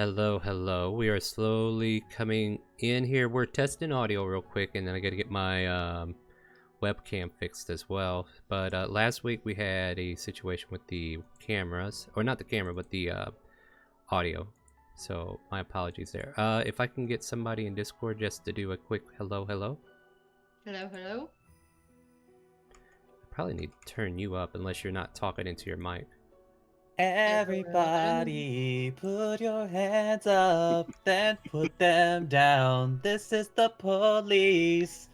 Hello, hello. We are slowly coming in here. We're testing audio real quick, and then I got to get my webcam fixed as well. But last week we had a situation with the cameras, or not the camera, but the audio. So my apologies there. If I can get somebody in Discord just to do a quick hello, hello. Hello, hello. I probably need to turn you up unless you're not talking into your mic. Everybody put your hands up, then put them down. This is the police.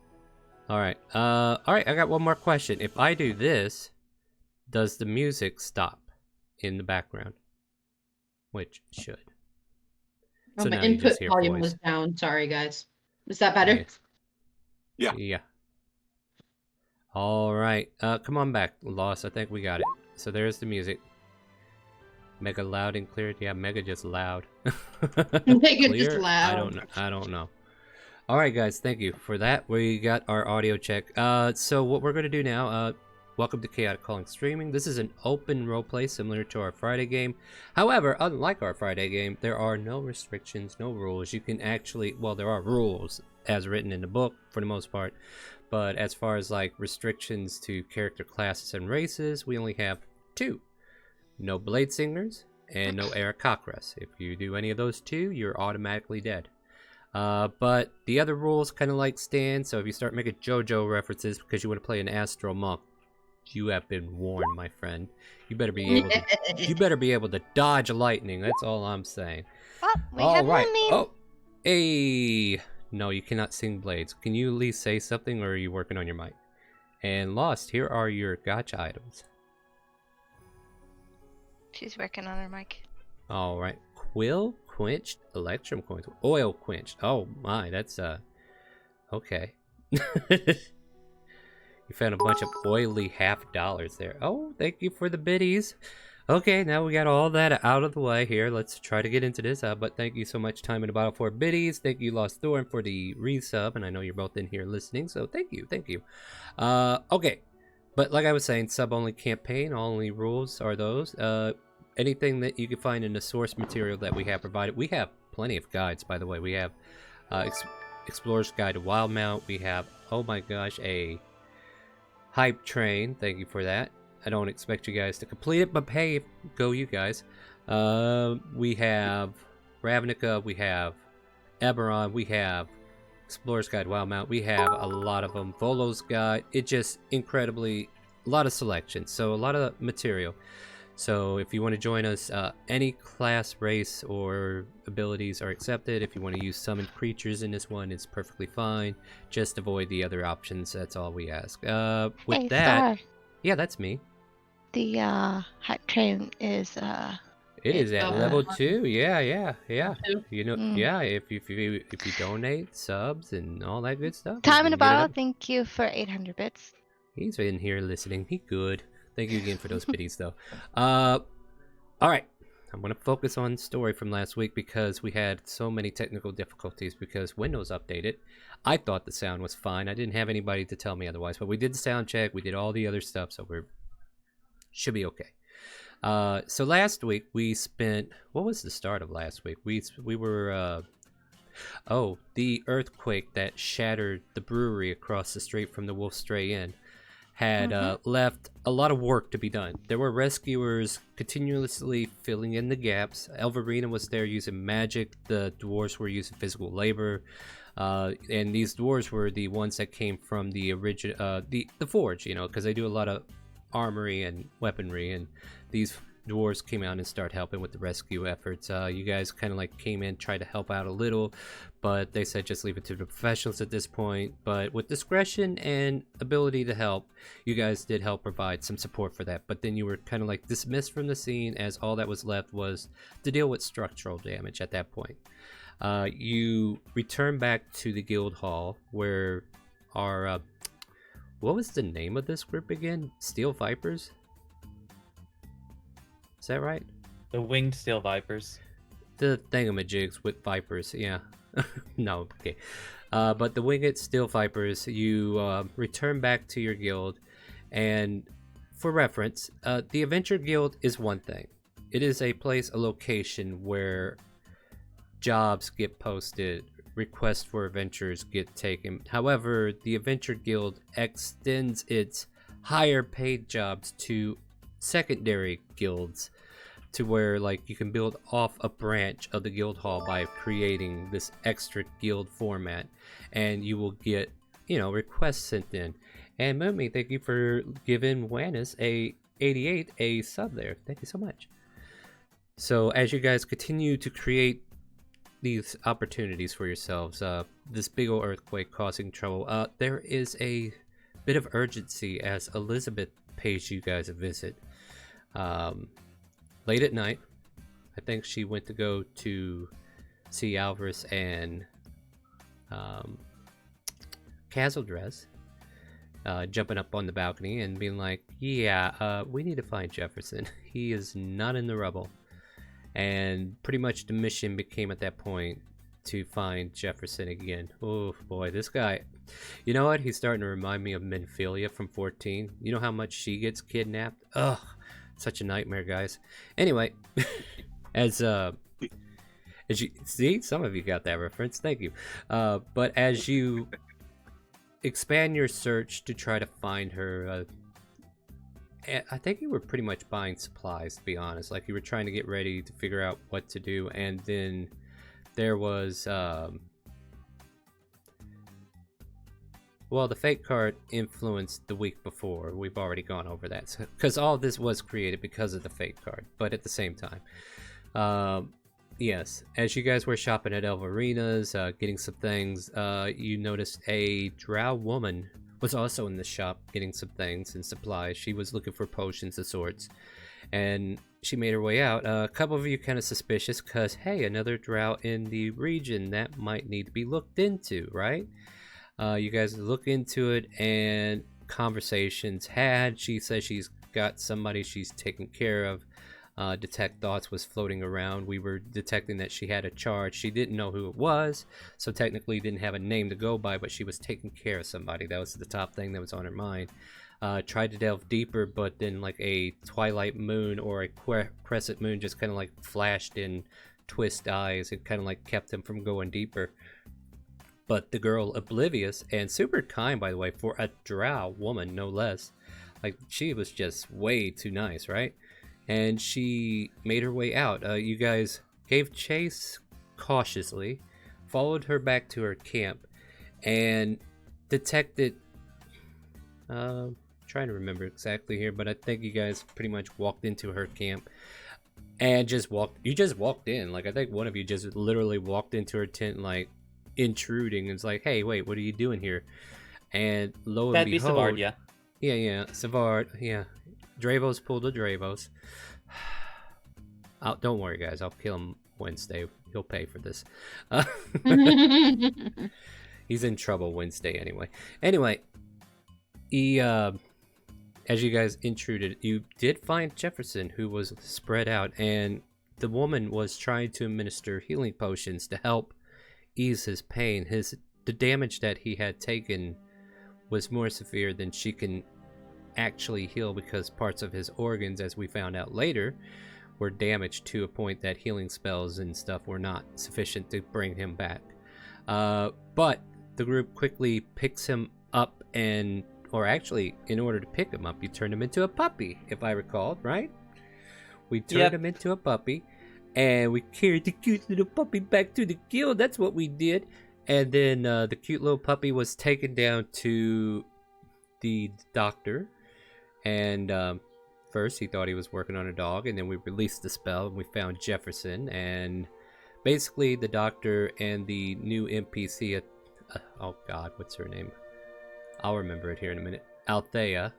Alright, I got one more question. If I do this, does the music stop in the background? Which should. Oh, So my now you input just hear volume voice. was down. Sorry, guys. Is that better? Yeah. Alright, come on back, Lost. I think we got it. So there's the music. Mega loud and clear. Yeah, mega just loud. Mega Clear? just loud. I don't know. Alright guys, thank you for that. We got our audio check. So what we're gonna do now, welcome to ChaoticCalling Streaming. This is an open roleplay similar to our Friday game. However, unlike our Friday game, there are no restrictions, no rules. You can actually, well, there are rules as written in the book for the most part, but as far as like restrictions to character classes and races, we only have 2. No Blade Singers and no Aarakocras. If you do any of those 2, you're automatically dead. But the other rules kind of like stand, so if you start making JoJo references because you want to play an Astral Monk, you have been warned, my friend. You better be able to dodge lightning. That's all I'm saying. Oh, we all have right. Mummy. Oh, hey. No, you cannot sing Blades. Can you at least say something, or are you working on your mic? And Lost, here are your gotcha items. She's working on her mic. All right. Quill quenched electrum coins. Oil quenched. Oh my, that's okay. You found a bunch of oily $50 there. Oh, thank you for the biddies. Okay, now we got all that out of the way here. Let's try to get into this. But thank you so much, Time in the Bottle, for biddies. Thank you, Lost Thorn, for the resub, and I know you're both in here listening, so thank you, thank you. Okay, but like I was saying, sub-only campaign. Only rules are those. Anything that you can find in the source material that we have provided. We have plenty of guides, by the way. We have Explorer's Guide to Wildmount. We have, oh my gosh, a hype train. Thank you for that. I don't expect you guys to complete it, but hey, go you guys. We have Ravnica. We have Eberron. We have Explorer's Guide to Wildmount. We have a lot of them. Volo's Guide. It just incredibly, a lot of selection. So a lot of material. So if you want to join us, any class, race, or abilities are accepted. If you want to use summoned creatures in this one, it's perfectly fine. Just avoid the other options. That's all we ask. With Hey, that, Star, yeah, that's me. the hype train is It is at level 2. Yeah. Two. You know, Mm. yeah. If you donate subs and all that good stuff. Time you in a can get it bottle. up. Thank you for 800 bits. He's in here listening. He good. Thank you again for those biddies, though. All right. I'm going to focus on story from last week because we had so many technical difficulties because Windows updated. I thought the sound was fine. I didn't have anybody to tell me otherwise, but we did the sound check. We did all the other stuff, so should be okay. So last week we spent, what was the start of last week? We were, the earthquake that shattered the brewery across the street from the Wolf Stray Inn had left a lot of work to be done. There were rescuers continuously filling in the gaps. Elverina was there using magic. The dwarves were using physical labor. And these dwarves were the ones that came from the original, the forge, you know, because they do a lot of armory and weaponry, and these dwarves came out and started helping with the rescue efforts. You guys kind of like came in, tried to help out a little, but they said just leave it to the professionals at this point. But with discretion and ability to help, you guys did help provide some support for that. But then you were kind of like dismissed from the scene, as all that was left was to deal with structural damage at that point. You return back to the guild hall where our what was the name of this group again? Steel Vipers? Is that right? The winged steel vipers. The thingamajigs with vipers, yeah. No, okay. But the winged steel vipers, you return back to your guild, and for reference, the Adventure Guild is one thing. It is a place, a location where jobs get posted, requests for adventures get taken. However, the Adventure Guild extends its higher paid jobs to secondary guilds, to where like you can build off a branch of the guild hall by creating this extra guild format, and you will get, you know, requests sent in. And Moomy, thank you for giving Wannis a 88 a sub there. Thank you so much. So as you guys continue to create these opportunities for yourselves, this big old earthquake causing trouble, there is a bit of urgency as Elizabeth pays you guys a visit. Late at night, I think she went to go to see Alvarez and Castledress, jumping up on the balcony and being like, yeah, we need to find Jefferson. He is not in the rubble. And pretty much the mission became at that point to find Jefferson again. Oh boy, this guy, you know what? He's starting to remind me of Menphilia from 14. You know how much she gets kidnapped? Ugh, such a nightmare, guys. Anyway, as you see, some of you got that reference. Thank you. But as you expand your search to try to find her, I think you were pretty much buying supplies, to be honest. Like, you were trying to get ready to figure out what to do, and then there was well, the fate card influenced the week before. We've already gone over that, because all of this was created because of the fate card. But at the same time, yes, as you guys were shopping at Elvarina's, getting some things, you noticed a drow woman was also in the shop getting some things and supplies. She was looking for potions of sorts, and she made her way out. A couple of you kind of suspicious, because hey, another drow in the region, that might need to be looked into, right? You guys look into it, and conversations had. She says she's got somebody she's taking care of. Detect thoughts was floating around. We were detecting that she had a charge. She didn't know who it was, so technically didn't have a name to go by, but she was taking care of somebody. That was the top thing that was on her mind. Tried to delve deeper, but then like a twilight moon or a crescent moon just kind of like flashed in twist eyes. It kind of like kept him from going deeper. But the girl, oblivious and super kind, by the way, for a drow woman, no less. Like, she was just way too nice, right? And she made her way out. You guys gave chase cautiously, followed her back to her camp, and detected... trying to remember exactly here, but I think you guys pretty much walked into her camp and you just walked in. Like, I think one of you just literally walked into her tent, like, intruding, and it's like, hey, wait, what are you doing here? And lo and That'd be behold... Savard, yeah. Yeah, Savard, yeah. Dravos pulled a Dravos. Don't worry, guys, I'll kill him Wednesday. He'll pay for this. He's in trouble Wednesday anyway. Anyway, he, as you guys intruded, you did find Jefferson, who was spread out, and the woman was trying to administer healing potions to help ease his pain. The damage that he had taken was more severe than she can actually heal, because parts of his organs, as we found out later, were damaged to a point that healing spells and stuff were not sufficient to bring him back. But the group quickly picks him up, or actually, in order to pick him up, you turned him into a puppy, if I recall, right? We turned him into a puppy, and we carried the cute little puppy back to the guild. That's what we did. And then the cute little puppy was taken down to the doctor. And first he thought he was working on a dog, and then we released the spell, and we found Jefferson. And basically the doctor and the new NPC, oh god, what's her name? I'll remember it here in a minute. Althea.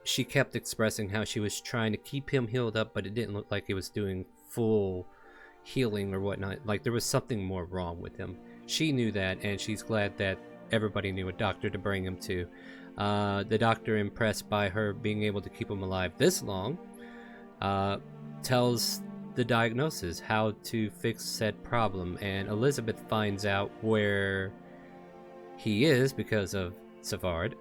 She kept expressing how she was trying to keep him healed up, but it didn't look like he was doing full healing or whatnot. Like, there was something more wrong with him. She knew that, and she's glad that everybody knew a doctor to bring him to. The doctor, impressed by her being able to keep him alive this long, tells the diagnosis, how to fix said problem, and Elizabeth finds out where he is because of Savard.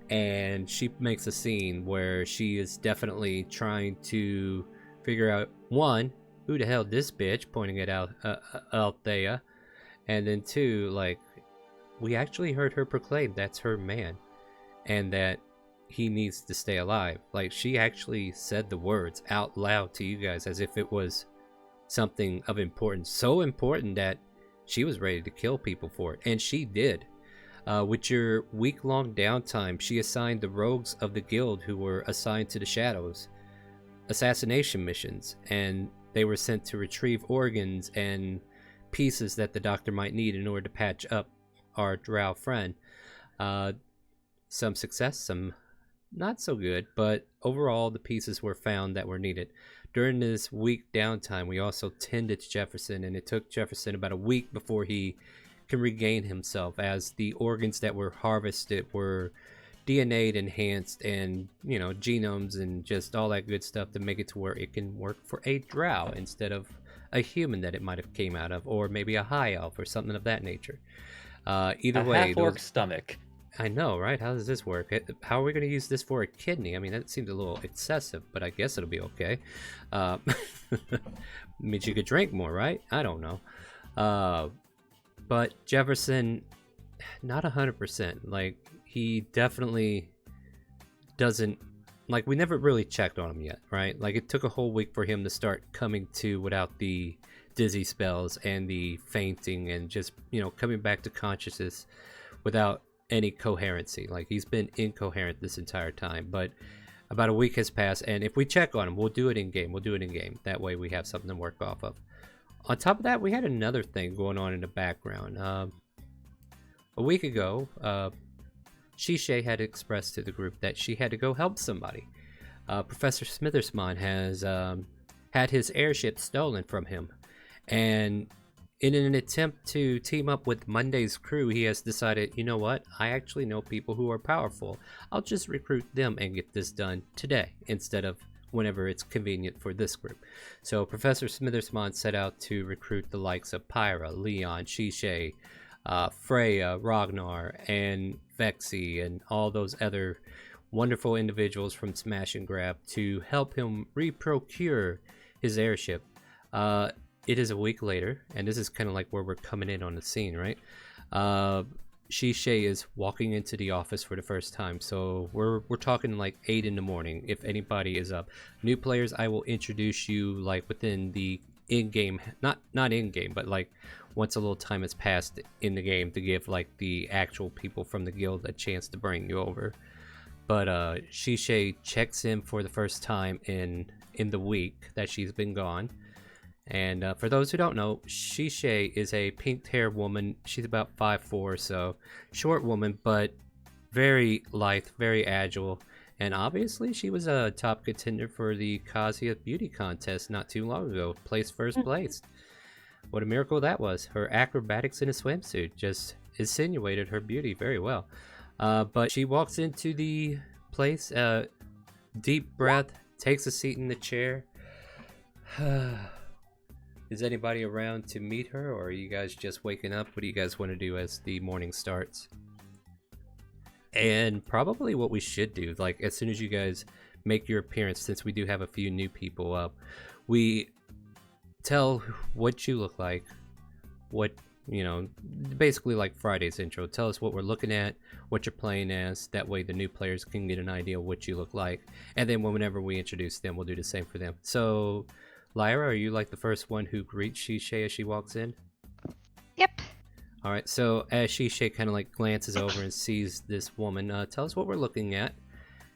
And she makes a scene where she is definitely trying to figure out, one, who the hell this bitch, pointing it out Althea. And then 2, like, we actually heard her proclaim that's her man and that he needs to stay alive. Like, she actually said the words out loud to you guys as if it was something of importance, so important that she was ready to kill people for it, and she did. With your week-long downtime, she assigned the rogues of the guild who were assigned to the shadows assassination missions, and they were sent to retrieve organs and pieces that the doctor might need in order to patch up our drow friend. Some success, some not so good, but overall the pieces were found that were needed. During this week downtime, we also tended to Jefferson, and it took Jefferson about a week before he can regain himself, as the organs that were harvested were DNA'd, enhanced, and, you know, genomes and just all that good stuff to make it to where it can work for a drow instead of a human that it might have came out of, or maybe a high elf or something of that nature. Either way, half-orc stomach. I know, right? How does this work? How are we going to use this for a kidney? I mean, that seems a little excessive, but I guess it'll be okay. Means you could drink more, right? I don't know. But Jefferson, not 100%. Like, he definitely doesn't... Like, we never really checked on him yet, right? Like, it took a whole week for him to start coming to without the dizzy spells and the fainting and just, you know, coming back to consciousness without any coherency. Like, he's been incoherent this entire time, but about a week has passed, and if we check on him, we'll do it in game. That way we have something to work off of. On top of that, we had another thing going on in the background. A week ago, Shishay had expressed to the group that she had to go help somebody. Professor Smithersmon has had his airship stolen from him, and in an attempt to team up with Monday's crew, he has decided, you know what, I actually know people who are powerful. I'll just recruit them and get this done today instead of whenever it's convenient for this group. So Professor Smithersmon set out to recruit the likes of Pyra, Leon, Shishay, Freya, Ragnar, and Vexy, and all those other wonderful individuals from Smash and Grab to help him reprocure his airship. It is a week later, and this is kind of like where we're coming in on the scene, right? Shishay is walking into the office for the first time, so we're talking like 8 in the morning. If anybody is up, new players, I will introduce you like within the in-game, not in-game, but like once a little time has passed in the game to give like the actual people from the guild a chance to bring you over. But Shishay checks in for the first time in the week that she's been gone. And for those who don't know, Shishay is a pink-haired woman. She's about 5'4", so short woman, but very lithe, very agile. And obviously, she was a top contender for the Kazuya Beauty Contest not too long ago. Placed first place. What a miracle that was. Her acrobatics in a swimsuit just insinuated her beauty very well. But she walks into the place, deep breath, takes a seat in the chair. Is anybody around to meet her, or are you guys just waking up? What do you guys want to do as the morning starts? And probably what we should do, like as soon as you guys make your appearance, since we do have a few new people up, we tell what you look like, what, you know, basically like Friday's intro. Tell us what we're looking at, what you're playing as. That way the new players can get an idea of what you look like. And then whenever we introduce them, we'll do the same for them. So Lyra, are you like the first one who greets Shishay as she walks in? Yep. All right, so as Shishay kind of like glances over and sees this woman, tell us what we're looking at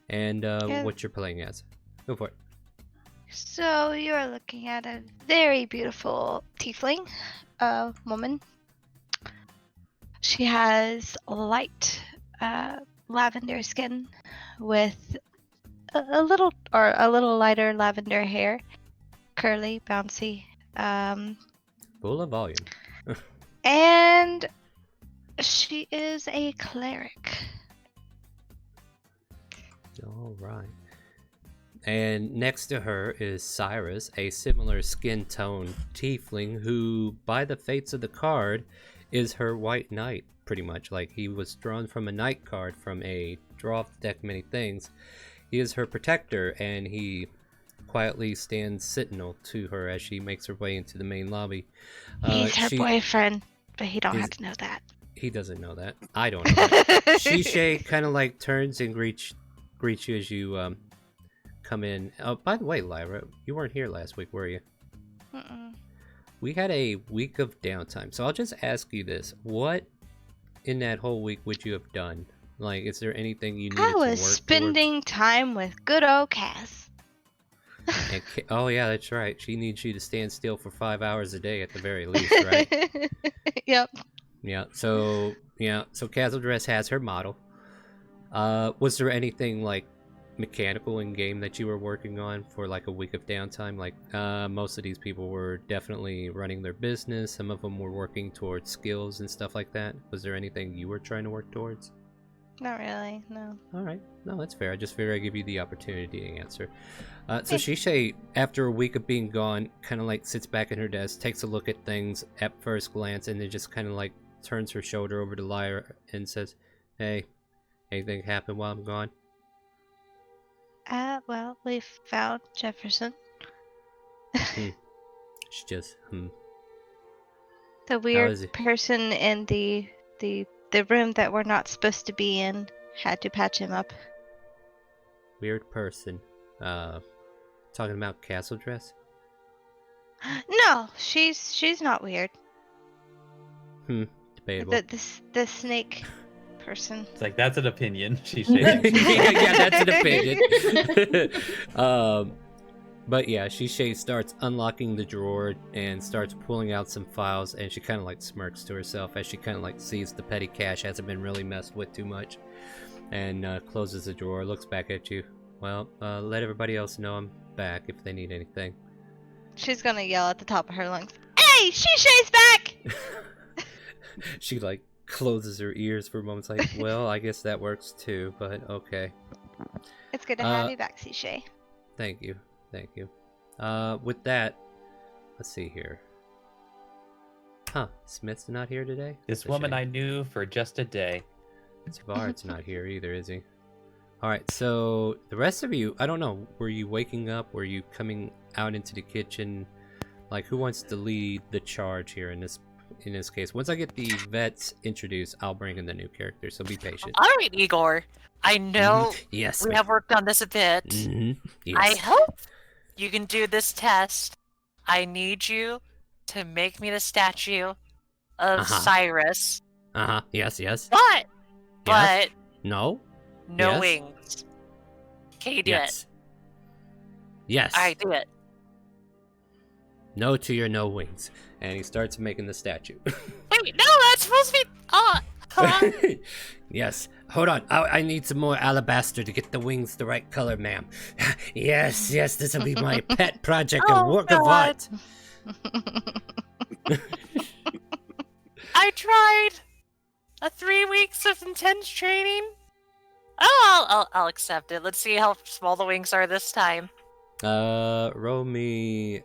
and what you're playing as. Go for it. So you're looking at a very beautiful tiefling woman. She has light lavender skin with a little lighter lavender hair. Curly, bouncy, Full of volume. and she is a cleric. All right. And next to her is Cyrus, a similar skin tone tiefling who, by the fates of the card, is her white knight, pretty much. Like, he was drawn from a knight card from a draw off the deck many things. He is her protector, and he quietly stands sentinel to her as she makes her way into the main lobby. He's her she boyfriend, but he don't is- have to know that. He doesn't know that. I don't know that. Shishay kind of like turns and greets you as you come in. Oh, by the way, Lyra, you weren't here last week, were you? Mm-mm. We had a week of downtime, so I'll just ask you this: what in that whole week would you have done? Like, is there anything you needed I to work was spending time with good old Cass. towards? Oh yeah, that's right. She needs you to stand still for 5 hours a day at the very least, right? Yep. Yeah. So Castle Dress has her model. Was there anything like mechanical in game that you were working on for like a week of downtime? Like, most of these people were definitely running their business. Some of them were working towards skills and stuff like that. Was there anything you were trying to work towards? Not really, no. All right, no, that's fair. I just figured I'd give you the opportunity to answer. So Thanks. Shishay, after a week of being gone, kind of like sits back at her desk, takes a look at things at first glance, and then just kind of like turns her shoulder over to Lyra and says, "Hey, anything happen while I'm gone?" Well, we found Jefferson. She just, The is weird he? person in the room that we're not supposed to be in had to patch him up. Weird person. Talking about Castle Dress? No, she's not weird. Debatable. The snake person. It's like, that's an opinion. She's shaking. yeah, that's an opinion. But yeah, Shishay starts unlocking the drawer and starts pulling out some files, and she kind of like smirks to herself as she kind of like sees the petty cash hasn't been really messed with too much, and closes the drawer, looks back at you. Well, let everybody else know I'm back if they need anything. She's gonna yell at the top of her lungs, "Hey, Shishay's back!" She like closes her ears for a moment. It's like, well, I guess that works too, but okay. It's good to have you back, Shishay. Thank you. With that, let's see here. Huh, Smith's not here today? This That's a woman shame. I knew for just a day. Savard's not here either, is he? Alright, so the rest of you, I don't know, were you waking up? Were you coming out into the kitchen? Like, who wants to lead the charge here in this case? Once I get the vets introduced, I'll bring in the new characters, so be patient. All right, Igor. I know Yes, we ma'am. have worked on this a bit. Yes. I hope you can do this test. I need you to make me the statue of Cyrus. Yes. But No? no Yes. wings. Can you do it? Yes. All right, do it. No to your no wings. And he starts making the statue. Wait, no, that's supposed to be. Huh? Yes. Hold on. I need some more alabaster to get the wings the right color, ma'am. Yes, this will be my pet project, a Oh, work of God. art. I tried. 3 weeks of intense training. Oh, I'll accept it. Let's see how small the wings are this time. Roll me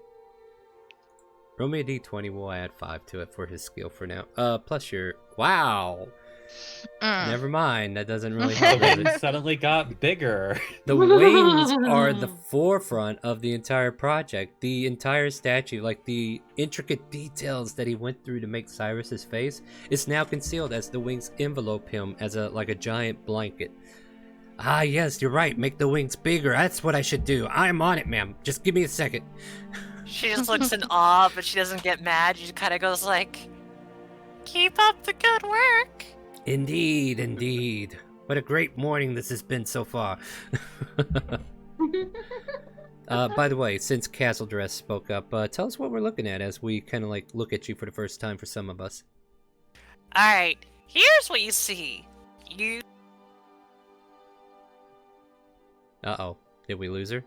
a d20. We'll add 5 to it for his skill for now. Plus your... Wow. Never mind. That doesn't really The help. does wings it? suddenly got bigger. The wings are the forefront of the entire project. The entire statue, like the intricate details that he went through to make Cyrus's face, is now concealed as the wings envelope him as a giant blanket. Ah, yes, you're right. Make the wings bigger. That's what I should do. I'm on it, ma'am. Just give me a second. She just looks in awe, but she doesn't get mad. She just kind of goes like, "Keep up the good work." Indeed. What a great morning this has been so far. By the way, since Castle Dress spoke up, tell us what we're looking at as we kind of look at you for the first time for some of us. All right, here's what you see. Uh-oh. Did we lose her?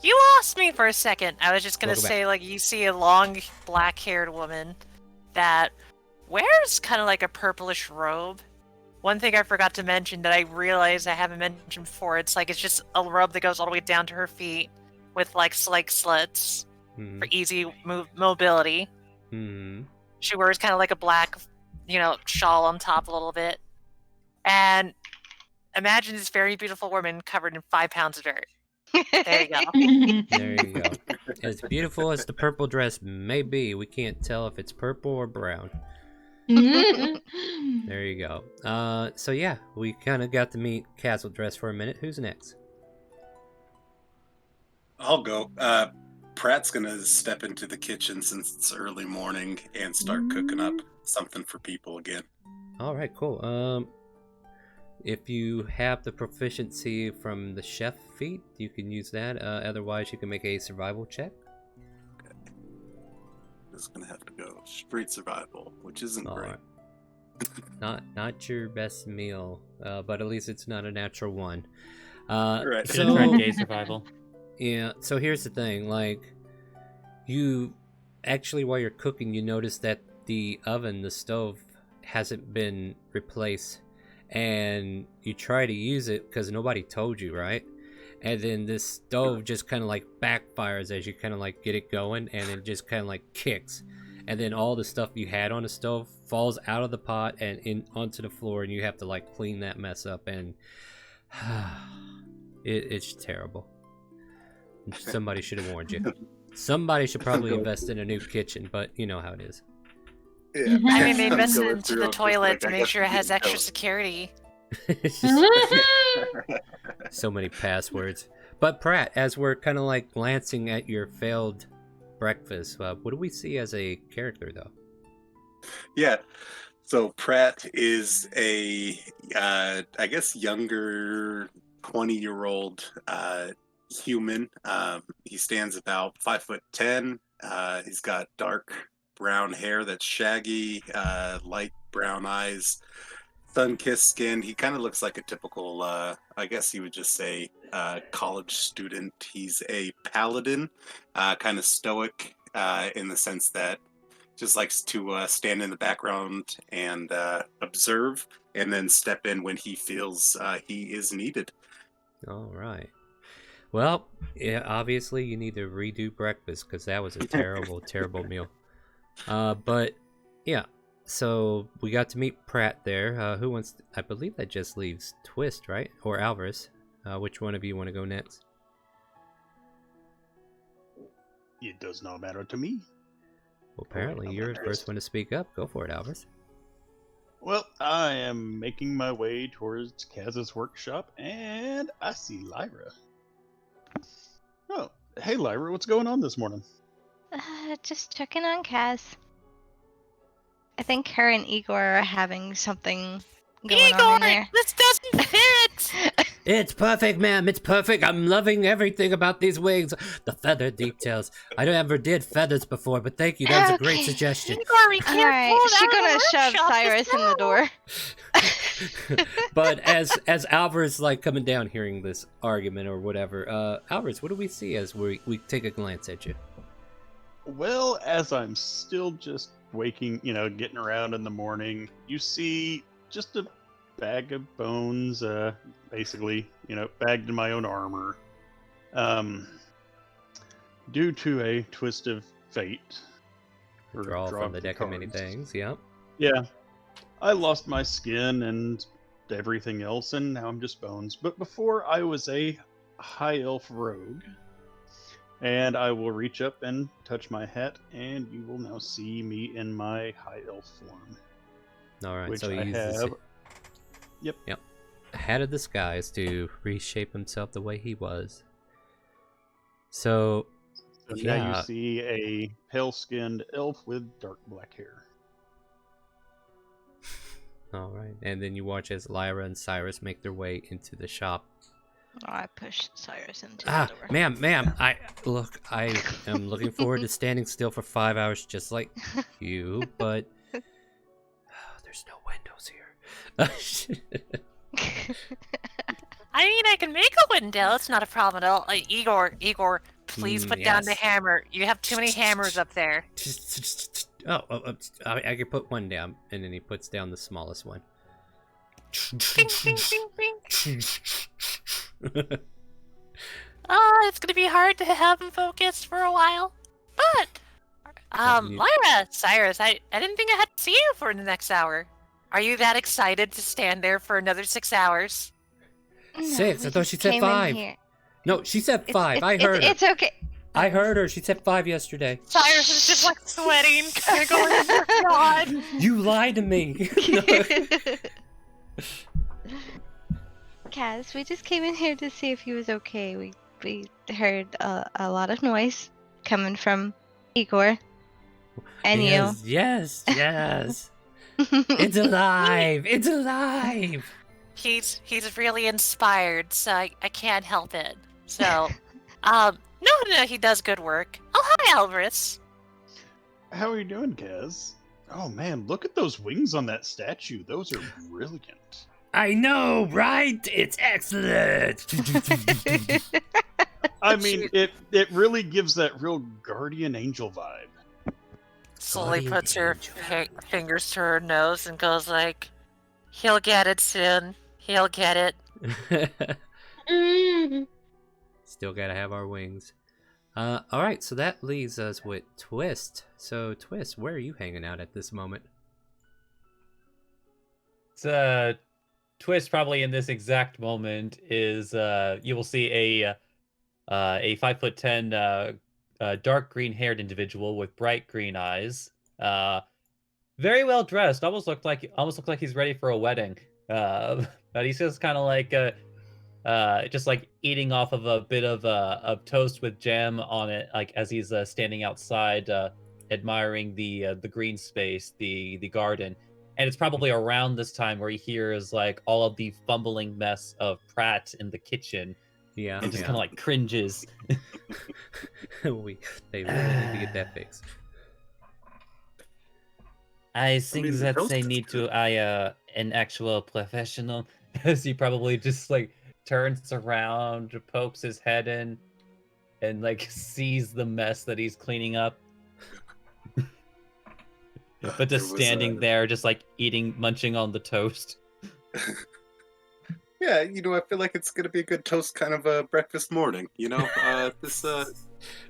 You lost me for a second. I was just gonna Welcome say, you see a long, black-haired woman that wears kind of like a purplish robe. One thing I forgot to mention that I realized I haven't mentioned before, it's just a robe that goes all the way down to her feet with slits for easy mobility. She wears kind of like a black, shawl on top a little bit. And imagine this very beautiful woman covered in 5 pounds of dirt. There you go. There you go. As beautiful as the purple dress may be, we can't tell if it's purple or brown. There you go. So yeah, we kind of got to meet Castle Dress for a minute. Who's next? I'll go. Pratt's gonna step into the kitchen since it's early morning and start cooking up something for people again. All right, cool. If you have the proficiency from the chef feat, you can use that. Otherwise, you can make a survival check. This is gonna have to go straight survival, which isn't All great. right. Not your best meal, but at least it's not a natural one. Right. Should have tried gay survival. Yeah, so here's the thing, like, you actually, while you're cooking, you notice that the oven, the stove, hasn't been replaced, and you try to use it because nobody told you, right? And then this stove just kind of like backfires as you kind of like get it going, and it just kind of like kicks, and then all the stuff you had on the stove falls out of the pot and in onto the floor, and you have to like clean that mess up, and it's terrible. Somebody should have warned you. Somebody should probably invest in a new kitchen, but you know how it is. Yeah. I mean, they I'm invested going into through the it, just toilet like, to I make guess sure it I'm has getting extra toast. security. So many passwords. But Pratt, as we're kind of like glancing at your failed breakfast, what do we see as a character, though? Yeah. So Pratt is a, I guess, younger 20-year-old human. He stands about 5'10". He's got dark brown hair that's shaggy, light brown eyes, sun-kissed skin. He kind of looks like a typical, I guess you would just say, college student. He's a paladin, kind of stoic in the sense that just likes to stand in the background and observe, and then step in when he feels he is needed. All right. Well, yeah, obviously you need to redo breakfast because that was a terrible, terrible meal. But yeah, so we got to meet Pratt there. Who wants? I believe that just leaves Twist, right? Or Alvarez. Which one of you want to go next? It does not matter to me. Well, apparently I'm you're the Alvarez. first one to speak up. Go for it, Alvarez. Well, I am making my way towards Kaz's workshop, and I see Lyra. Oh, hey Lyra, what's going on this morning? Just checking on Kaz. I think her and Igor are having something going on in there. This doesn't fit! It's perfect, ma'am. It's perfect. I'm loving everything about these wings. The feather details. I never did feathers before, but thank you. That was a great Okay. suggestion. Igor, we can't Alright, pull it she's out of gonna the shove workshop, Cyrus just in the go. door. But as Alvarez like coming down, hearing this argument or whatever, Alvarez, what do we see as we take a glance at you? Well, as I'm still just waking, getting around in the morning, you see just a bag of bones, basically, bagged in my own armor. Due to a twist of fate. or Draw from the of deck of many cards. things. Yep. Yeah. I lost my skin and everything else, and now I'm just bones. But before, I was a high elf rogue. And I will reach up and touch my hat, and you will now see me in my high elf form. All right. Which So he I uses have. Yep. a hat of disguise to reshape himself the way he was. So So yeah. now you see a pale-skinned elf with dark black hair. All right, and then you watch as Lyra and Cyrus make their way into the shop. Oh, I pushed Cyrus into the door. Ma'am, I am looking forward to standing still for 5 hours just like you, but there's no windows here. I mean, I can make a window. It's not a problem at all. Igor, please put down the yes. hammer. You have too many hammers up there. I can put one down, and then he puts down the smallest one. Bing, bing, bing, bing. Oh, it's gonna be hard to have him focused for a while. But, Lyra, Cyrus, I didn't think I had to see you for the next hour. Are you that excited to stand there for another 6 hours? No, 6? I we thought just she said came in 5. here. No, she said 5. It's, I heard her. it's okay. I heard her. She said 5 yesterday. Cyrus is just like sweating, kind of going, oh my god. You lied to me. Kaz, we just came in here to see if he was okay. We heard a lot of noise coming from Igor and yes, yes, yes. you. It's alive. It's alive. He's really inspired, so I can't help it. So, no, he does good work. Oh, hi, Alvarez. How are you doing, Kaz? Oh man, look at those wings on that statue. Those are brilliant. I know, right? It's excellent. I mean, it really gives that real guardian angel vibe. Slowly Guardian puts her angel. fingers to her nose and goes like, he'll get it soon. He'll get it. Mm. Still gotta have our wings. All right, so that leaves us with Twist. So, Twist, where are you hanging out at this moment? It's Twist probably in this exact moment is you will see a 5'10" dark green haired individual with bright green eyes, very well dressed, almost looked like he's ready for a wedding, but he's just kind of like just like eating off of a bit of toast with jam on it, like as he's standing outside admiring the green space, the garden. And it's probably around this time where he hears like all of the fumbling mess of Pratt in the kitchen Yeah, and just kind of like cringes. they really need to get that fixed. I think mean, that toast they is need good. to hire an actual professional, as he probably just like turns around, pokes his head in, and like sees the mess that he's cleaning up. But just There was, standing there, just like munching on the toast. Yeah, I feel like it's gonna be a good toast kind of a breakfast morning. This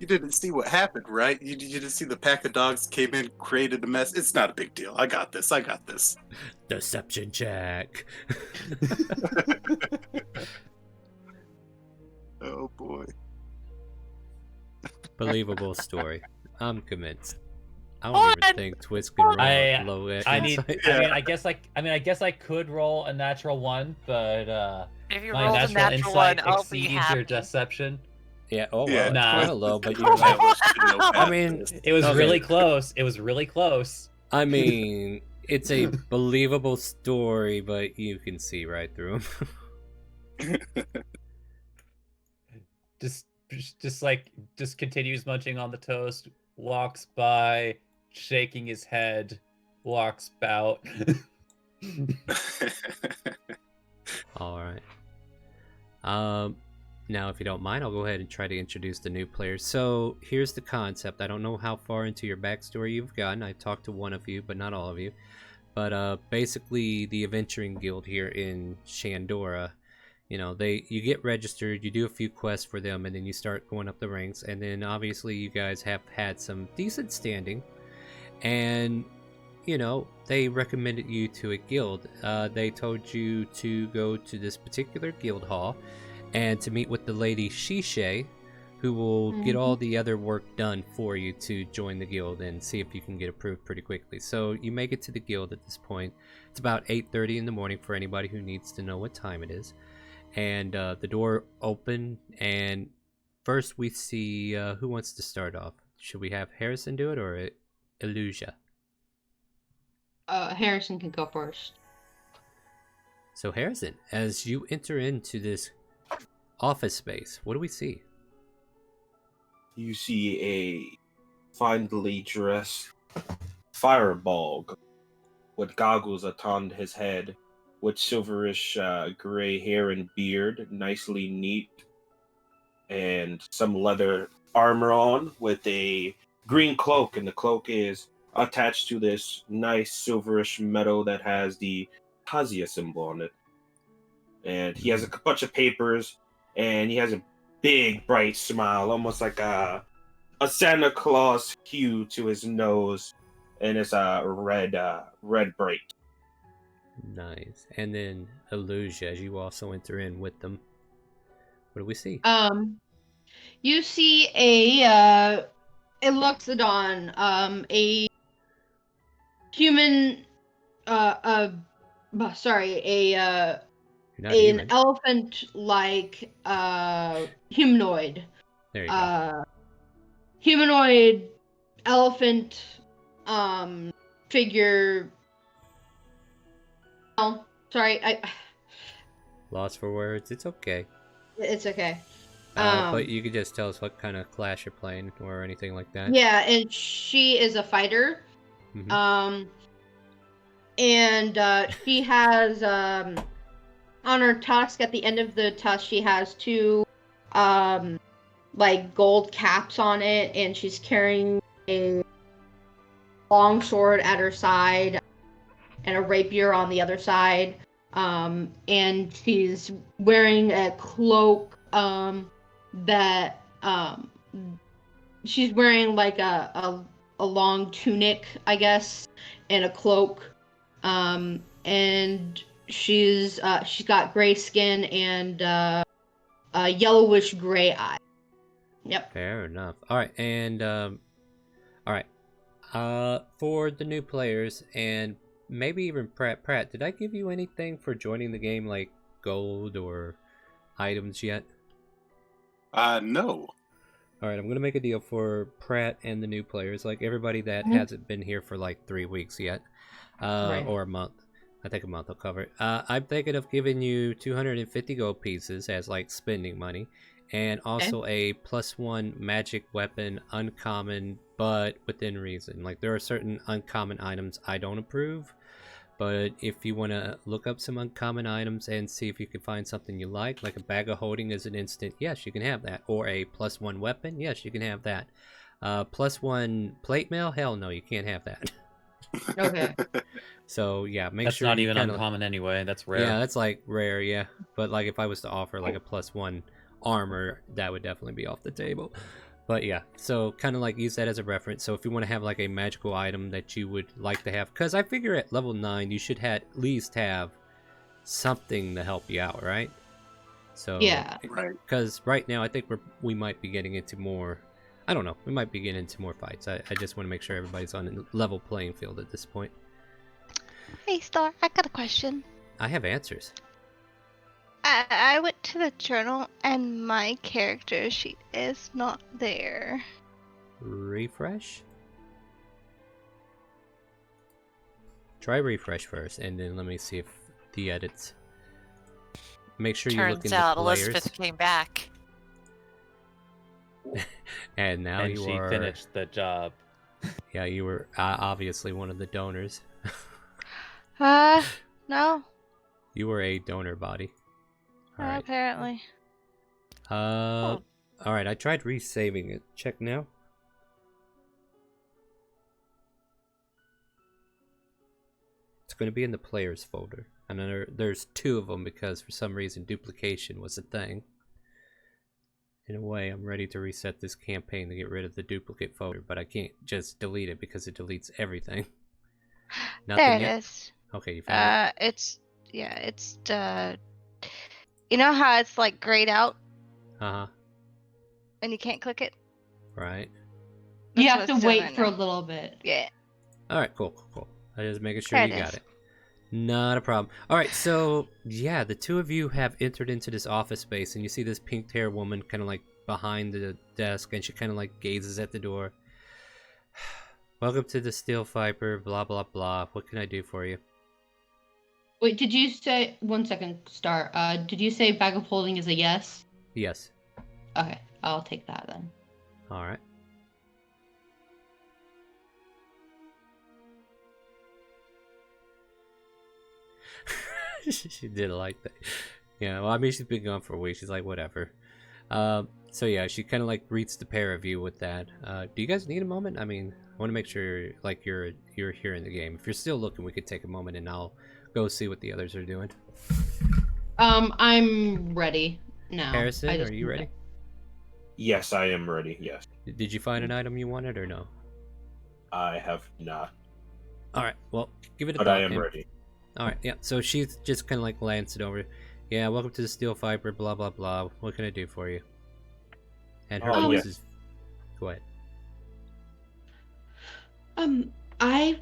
you didn't see what happened, right? You didn't see the pack of dogs came in, created a mess. It's not a big deal. I got this. I got this. Deception check. Oh boy. Believable story. I'm convinced. I don't even think Twist can roll I- low I need. insight. I guess I could roll a natural one, but If you my roll the natural natural one, insight I'll be exceeds your happy. deception. Yeah. Oh well, Yeah, it's nah. kind of low, but Most you're of us should know I past mean, this. It was Okay. really close. It was really close. I mean, it's a believable story, but you can see right through him. Just continues munching on the toast, walks by, shaking his head, walks out. All right. Now, if you don't mind, I'll go ahead and try to introduce the new players. So here's the concept. I don't know how far into your backstory you've gotten. I talked to one of you, but not all of you. But basically, the Adventuring Guild here in Shandora, you get registered, you do a few quests for them, and then you start going up the ranks. And then obviously, you guys have had some decent standing, and they recommended you to a guild. They told you to go to this particular guild hall and to meet with the lady Shishe, who will get all the other work done for you to join the guild and see if you can get approved pretty quickly. So you make it to the guild at this point. It's about 8:30 in the morning for anybody who needs to know what time it is. And the door open, and first we see who wants to start off. Should we have Harrison do it or Illusia? Harrison can go first. So Harrison, as you enter into this office space, what do we see? You see a finely dressed fireball with goggles upon his head, with silverish gray hair and beard, nicely neat, and some leather armor on with a green cloak, and the cloak is attached to this nice silverish metal that has the Kazuya symbol on it. And he has a bunch of papers, and he has a big, bright smile, almost like a Santa Claus hue to his nose, and it's a red bright. Nice. And then Illusia, as you also enter in with them, What do we see? You see a Eluxodon, a human, sorry, You're not an human. elephant-like humanoid. There you go. Humanoid elephant figure. Oh, sorry, Lost for words. It's okay. it's okay. But you could just tell us what kind of class you're playing or anything like that. Yeah, and she is a fighter. Mhm. And she has on her tusk, at the end of the tusk, she has two like gold caps on it, and she's carrying a long sword at her side and a rapier on the other side. And she's wearing a cloak that she's wearing like a long tunic, I guess, and a cloak. And she's got gray skin and yellowish gray eyes. Yep. Fair enough. All right, and all right. For the new players and maybe even Pratt, did I give you anything for joining the game, like gold or items yet? No. All right, I'm gonna make a deal for Pratt and the new players, like everybody that Mhm. hasn't been here for like 3 weeks yet, Right. or a month. I think a month will cover it. I'm thinking of giving you 250 gold pieces as like spending money, and also a +1 magic weapon, uncommon, but within reason. Like there are certain uncommon items I don't approve, but if you want to look up some uncommon items and see if you can find something you like a bag of holding is an instant, yes, you can have that. Or a +1 weapon, yes, you can have that. +1 plate mail, hell no, you can't have that. Okay. So yeah, make That's sure not you even kinda, uncommon anyway. That's rare. yeah, that's like rare, yeah. But like if I was to offer like a +1 armor, that would definitely be off the table. But yeah, so kind of like use that as a reference. So if you want to have like a magical item that you would like to have, because I figure at level 9 you should at least have something to help you out, right? So Yeah. Right. because right now I think we might be getting into more. I don't know. We might be getting into more fights. I just want to make sure everybody's on a level playing field at this point. Hey, Star, I got a question. I have answers. I went to the journal and my character sheet is not there. Refresh. Try refresh first, and then let me see if the edits. Make sure you look in Turns the out players. Elizabeth came back. And now and you she are. finished the job. Yeah, you were obviously one of the donors. No, You were a donor body. All right. apparently. All right. I tried resaving it. Check now. It's going to be in the players folder, and then there's 2 of them because for some reason duplication was a thing. In a way, I'm ready to reset this campaign to get rid of the duplicate folder, but I can't just delete it because it deletes everything. Nothing There it yet? is. Okay, you found it? It's you know how it's like grayed out Uh-huh. and you can't click it? Right. You That's have what to it's doing wait right for a now. little bit. Yeah. Alright, cool. I just making sure There you it got is. it. Not a problem. Alright, so yeah, the 2 of you have entered into this office space, and you see this pink hair woman kind of like behind the desk, and she kind of like gazes at the door. Welcome to the Steel Viper, blah blah blah. What can I do for you? Wait, did you say 1 second, Star? Did you say bag of holding is a yes? Yes. Okay, I'll take that then. Alright. She did like that. Yeah, well, I mean, she's been gone for a week. She's like, whatever. So yeah, she kind of like greets the pair of you with that. Do you guys need a moment? I mean, I want to make sure like you're here in the game. If you're still looking, we could take a moment and I'll go see what the others are doing. I'm ready now. Harrison, I just are you need ready? to- Yes, I am ready. Yes, Did you find an item you wanted or no? I have not, All right, well, give it a but thought. I am and- ready. All right, yeah. So she just kind of like glanced it over. Yeah, welcome to the Steel Fiber, blah, blah, blah. What can I do for you? And her Oh, voice yeah. is... Go ahead. I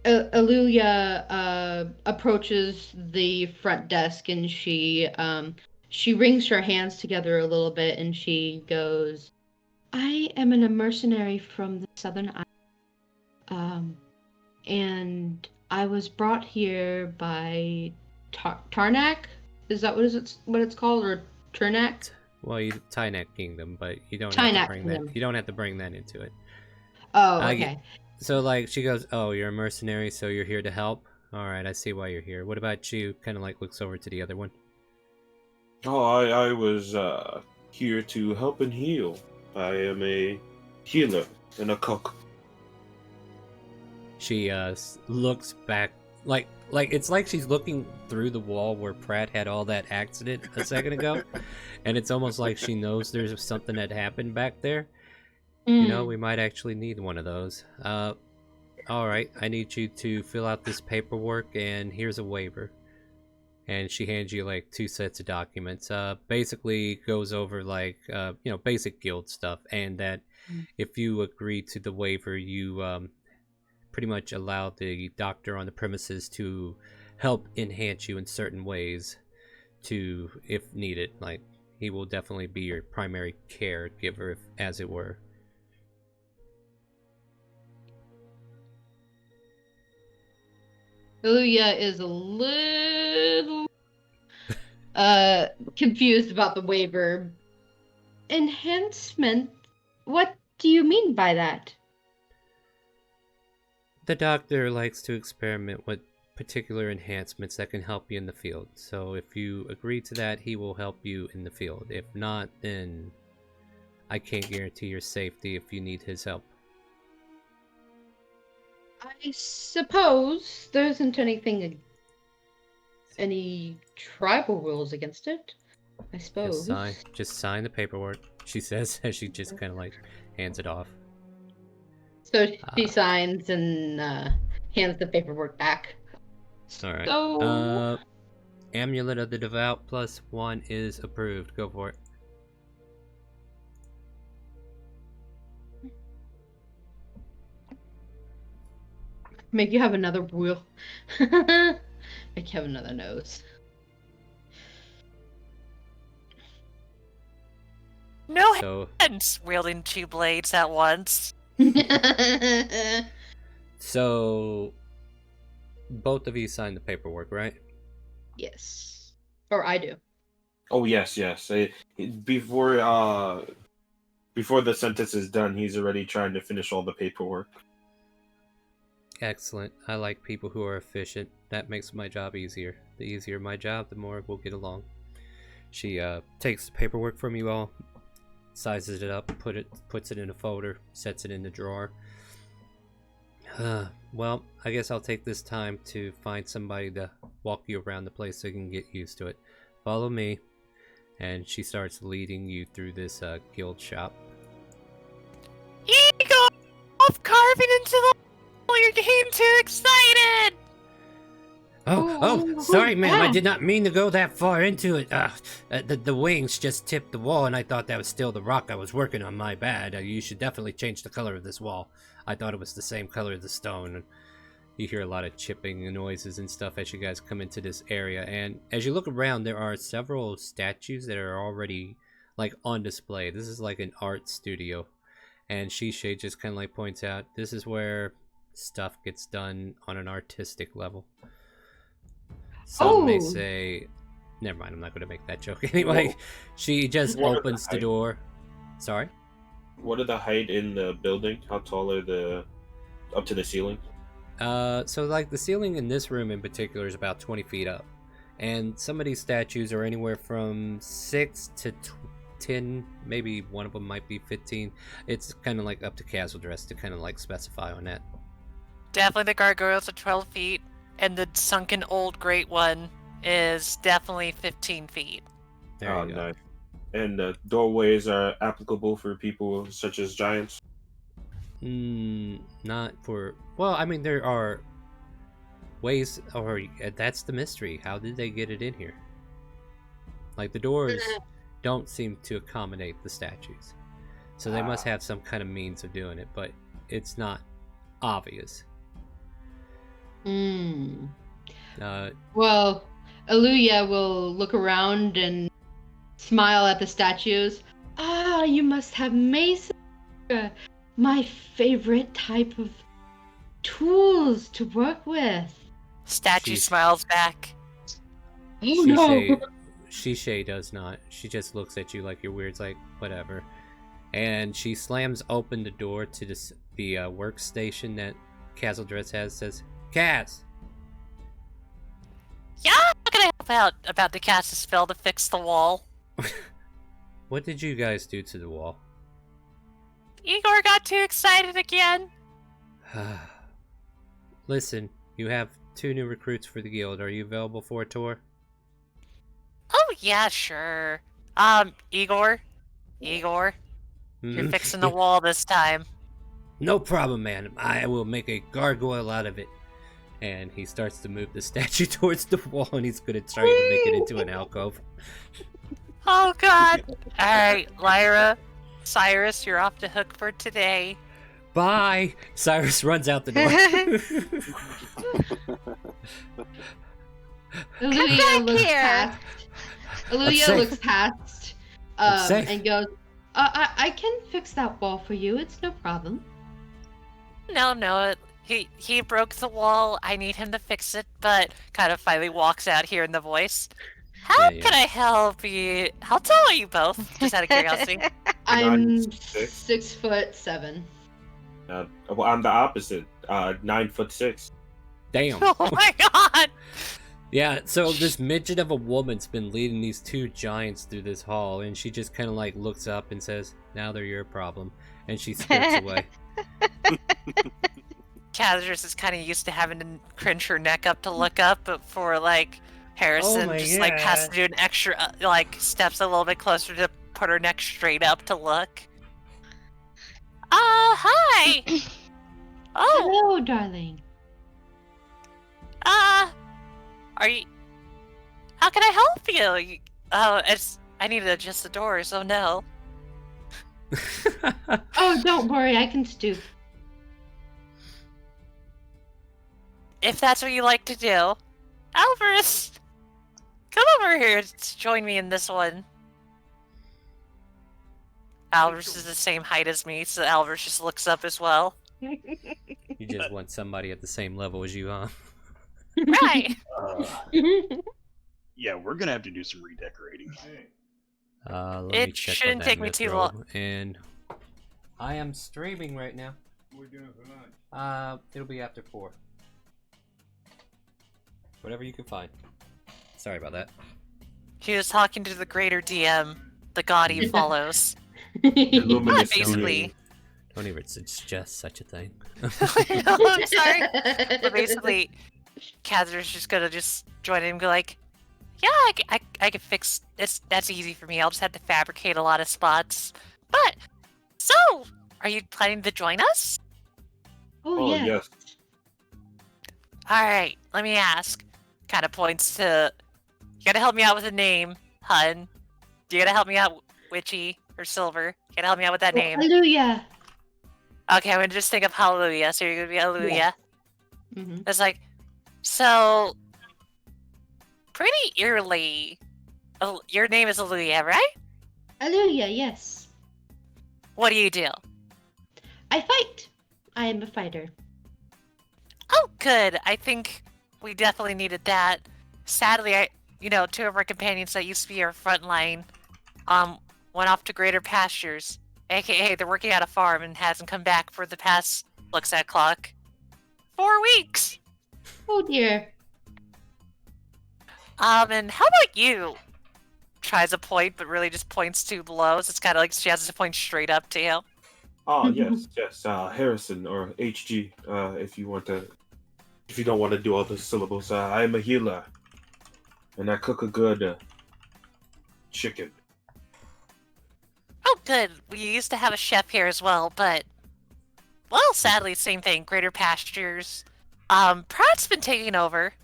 Aluya approaches the front desk and she wrings her hands together a little bit and she goes, "I am a mercenary from the Southern Island, and I was brought here by Tarnak. Is that what it's called, or Turnak? Well, you Tynet Kingdom, but you don't have to Tynak bring Kingdom. that. You don't have to bring that into it. Oh, I okay. get- So, like, she goes, "Oh, you're a mercenary, so you're here to help. All right, I see why you're here. What about you?" Kind of like looks over to the other one. Oh, I was here to help and heal. I am a healer and a cook. She looks back, like it's like she's looking through the wall where Pratt had all that accident a second ago, and it's almost like she knows there's something that happened back there. You know, we might actually need one of those. All right, I need you to fill out this paperwork, and here's a waiver. And she hands you like 2 sets of documents. Basically goes over like basic guild stuff, and that if you agree to the waiver, you pretty much allow the doctor on the premises to help enhance you in certain ways, to if needed. Like, he will definitely be your primary caregiver, as it were. Aluya is a little confused about the waiver. Enhancement? What do you mean by that? The doctor likes to experiment with particular enhancements that can help you in the field. So if you agree to that, he will help you in the field. If not, then I can't guarantee your safety if you need his help. I suppose there isn't any tribal rules against it. I suppose. Just sign the paperwork, she says, as she just kind of like hands it off. So she signs and hands the paperwork back. All right. So... Amulet of the Devout +1 is approved. Go for it. Make you have another wheel. Make you have another nose. No hands wielding 2 blades at once. So, both of you signed the paperwork, right? Yes. Or I do. Oh yes. Before the sentence is done, he's already trying to finish all the paperwork. Excellent. I like people who are efficient. That makes my job easier. The easier my job, the more we'll get along. She takes the paperwork from you all, sizes it up, puts it in a folder, sets it in the drawer. Well, I guess I'll take this time to find somebody to walk you around the place so you can get used to it. Follow me. And she starts leading you through this guild shop. You go off carving into the wall. You're getting too excited. Oh, sorry, ma'am. I did not mean to go that far into it. The wings just tipped the wall, and I thought that was still the rock I was working on. My bad. You should definitely change the color of this wall. I thought it was the same color as the stone. You hear a lot of chipping noises and stuff as you guys come into this area. And as you look around, there are several statues that are already like on display. This is like an art studio. And Shishay just kind of like points out, this is where stuff gets done on an artistic level. Some may say, never mind, I'm not going to make that joke anyway. She just opens the door. Sorry? What are the height in the building? How tall are up to the ceiling? So like the ceiling in this room in particular is about 20 feet up. And some of these statues are anywhere from 6 to 10, maybe one of them might be 15. It's kind of like up to Castle Dress to kind of like specify on that. Definitely the gargoyles are 12 feet, and the sunken old great one is definitely 15 feet. There you go. Nice. And the doorways are applicable for people such as giants? Not for... Well, I mean, there are ways, or that's the mystery. How did they get it in here? Like, the doors don't seem to accommodate the statues. So they must have some kind of means of doing it, but it's not obvious. Well, Aluya will look around and smile at the statues. Ah, you must have mason. My favorite type of tools to work with. Statue smiles back. Oh Shishay does not. She just looks at you like you're weird. It's like, whatever. And she slams open the door to the workstation that Castle Dress has. Says, Cass! Yeah, I'm gonna help out about to cast a spell to fix the wall. What did you guys do to the wall? Igor got too excited again. Listen, you have 2 new recruits for the guild. Are you available for a tour? Oh yeah, sure. Igor, you're fixing the wall this time. No problem, man. I will make a gargoyle out of it. And he starts to move the statue towards the wall, and he's gonna try to make it into an alcove. Oh god! Alright, Lyra, Cyrus, you're off the hook for today. Bye! Cyrus runs out the door. Aluya looks past. Aluya safe. looks past safe. and goes, I can fix that wall for you. It's no problem. No, he broke the wall. I need him to fix it, but kind of finally walks out hearing the voice. How Yeah. can I help you? How tall are you both? Just out of curiosity. I'm 9'6". 6'7". Well, I'm the opposite. 9'6". Damn. Oh my god! Yeah, so this midget of a woman's been leading these 2 giants through this hall, and she just kind of like looks up and says, "Now they're your problem," and she skirts away. Kazris is kind of used to having to cringe her neck up to look up, but for like Harrison, my just like has to do an extra like steps a little bit closer to put her neck straight up to look. Hi. Oh, Hello, darling. are you? How can I help you? I need to adjust the doors. Oh no. Oh, don't worry. I can stoop. If that's what you like to do, Alvarez, come over here to join me in this one. Alvarez is the same height as me, so Alvarez just looks up as well. You just want somebody at the same level as you, huh? Right. Yeah, we're gonna have to do some redecorating. Let me It check on shouldn't that take me myth too roll. long. And I am streaming right now. We're doing for lunch. It'll be after 4. Whatever you can find. Sorry about that. He was talking to the greater DM, the god he follows. Luminous Basically. Don't even suggest such a thing. I'm sorry. But basically, Kazer's just gonna join in and go like, yeah, I can fix this. That's easy for me. I'll just have to fabricate a lot of spots. But, so, are you planning to join us? Oh, yeah. yes. Alright, let me ask. Kind of points to, you gotta help me out with a name, hun. You gotta help me out, Witchy, or Silver. You gotta help me out with that name. Hallelujah. Okay, I'm gonna just think of Hallelujah, so you're gonna be Hallelujah. Mhm. It's like, so, pretty eerily, your name is Hallelujah, right? Hallelujah, yes. What do you do? I fight. I am a fighter. Oh, good. I think we definitely needed that. Sadly, 2 of our companions that used to be our front line, went off to greater pastures. AKA, they're working at a farm and hasn't come back for the past, looks at clock, 4 weeks. Oh, dear. And how about you? Tries a point, but really just points too low. So it's kind of like she has to point straight up to you. Oh yes. Harrison or HG. If you don't want to do all the syllables. I am a healer, and I cook a good chicken. Oh, good. We used to have a chef here as well, but, well, sadly, same thing. Greater pastures. Pratt's been taking over.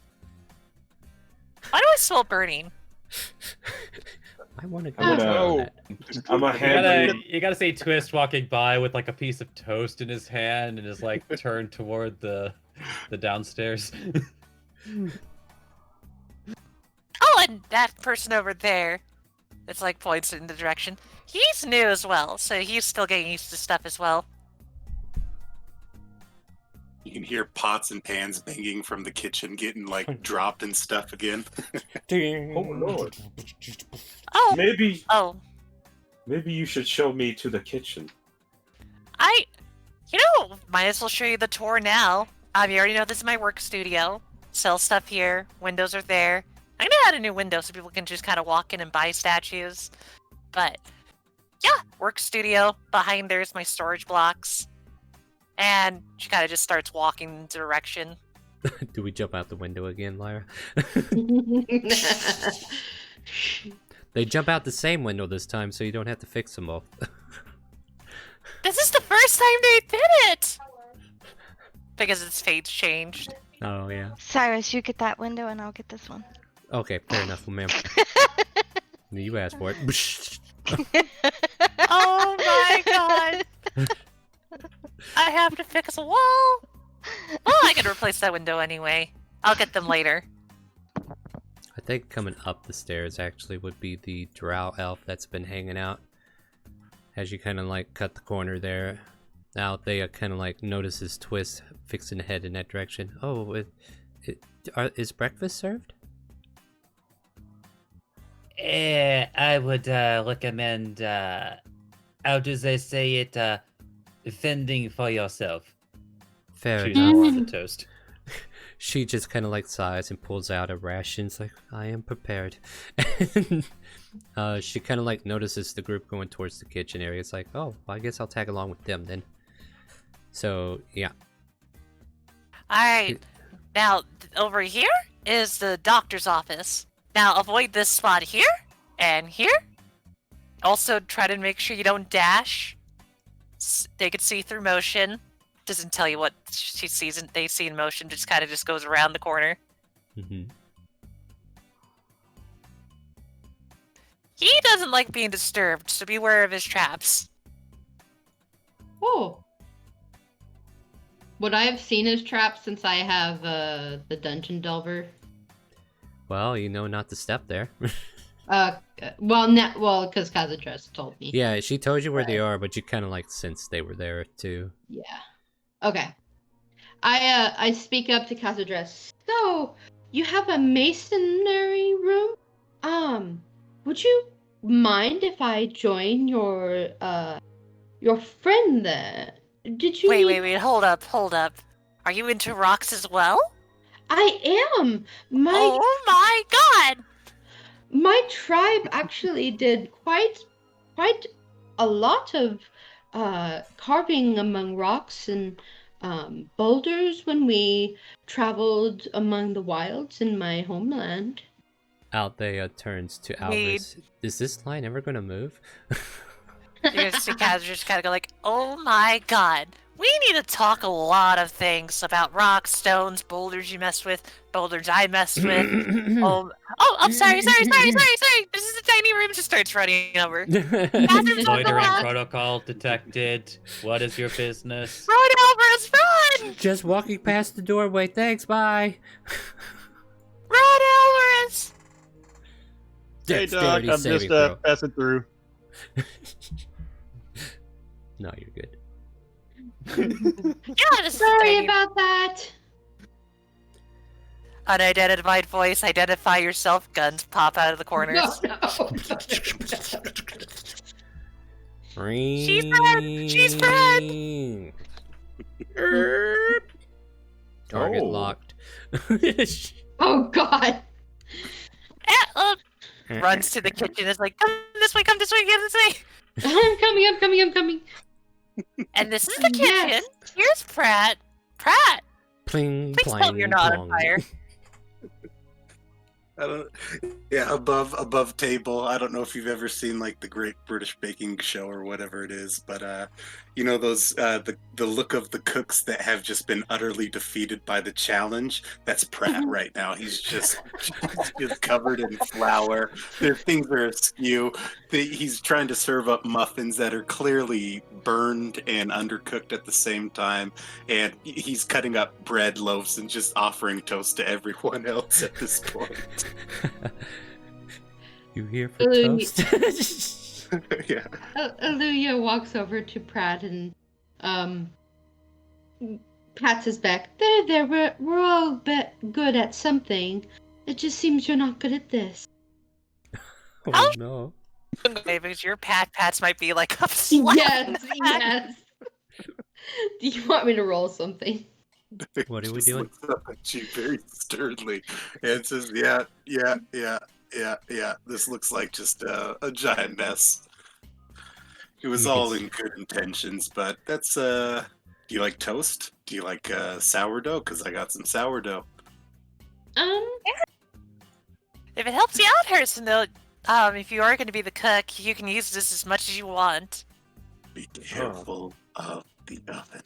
Why do I smell burning? I want to go I'm try gonna- on that. I'm a hand. You gotta say Twist walking by with like a piece of toast in his hand and is like turned toward the downstairs. Oh, and that person over there. It's like points in the direction. He's new as well, so he's still getting used to stuff as well. You can hear pots and pans banging from the kitchen, getting like dropped and stuff again. Oh Lord. Oh, Maybe oh, you should show me to the kitchen. might as well show you the tour now. You already know this is my work studio. Sell stuff here. Windows are there. I'm gonna add a new window so people can just kind of walk in and buy statues. But yeah, work studio. Behind there's my storage blocks. And she kind of just starts walking in the direction. Do we jump out the window again, Lyra? They jump out the same window this time, so you don't have to fix them both. This is the first time they did it! Because its fate's changed. Oh, yeah. Cyrus, you get that window and I'll get this one. Okay, fair enough, ma'am. You asked for it. Oh my god! I have to fix a wall! Well, I can replace that window anyway. I'll get them later. I think coming up the stairs actually would be the drow elf that's been hanging out. As you kind of like cut the corner there. Now they kind of like notices Twist fixing to head in that direction. Oh, is breakfast served? I would recommend, how do they say it, fending for yourself. Fair Choose enough. more on the toast. She just kind of like sighs and pulls out a ration. It's like, I am prepared. She kind of like notices the group going towards the kitchen area. It's like, oh, well, I guess I'll tag along with them then. So, yeah. Alright, now over here is the doctor's office. Now avoid this spot here and here. Also try to make sure you don't dash. They can see through motion. Doesn't tell you what she sees and they see in motion, just kind of just goes around the corner. Mm-hmm. He doesn't like being disturbed, so beware of his traps. Oh. Would I have seen his trap since I have the dungeon delver? Well, you know not to step there. Well, because Kazadress told me. Yeah, she told you where they are, but you kind of like sensed they were there too. Yeah. Okay. I speak up to Kazadress. So, you have a masonry room? Would you mind if I join your friend there? Did you Wait, hold up. Are you into rocks as well? I am. Oh my god! My tribe actually did quite a lot of carving among rocks and boulders when we traveled among the wilds in my homeland. Althea turns to Alvis. Is this line ever gonna move? You're gonna see Kaz just kind of go like, oh my god. We need to talk a lot of things about rocks, stones, boulders you messed with, boulders I messed with. I'm sorry. This is a tiny room. Just starts running over. Bathrooms on the Loitering left. protocol detected. What is your business? Run over us, run! Just walking past the doorway. Thanks, bye. Run over us! Hey, Doc, Dexterity I'm saving just throw. passing through. No, you're good. Yeah, this is a Sorry tiny about that. unidentified voice. Identify yourself. Guns pop out of the corners. No. She's Fred! Target Oh. locked. Oh God. Runs to the kitchen. Is like, come this way. I'm coming. And this is the kitchen. Yes. Here's Pratt. Pling, Please tell me you're not on plong. fire. I don't. Yeah, above table. I don't know if you've ever seen like the Great British Baking Show or whatever it is, but you know those the look of the cooks that have just been utterly defeated by the challenge. That's Pratt right now. He's just covered in flour. Things are askew. He's trying to serve up muffins that are clearly burned and undercooked at the same time, and he's cutting up bread loaves and just offering toast to everyone else at this point. You here for toast? Yeah. Aluya walks over to Pratt and pats his back. There, we're all good at something. It just seems you're not good at this. Oh no. Okay, because your pats might be like a Yes. Do you want me to roll something? What are we Just doing? looks up at you very sternly and says, yeah. This looks like just a giant mess. It was all in good intentions, but that's, do you like toast? Do you like sourdough? Because I got some sourdough. If it helps you out, Harrison, though, if you are going to be the cook, you can use this as much as you want. Be careful of the oven.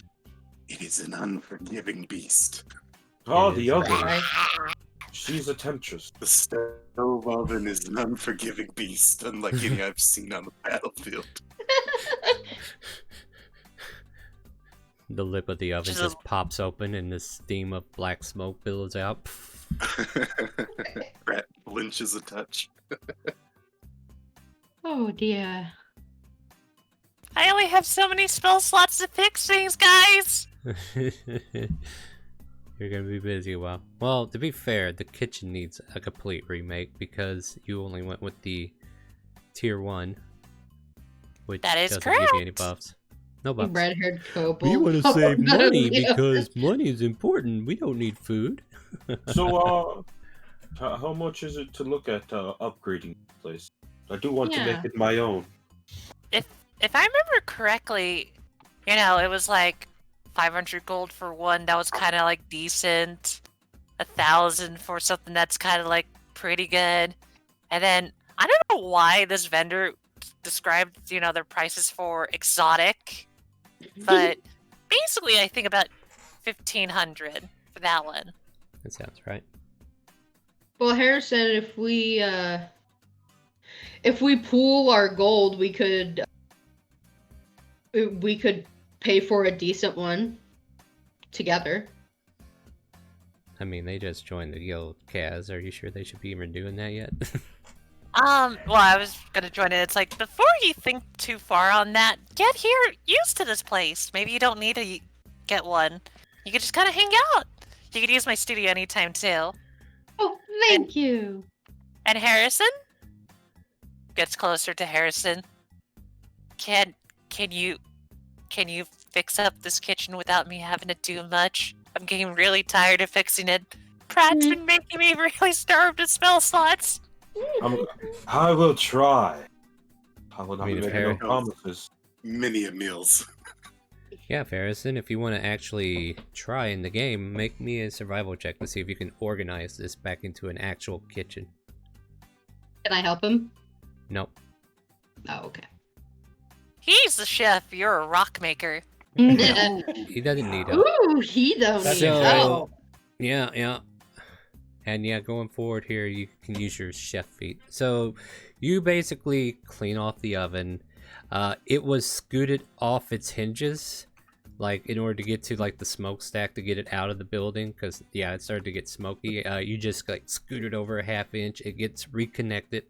It is an unforgiving beast. Oh, It the is oven. right. She's a temptress. The stove oven is an unforgiving beast, unlike any I've seen on the battlefield. The lip of the oven Just just pops open and the steam of black smoke billows out. Brett blinches a touch. Oh dear. I only have so many spell slots to fix things, guys! You're gonna be busy a while. Well, to be fair, the kitchen needs a complete remake because you only went with the tier 1, which That is doesn't give you any correct. buffs. No buffs. Red-haired kobold. We want to save money Yeah. because money is important. We don't need food. So, how much is it to look at upgrading the place? I do want to make it my own. If I remember correctly, you know, it was like 500 gold for one. That was kind of like decent. 1,000 for something that's kind of like pretty good. And then I don't know why this vendor described, you know, their prices for exotic, but basically I think about 1,500 for that one. That sounds right. Well, Harrison, if we pool our gold, we could pay for a decent one together. I mean, they just joined the guild, Kaz. Are you sure they should be even doing that yet? Well, I was gonna join it. It's like, before you think too far on that, get here used to this place. Maybe you don't need to get one. You could just kind of hang out. You could use my studio anytime, too. Oh, thank you. And Harrison? Gets closer to Harrison. Can you fix up this kitchen without me having to do much? I'm getting really tired of fixing it. Pratt's been making me really starved of spell slots. I will try. I will not I mean, make if no Harry- promises. Many a meals. Yeah, Harrison, if you want to actually try in the game, make me a survival check to see if you can organize this back into an actual kitchen. Can I help him? Nope. Oh, okay. He's the chef. You're a rock maker. No. He doesn't need help. Ooh, he don't That's need So, help. yeah. And yeah, going forward here, you can use your chef feat. So, you basically clean off the oven. It was scooted off its hinges, like in order to get to like the smokestack to get it out of the building, because yeah, it started to get smoky. You just like scoot it over a half inch. It gets reconnected.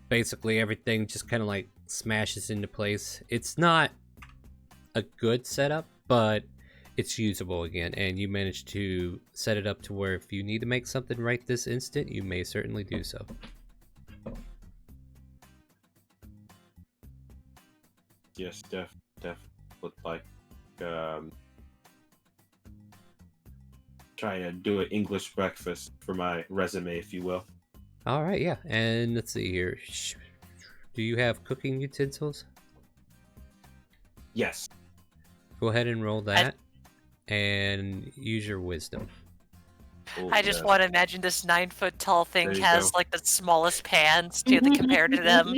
Basically, everything just kind of like smashes into place. It's not a good setup, but it's usable again, and you managed to set it up to where if you need to make something right this instant, you may certainly do so. Yes, def would like try to do an English breakfast for my resume, if you will. All right, yeah, and let's see here. Do you have cooking utensils? Yes. Go ahead and roll that, and use your wisdom. Oh, I just yeah. want to imagine this 9-foot tall thing There you has go. like the smallest pants too, compared to them.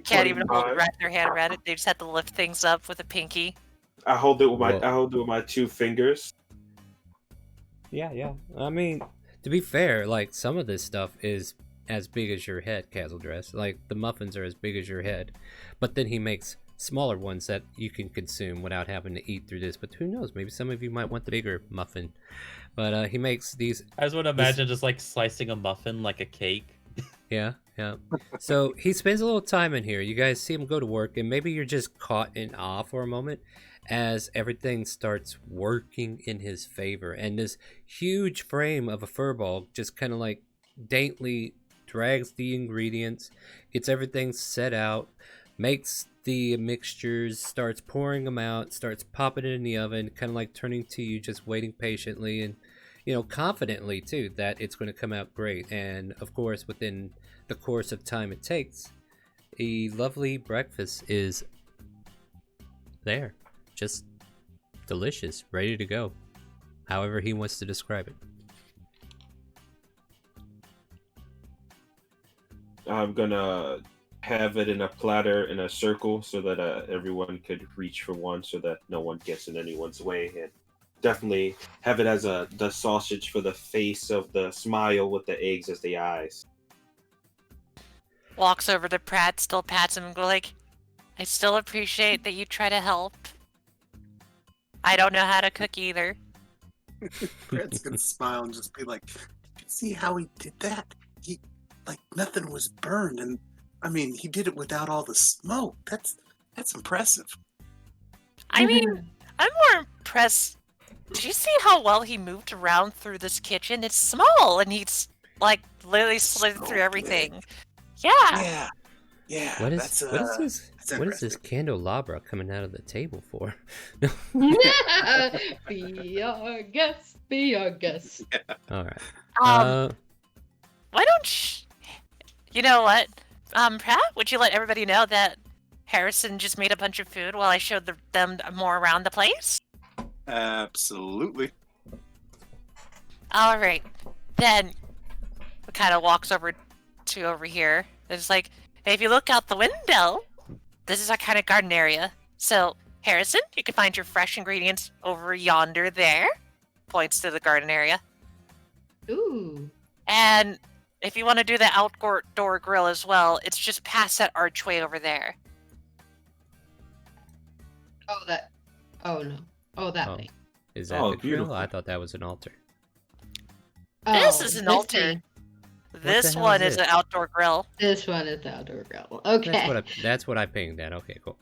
Can't even 25. wrap their hand around it. They just have to lift things up with a pinky. I hold it with my Whoa. I hold it with my 2 fingers. Yeah. I mean, to be fair, like some of this stuff is as big as your head, Castle Dress. Like the muffins are as big as your head, but then he makes smaller ones that you can consume without having to eat through this. But who knows? Maybe some of you might want the bigger muffin. But he makes these. I just want to imagine just like slicing a muffin like a cake. Yeah. So he spends a little time in here. You guys see him go to work, and maybe you're just caught in awe for a moment as everything starts working in his favor. And this huge frame of a furball just kind of like daintily drags the ingredients, gets everything set out, makes the mixtures, starts pouring them out, starts popping it in the oven, kind of like turning to you, just waiting patiently and, confidently too, that it's going to come out great. And of course, within the course of time it takes, a lovely breakfast is there. Just delicious, ready to go. However he wants to describe it. I'm gonna have it in a platter in a circle so that everyone could reach for one, so that no one gets in anyone's way, and definitely have it as the sausage for the face of the smile with the eggs as the eyes. Walks over to Pratt, still pats him and go like, I still appreciate that you try to help. I don't know how to cook either. Brett's gonna smile and just be like, "Did you see how he did that? He, like, nothing was burned, and I mean, he did it without all the smoke. That's impressive." I mean, I'm more impressed. Did you see how well he moved around through this kitchen? It's small, and he's like literally slid So through everything. big. Yeah. Yeah. What is that's, what is this? that's What is this interesting. candelabra coming out of the table for? Be our guest. Be our guest. All right. Why don't you know what? Pratt, would you let everybody know that Harrison just made a bunch of food while I showed them more around the place? Absolutely. All right, then. Kind of walks over here. It's like, if you look out the window, this is our kind of garden area. So, Harrison, you can find your fresh ingredients over yonder there. Points to the garden area. Ooh. And if you want to do the outdoor grill as well, it's just past that archway over there. Oh, that. Oh, no. Oh, that Oh. thing. Is that Oh, the grill? beautiful. I thought that was an altar. This Oh, is an this altar. thing. This hell one is is this? an outdoor grill. This one is the outdoor grill. Okay. That's what I pinged at. Okay, cool.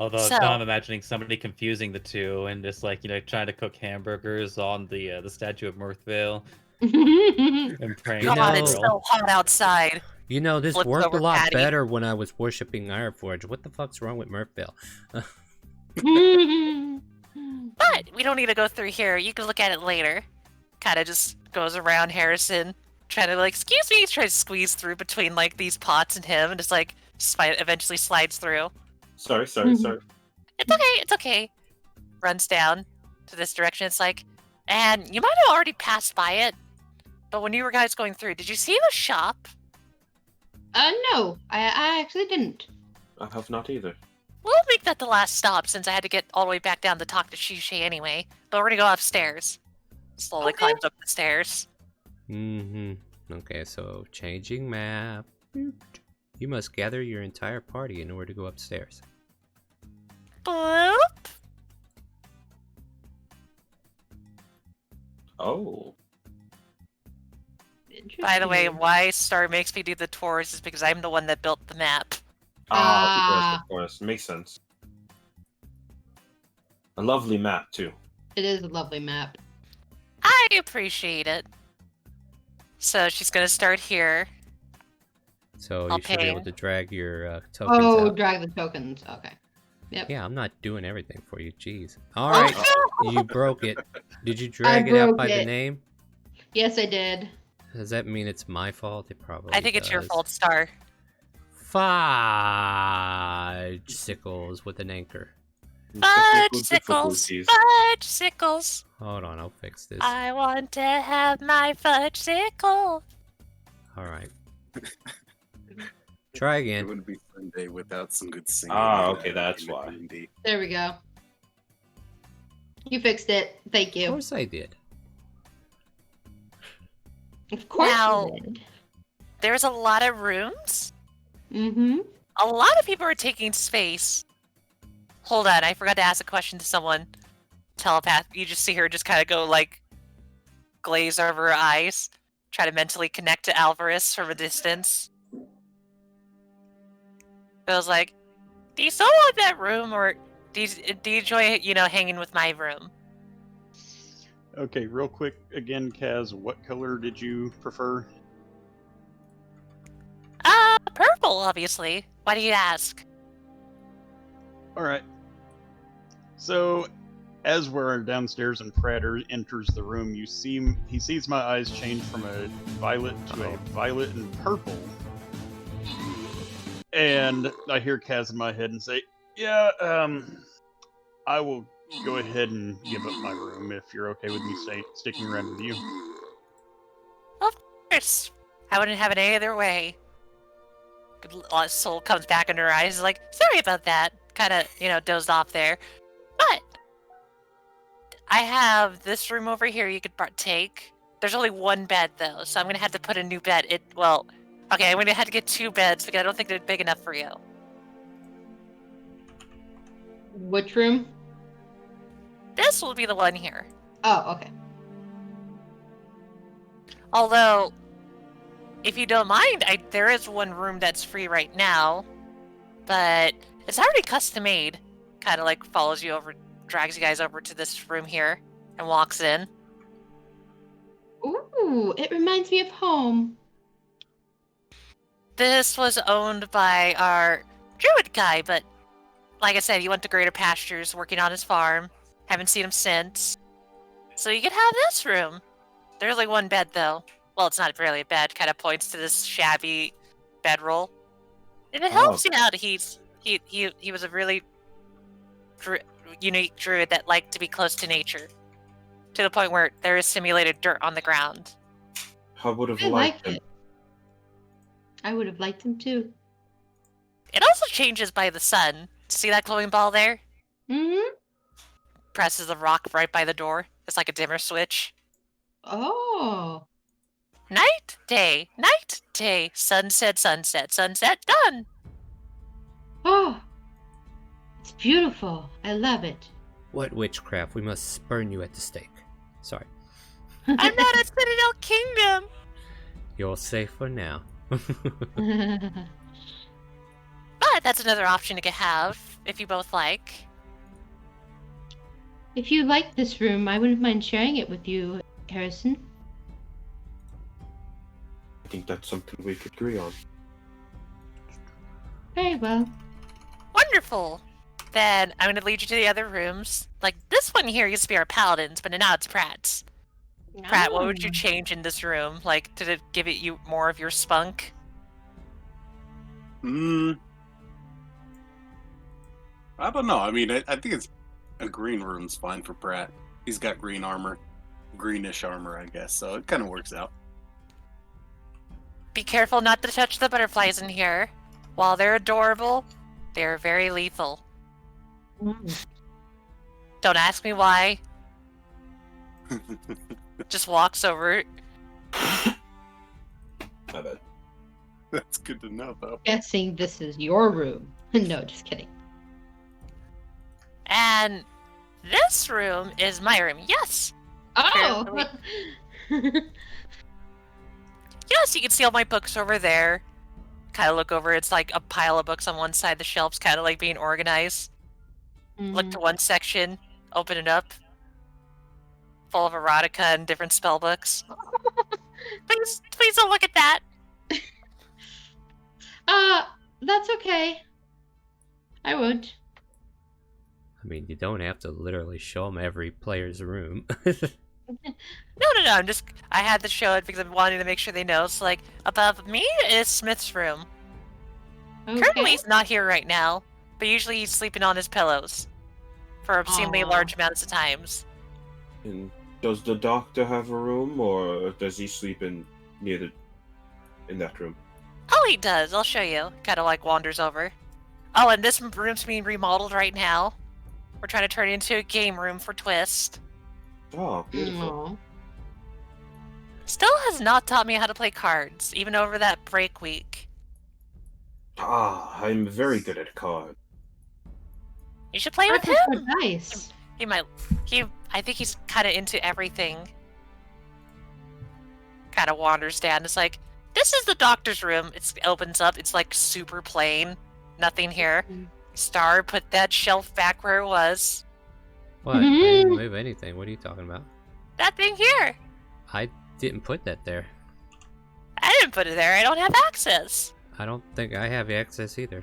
Although So- now I'm imagining somebody confusing the two and just like trying to cook hamburgers on the statue of Mirthvale and praying You on God, the know- it's grill. so hot outside. This Flipped worked a over lot Patty. better when I was worshipping Ironforge. What the fuck's wrong with Murphville? But we don't need to go through here. You can look at it later. Kind of just goes around Harrison, trying to like, excuse me, tries to squeeze through between like these pots and him, and just like eventually slides through. Sorry. It's okay. Runs down to this direction. It's like, and you might have already passed by it, but when you were guys going through, did you see the shop? No, I actually didn't. I have not either. We'll make that the last stop since I had to get all the way back down to talk to Shishay anyway. But we're gonna go upstairs. Slowly Okay. climbs up the stairs. Mm-hmm. Okay, so changing map. You must gather your entire party in order to go upstairs. Bloop. Oh. By the way, Interesting. why Star makes me do the tours is because I'm the one that built the map. Of course. Makes sense. A lovely map, too. It is a lovely map. I appreciate it. So she's gonna start here. So I'll you should be able ping. to drag your tokens Oh, out. drag the tokens. Okay. Yep. Yeah, I'm not doing everything for you. Jeez. All right, you broke it. Did you drag it out broke by the it. name? Yes, I did. Does that mean it's my fault? It probably I think it's your does. fault, Star. Fudge sickles with an anchor. Technical Fudgesicles! difficulties. Fudgesicles! Hold on, I'll fix this. I want to have my fudgesicle. All right. Try It again. wouldn't be Sunday without some good singing. Ah, in, okay, that's in the why. D&D. There we go. You fixed it. Thank Of you. course I did. Of course Now- you did. There's a lot of rooms. Mm-hmm. A lot of people are taking space. Hold on, I forgot to ask a question to someone. Telepath. You just see her just kind of go like glaze over her eyes, try to mentally connect to Alvarez from a distance. I was like, do you still want that room, or do you enjoy, hanging with my room? Okay, real quick again, Kaz, what color did you prefer? Purple, obviously. Why do you ask? All right. So, as we're downstairs and Prater enters the room, he sees my eyes change from a violet to a violet and purple. And I hear Kaz in my head and say, "Yeah, I will go ahead and give up my room if you're okay with me sticking around with you." Of course. I wouldn't have it any other way. Soul comes back in her eyes, like, sorry about that. Kind of, dozed off there. But I have this room over here you could take. There's only one bed, though, so I'm going to have to put a new bed. Okay, I'm going to have to get 2 beds because I don't think they're big enough for you. Which room? This will be the one here. Oh, okay. Although, if you don't mind, there is one room that's free right now, but it's already custom made. Kind of like follows you over, drags you guys over to this room here, and walks in. Ooh, it reminds me of home. This was owned by our druid guy, but like I said, he went to Greater Pastures working on his farm. Haven't seen him since. So you could have this room. There's only one bed, though. Well, it's not really a bed. Kind of points to this shabby bedroll. If it helps you out, he was a really unique druid that liked to be close to nature, to the point where there is simulated dirt on the ground. I would have I liked like him. it. I would have liked him too. It also changes by the sun. See that glowing ball there? Mm-hmm. Presses the rock right by the door. It's like a dimmer switch. Oh. Night, day, sunset, sunset, sunset, done! Oh. It's beautiful. I love it. What witchcraft? We must burn you at the stake. Sorry. I'm not a Citadel Kingdom! You're safe for now. But that's another option you could have, if you both like. If you like this room, I wouldn't mind sharing it with you, Harrison. I think that's something we could agree on. Very well. Wonderful! Then I'm gonna lead you to the other rooms. Like, this one here used to be our paladins, but now it's Pratt's. Pratt, what would you change in this room? Like, to give it you more of your spunk? I don't know. I mean, I think it's a green room's fine for Pratt. He's got green armor, greenish armor, I guess. So it kind of works out. Be careful not to touch the butterflies in here. While they're adorable, they're very lethal. Don't ask me why. Just walks over. My bad. That's good to know, though. Guessing this is your room. No, just kidding. And this room is my room. Yes! Oh! Yes, you can see all my books over there. Kind of look over, it's like a pile of books on one side, the shelves kind of like being organized. Look to one section, open it up. Full of erotica and different spell books. Please don't look at that! That's okay. I won't. I mean, you don't have to literally show them every player's room. No, I had to show it because I'm wanting to make sure they know. So, like, above me is Smith's room. Okay. Currently, he's not here right now, but usually he's sleeping on his pillows. for obscenely Aw. large amounts of times. And does the doctor have a room, or does he sleep in that room? Oh, he does. I'll show you. Kind of like wanders over. Oh, and this room's being remodeled right now. We're trying to turn it into a game room for Twist. Oh, beautiful. Aw. Still has not taught me how to play cards, even over that break week. Ah, I'm very good at cards. You should play with Cards are him. so nice. I think he's kind of into everything. Kind of wanders down. It's like, this is the doctor's room. It opens up. It's like super plain. Nothing here. Star put that shelf back where it was. What? I didn't move anything. What are you talking about? That thing here. I didn't put that there. I didn't put it there. I don't have access. I don't think I have access either.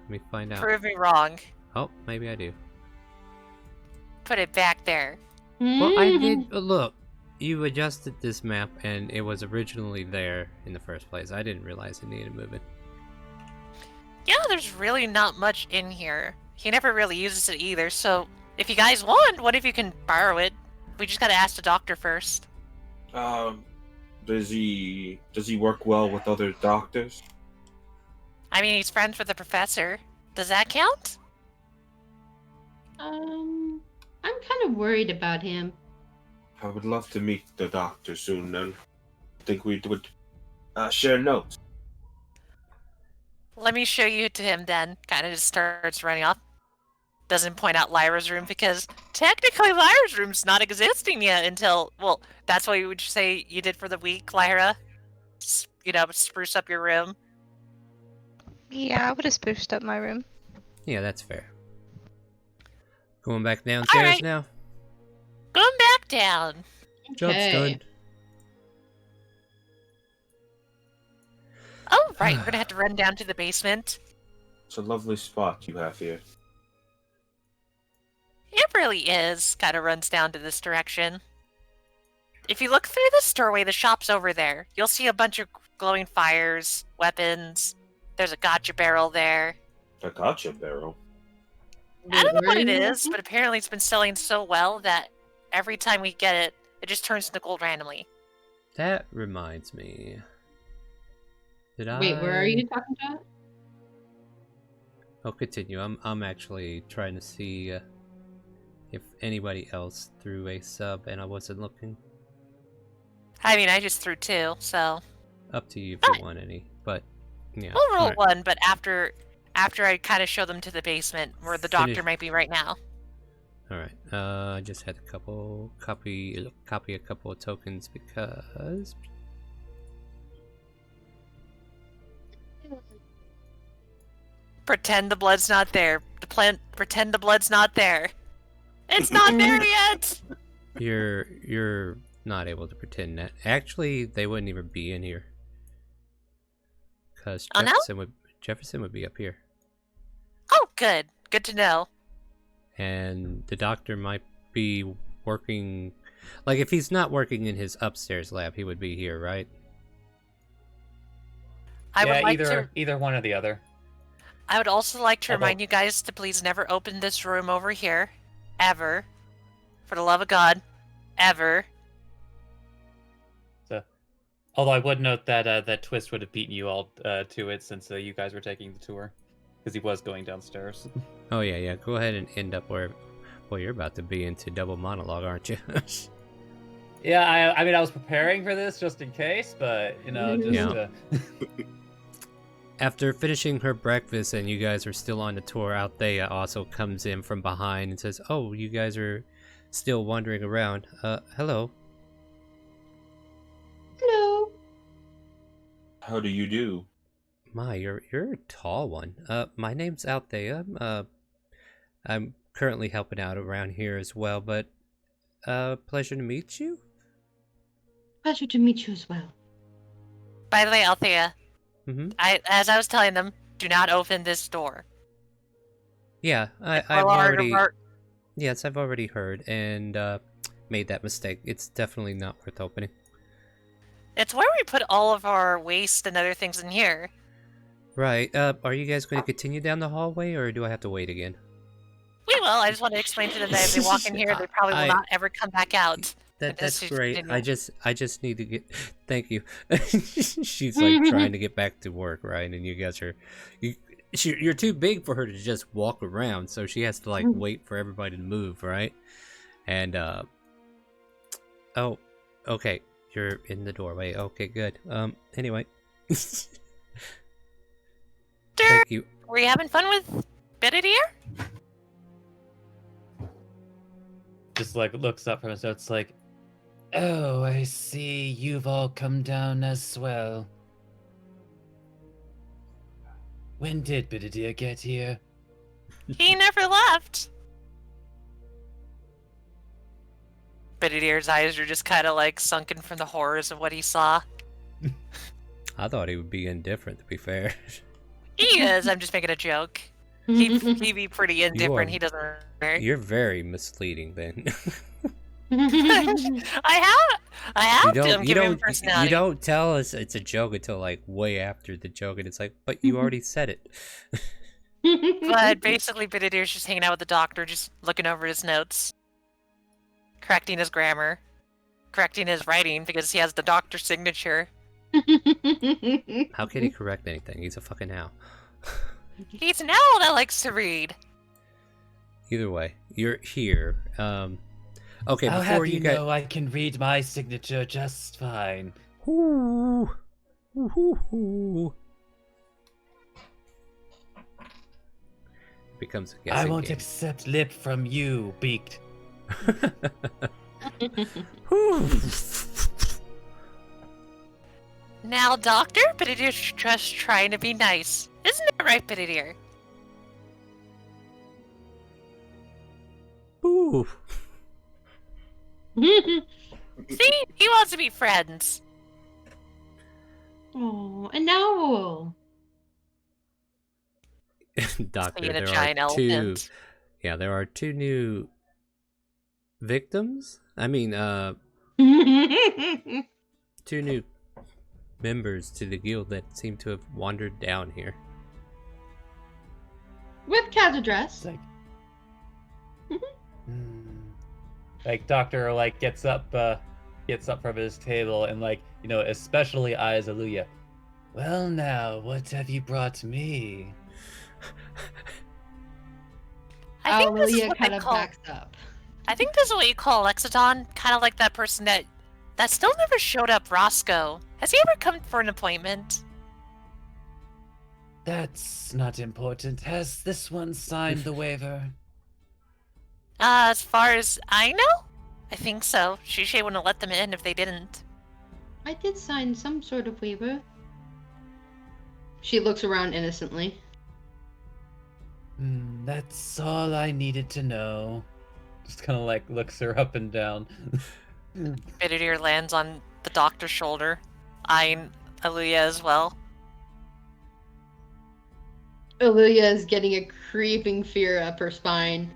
Let me find out. Prove me wrong. Oh, maybe I do. Put it back there. Well, I did. Look, you adjusted this map, and it was originally there in the first place. I didn't realize it needed moving. Yeah, there's really not much in here. He never really uses it either, so if you guys want, one of you can borrow it. We just gotta ask the doctor first. Does he work well with other doctors? I mean, he's friends with the professor. Does that count? I'm kind of worried about him. I would love to meet the doctor soon. Then, I think we would share notes. Let me show you to him then. Kind of just starts running off. Doesn't point out Lyra's room because technically Lyra's room's not existing yet until, well, that's what you would say you did for the week, Lyra. You know, spruce up your room. Yeah, I would have spruced up my room. Yeah, that's fair. Going back downstairs Alright. now. Going back down. Job's done. Oh, right. We're gonna have to run down to the basement. It's a lovely spot you have here. It really is. Kind of runs down to this direction. If you look through this doorway, the shop's over there. You'll see a bunch of glowing fires, weapons. There's a gotcha barrel there. A gotcha barrel. I don't know Where what are it you is, looking? but apparently it's been selling so well that every time we get it, it just turns into gold randomly. That reminds me. Did I? Wait, where are you talking about? Oh, continue. I'm actually trying to see if anybody else threw a sub, and I wasn't looking. I mean, I just threw two, so Up to you if Fine. you want any, but yeah. we'll roll alright. one. But after I kind of show them to the basement where the doctor Finish. might be right now. All right. I just had a couple copy a couple of tokens because Pretend the blood's not there. Pretend the blood's not there. It's not there yet. you're not able to pretend that. Actually, they wouldn't even be in here because Oh, no? Jefferson would be up here, Oh, good. Good to know. and the doctor might be working. Like if he's not working in his upstairs lab, he would be here, right? I would like either one or the other. I would also like to Although- remind you guys to please never open this room over here. Ever. For the love of God. Ever. So, although I would note that that Twist would have beaten you all to it since you guys were taking the tour, because he was going downstairs. Oh yeah. Go ahead and end up where. Well, you're about to be into double monologue, aren't you? Yeah, I mean, I was preparing for this just in case, but you know, just Yeah. After finishing her breakfast and you guys are still on the tour, Althea also comes in from behind and says, "Oh, you guys are still wandering around. Hello." Hello. How do you do? My, you're a tall one. My name's Althea. I'm currently helping out around here as well, but pleasure to meet you. Pleasure to meet you as well. By the way, Althea, Mm-hmm. as I was telling them, do not open this door. Yeah, I've Allard, already. Allard- Yes, I've already heard and made that mistake. It's definitely not worth opening. It's where we put all of our waste and other things in here. Right. Are you guys going to continue down the hallway, or do I have to wait again? We will. I just want to explain to them that if they walk in here, they probably will not ever come back out. That's great. I just need to get. Thank you. She's like trying to get back to work, right? And you guys are, you're too big for her to just walk around, so she has to like wait for everybody to move, right? And oh, okay, you're in the doorway. Okay, good. Anyway, thank you. Were you having fun with Benedier? Just like looks up from his notes, like, oh, I see you've all come down as well. When did Benedier get here? He never left. Benedier's eyes are just kind of like sunken from the horrors of what he saw. I thought he would be indifferent, to be fair. He is. I'm just making a joke. He'd be pretty indifferent. He doesn't. You're very misleading, then. I have to give him personality. You don't tell us it's a joke until like way after the joke, and it's like, but you already said it. But basically, Benedier's just hanging out with the doctor, just looking over his notes, correcting his grammar, correcting his writing because he has the doctor's signature. How can he correct anything? He's a fucking owl. He's an owl that likes to read. Either way, you're here. Okay, I'll before have you guys know I can read my signature just fine. Ooh. Ooh, ooh, ooh. Becomes a guessing I won't game. accept lip from you, beaked. Now, Doctor, Benedier's just trying to be nice. Isn't it right, Benedier? Ooh. See? He wants to be friends. Oh, an owl. Doctor, Being a there giant are two. elephant. Yeah, there are two new victims. I mean, two new members to the guild that seem to have wandered down here. With cat address. Like, like Doctor like gets up from his table and like, you know, especially eyes Aluya. Well, now what have you brought me? I think this is Aluya what kind they of call. backs up. I think this is what you call Lexodon, kind of like that person that still never showed up, Roscoe. Has he ever come for an appointment? That's not important. Has this one signed the waiver? As far as I know, I think so. Shishay wouldn't let them in if they didn't. I did sign some sort of waiver. She looks around innocently. That's all I needed to know. Just kind of like looks her up and down. Benedier lands on the doctor's shoulder, eyeing Aluya as well. Aluya is getting a creeping fear up her spine.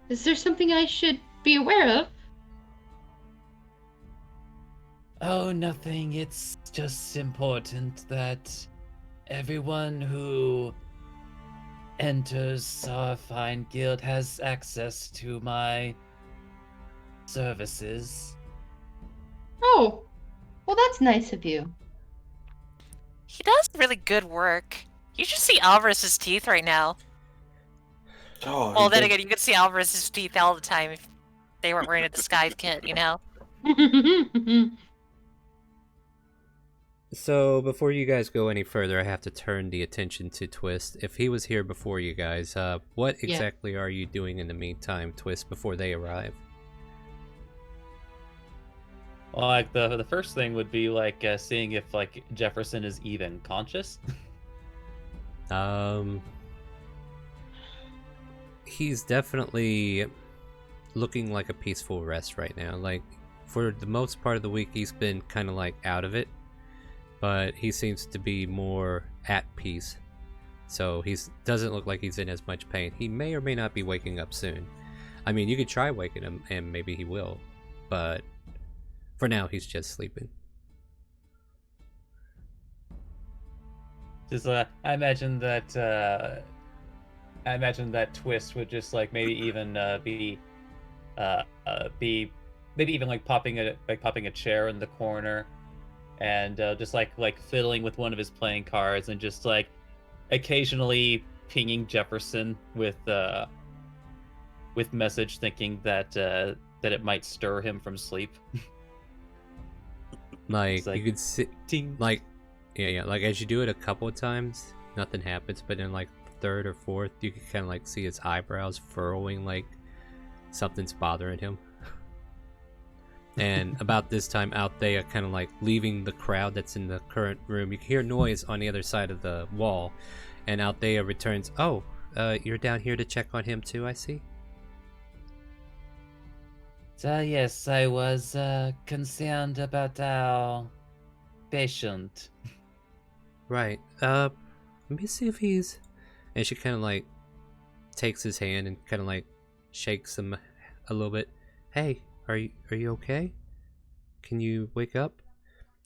Is there something I should be aware of? Oh, nothing. It's just important that everyone who enters Starwind Guild has access to my services. Oh, well, that's nice of you. He does really good work. You should see Alvarez's teeth right now. Oh, Well, then again, you could see Alvarez's teeth all the time if they weren't wearing a disguise kit, you know? So, before you guys go any further, I have to turn the attention to Twist. If he was here before you guys, what exactly are you doing in the meantime, Twist, before they arrive? Well, like the first thing would be like seeing if like Jefferson is even conscious. He's definitely looking like a peaceful rest right now. Like, for the most part of the week, he's been kind of like out of it, but he seems to be more at peace. So doesn't look like he's in as much pain. He may or may not be waking up soon. I mean, you could try waking him, and maybe he will, but for now, he's just sleeping. Just I imagine that I imagine that twist would just like maybe even be maybe even like popping a chair in the corner, and just like fiddling with one of his playing cards, and just like occasionally pinging Jefferson with message, thinking that that it might stir him from sleep. Like, like, you could see, Ting. like, yeah, like as you do it a couple of times, nothing happens. But in like the third or fourth, you can kind of like see his eyebrows furrowing, like something's bothering him. And about this time, Althea kind of like leaving the crowd that's in the current room. You can hear noise on the other side of the wall, and Althea returns. Oh, you're down here to check on him too, I see. Yes, I was concerned about our patient. Right. Let me see if he's. And she kind of like takes his hand and kind of like shakes him a little bit. Hey, are you okay? Can you wake up?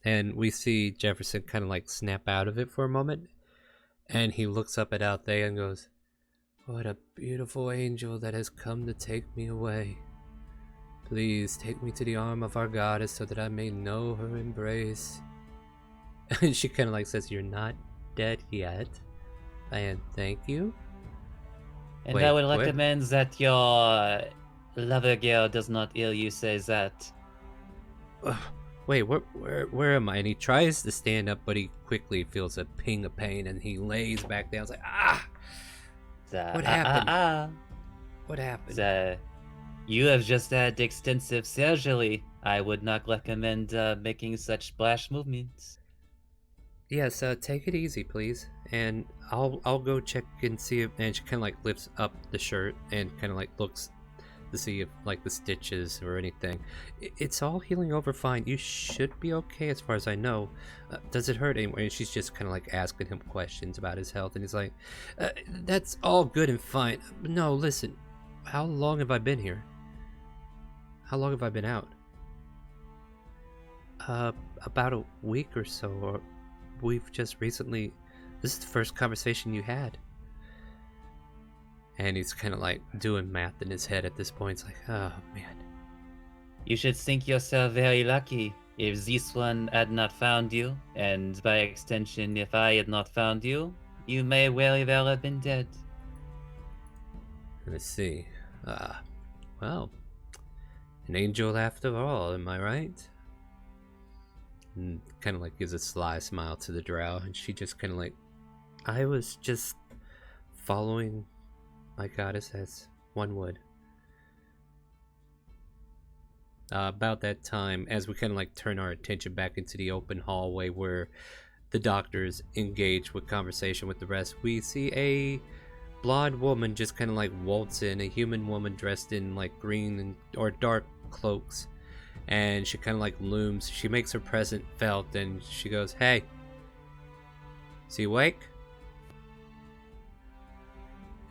And we see Jefferson kind of like snap out of it for a moment, and he looks up at Althea and goes, "What a beautiful angel that has come to take me away. Please take me to the arm of our goddess so that I may know her embrace." And she kind of like says, "You're not dead yet, and thank you." And Wait, I would what? recommend that your lover girl does not hear you say that. Wait, where am I? And he tries to stand up, but he quickly feels a ping of pain, and he lays back down. It's like, what happened? What happened? You have just had extensive surgery. I would not recommend making such splash movements. Yes, take it easy, please, and I'll go check and see if. And she kind of like lifts up the shirt and kind of like looks to see if like the stitches or anything. It's all healing over fine. You should be okay as far as I know. Does it hurt anyway? And she's just kind of like asking him questions about his health, and he's like, "That's all good and fine. No, listen, how long have I been here? How long have I been out?" About a week or so, or we've just recently. This is the first conversation you had. And he's kind of like doing math in his head at this point. It's like, oh man. You should think yourself very lucky if this one had not found you, and by extension, if I had not found you, you may very well have been dead. Let's see. Well, an angel after all, am I right? And kind of like gives a sly smile to the drow, and she just kind of like, I was just following my goddess as one would. About that time, as we kind of like turn our attention back into the open hallway where the doctors engage with conversation with the rest, we see a blonde woman just kind of like waltz in, a human woman dressed in like green or dark cloaks, and she kind of like looms. She makes her presence felt, and she goes, "Hey, is he awake?"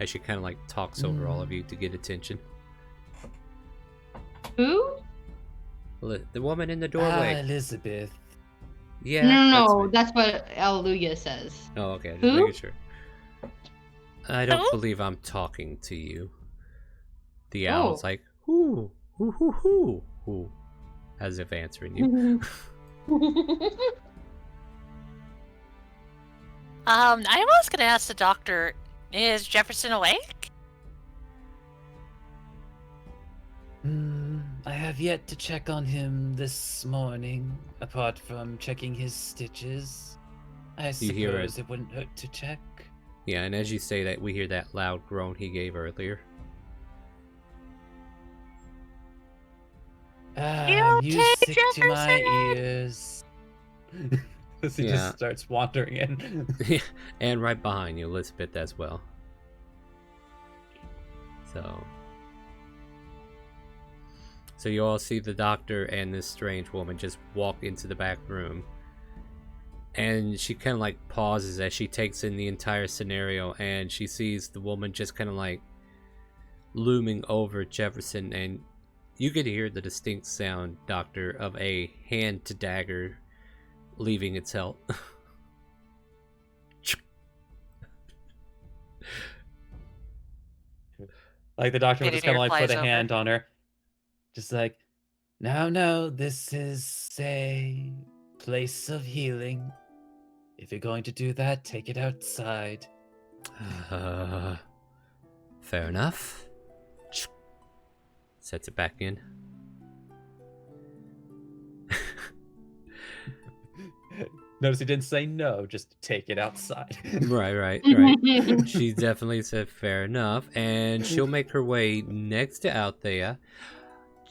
As she kind of like talks over all of you to get attention. Who? The woman in the doorway. Elizabeth. Yeah. No, that's me. that's what Alleluia says. Oh, okay. Just Who? making sure. I don't Who? believe I'm talking to you. The Oh. owl's like, who, as if answering you. I was gonna ask the doctor, is Jefferson awake? I have yet to check on him this morning, apart from checking his stitches. I You hear suppose it. it wouldn't hurt to check. Yeah, and as you say that, we hear that loud groan he gave earlier. You Music okay, to my Jefferson? ears. As he Yeah. just starts wandering in. And right behind you, Elizabeth as well. So you all see the doctor and this strange woman just walk into the back room. And she kind of like pauses as she takes in the entire scenario, and she sees the woman just kind of like looming over Jefferson, and you could hear the distinct sound, Doctor, of a hand to dagger leaving its hilt. Like the doctor would Pity just kind of deer like put flies a over. hand on her, just like, no, this is a place of healing. If you're going to do that, take it outside. Fair enough. Sets it back in. Notice he didn't say no, just take it outside. Right. She definitely said fair enough, and she'll make her way next to Althea.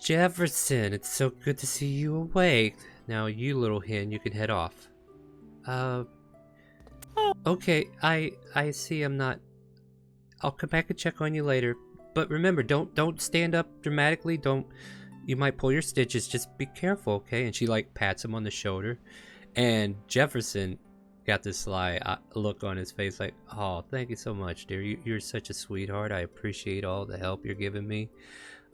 Jefferson, it's so good to see you awake. Now, you little hen, you can head off. Okay, I see I'm not... I'll come back and check on you later. But remember, don't stand up dramatically. You might pull your stitches. Just be careful, okay? And she, like, pats him on the shoulder. And Jefferson got this sly look on his face like, oh, thank you so much, dear. You're such a sweetheart. I appreciate all the help you're giving me.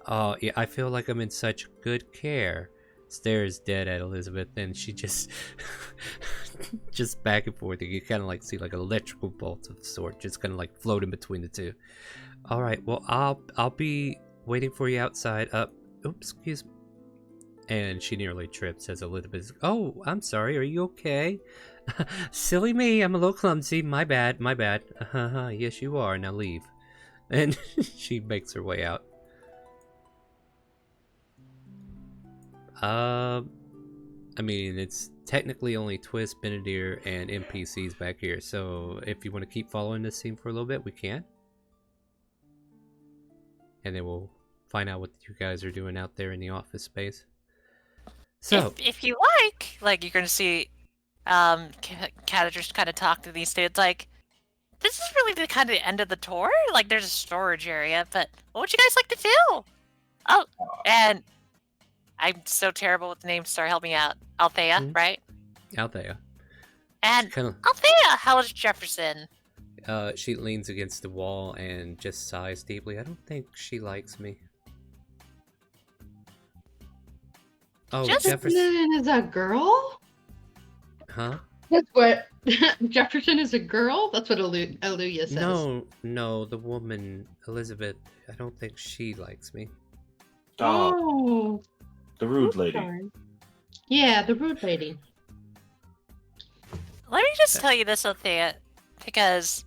Oh, yeah, I feel like I'm in such good care. Stares dead at Elizabeth, and she just just back and forth. You kind of like see like electrical bolts of sort just kind of like floating between the two. All right, well, I'll be waiting for you outside. Oops, excuse me. And she nearly trips as Elizabeth. Oh, I'm sorry. Are you okay? Silly me. I'm a little clumsy. My bad. Yes, you are. Now leave. And she makes her way out. I mean, it's technically only Twist, Benedier, and NPCs back here. So if you want to keep following this scene for a little bit, we can. And then we'll find out what you guys are doing out there in the office space. So, if you like, you're gonna see, Kat just kind of talk to these dudes. Like, this is really the kind of end of the tour. Like, there's a storage area, but what would you guys like to do? Oh, and I'm so terrible with names. Sorry, help me out. Althea, right? Althea. And Kinda, Althea, how is Jefferson? she leans against the wall and just sighs deeply. I don't think she likes me. Oh, Jefferson. Jefferson is a girl? Huh? That's what Jefferson is a girl? That's what Aluya says. No, the woman, Elizabeth, I don't think she likes me. Oh. The rude lady. Darn. Yeah, the rude lady. Let me just tell you this, Althea, because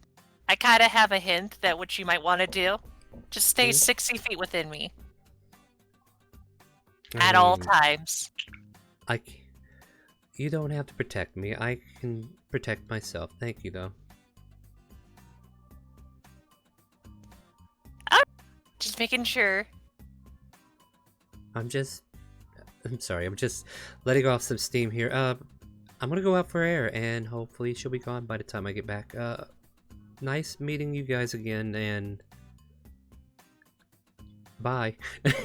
I kind of have a hint that what you might want to do. Just stay 60 feet within me. At all times. You don't have to protect me. I can protect myself. Thank you, though. Just making sure. I'm sorry. I'm just letting off some steam here. I'm gonna go out for air, and hopefully she'll be gone by the time I get back. Nice meeting you guys again, and bye.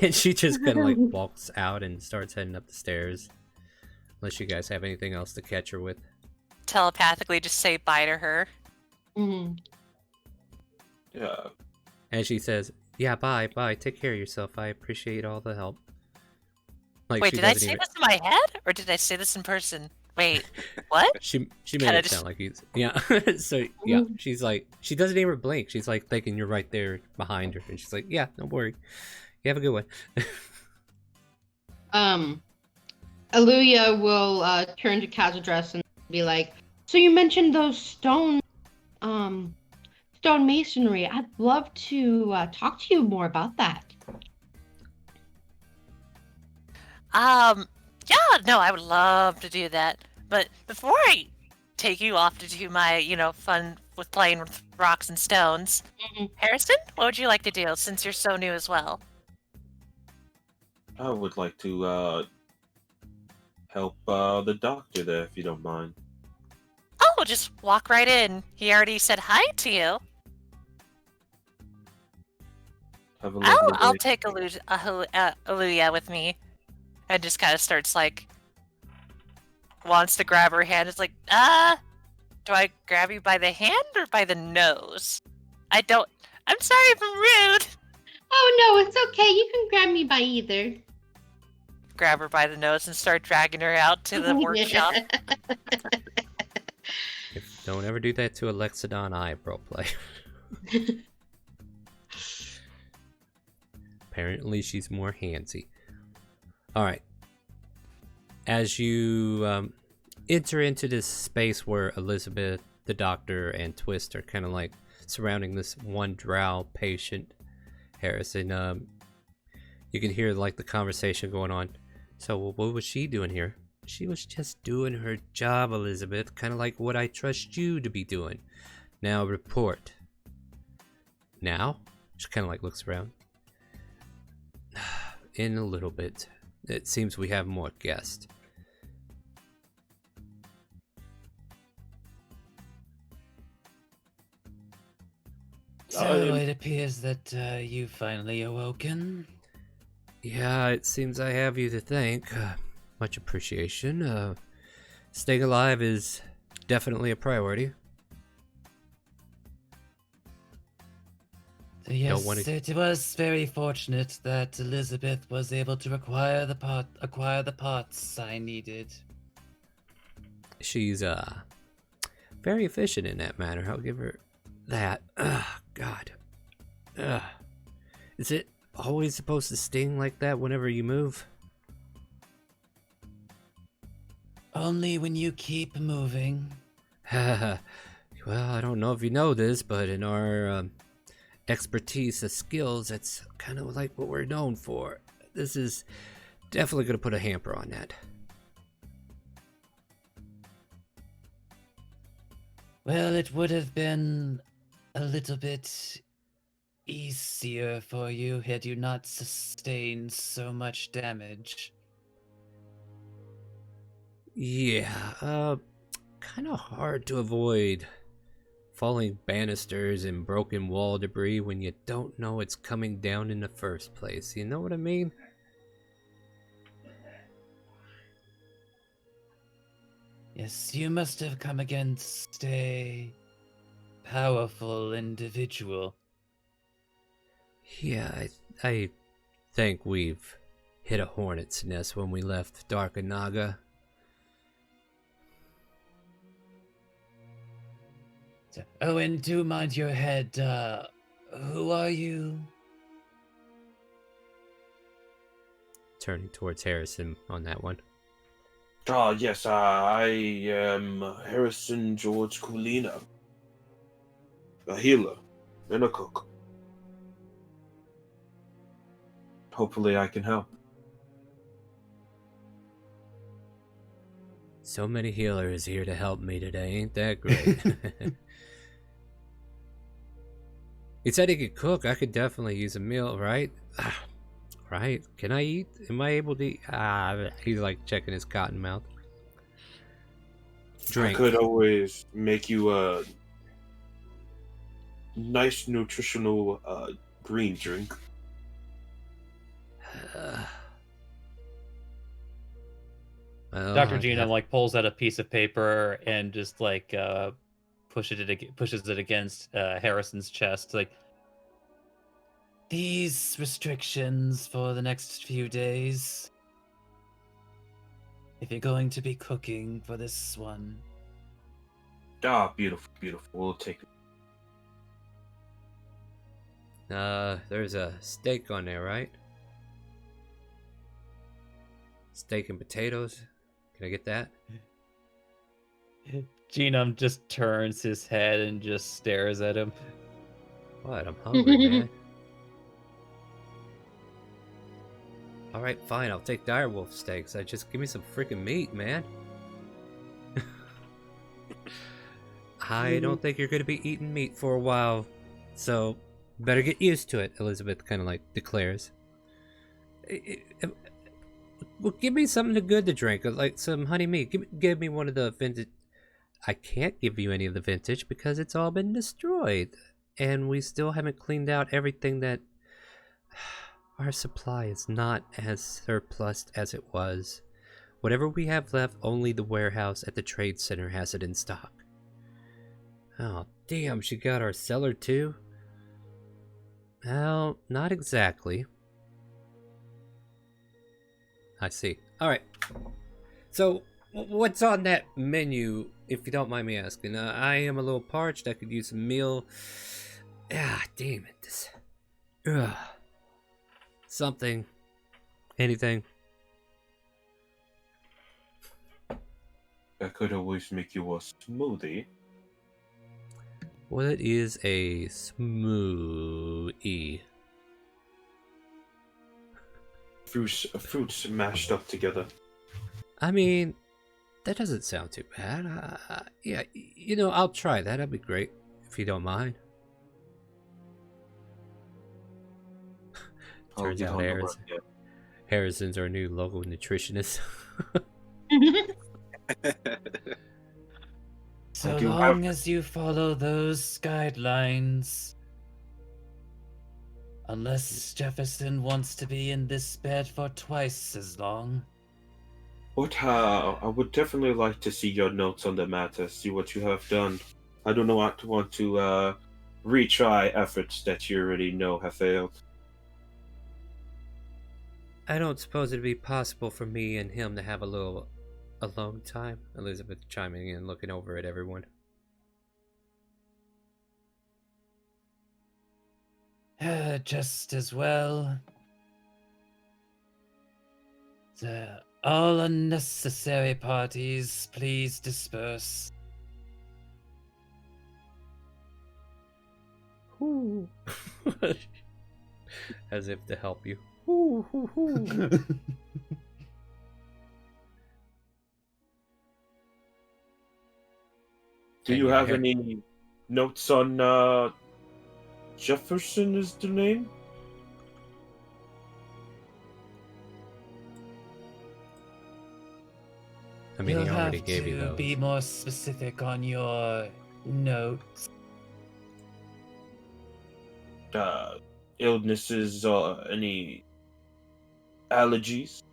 And she just kind of like walks out and starts heading up the stairs. Unless you guys have anything else to catch her with. Telepathically just say bye to her. Mm-hmm. Yeah. And she says, yeah, bye. Take care of yourself. I appreciate all the help. Like, Wait, did I say this in my head? Or did I say this in person? Wait, what? She made Kinda it sound like he's... Yeah. So, yeah, she's like... She doesn't even blink. She's like thinking you're right there behind her. And she's like, yeah, don't worry. You have a good one. Aluya will turn to Kazadress and be like, so you mentioned those stone masonry. I'd love to talk to you more about that. Yeah, no, I would love to do that. But before I take you off to do my, fun with playing with rocks and stones, Harrison, what would you like to do since you're so new as well? I would like to help the doctor there, if you don't mind. Oh, just walk right in. He already said hi to you. Have a lovely I'll day. take Aluya with me. And just kind of starts wants to grab her hand. It's like, do I grab you by the hand or by the nose? I'm sorry if I'm rude. Oh, no, it's okay. You can grab me by either. Grab her by the nose and start dragging her out to the workshop. Don't ever do that to a Lexodon Eye roleplay. Apparently, she's more handsy. All right. As you enter into this space where Elizabeth, the doctor, and Twist are kind of like surrounding this one drow patient, Harrison, you can hear like the conversation going on. So, what was she doing here? She was just doing her job, Elizabeth, kind of like what I trust you to be doing. Now report. Now? She kind of like looks around. In a little bit. It seems we have more guests. So it appears that you finally awoken. Yeah, it seems I have you to thank. Much appreciation. Staying alive is definitely a priority. Yes, it was very fortunate that Elizabeth was able to acquire the parts I needed. She's very efficient in that matter. I'll give her that. Ugh, God. Ugh. Is it always supposed to sting like that whenever you move? Only when you keep moving. Well, I don't know if you know this, but in our expertise and skills, that's kind of like what we're known for. This is definitely going to put a hamper on that. Well, it would have been a little bit easier for you had you not sustained so much damage. Yeah, kind of hard to avoid falling banisters and broken wall debris when you don't know it's coming down in the first place. You know what I mean? Yes, you must have come against a powerful individual. Yeah, I think we've hit a hornet's nest when we left Darkanaga. Oh, and do mind your head, who are you? Turning towards Harrison on that one. Yes, I am Harrison George Kulina, a healer and a cook. Hopefully I can help. So many healers here to help me today, ain't that great? He said he could cook. I could definitely use a meal, right? Right? Can I eat? Am I able to eat? He's like checking his cotton mouth. Drink. I could always make you a nice nutritional green drink. Well, Dr. Genome like pulls out a piece of paper and just like pushes it against Harrison's chest. Like, these restrictions for the next few days. If you're going to be cooking for this one. Beautiful, beautiful. We'll take it. There's a steak on there, right? Steak and potatoes. Can I get that? Genome just turns his head and just stares at him. What? I'm hungry, man. Alright, fine. I'll take direwolf steaks. Just give me some freaking meat, man. I don't think you're going to be eating meat for a while. So, better get used to it, Elizabeth kind of like declares. Well, give me something good to drink, like some honey meat. Give me one of the vintage. I can't give you any of the vintage because it's all been destroyed. And we still haven't cleaned out everything that... Our supply is not as surplus as it was. Whatever we have left, only the warehouse at the trade center has it in stock. Oh, damn, she got our cellar too? Well, not exactly. I see. Alright. So, what's on that menu, if you don't mind me asking? I am a little parched. I could use a meal. Ah, damn it. Ugh. Something. Anything. I could always make you a smoothie. What is a smoothie? Fruits mashed up together. I mean, that doesn't sound too bad. Yeah, I'll try that. That'd be great, if you don't mind. I'll Turns get out on the work, Harrison's our new local nutritionist. So do long have- as you follow those guidelines. Unless Jefferson wants to be in this bed for twice as long. I would definitely like to see your notes on the matter, see what you have done. I do not want to retry efforts that you already know have failed. I don't suppose it'd be possible for me and him to have a little alone time? Elizabeth chiming in, looking over at everyone. Just as well. All unnecessary parties, please disperse. Ooh. As if to help you. Do you have any notes on Jefferson is the name? I mean, he You'll already have gave you to those. be more specific on your notes. Illnesses or any allergies?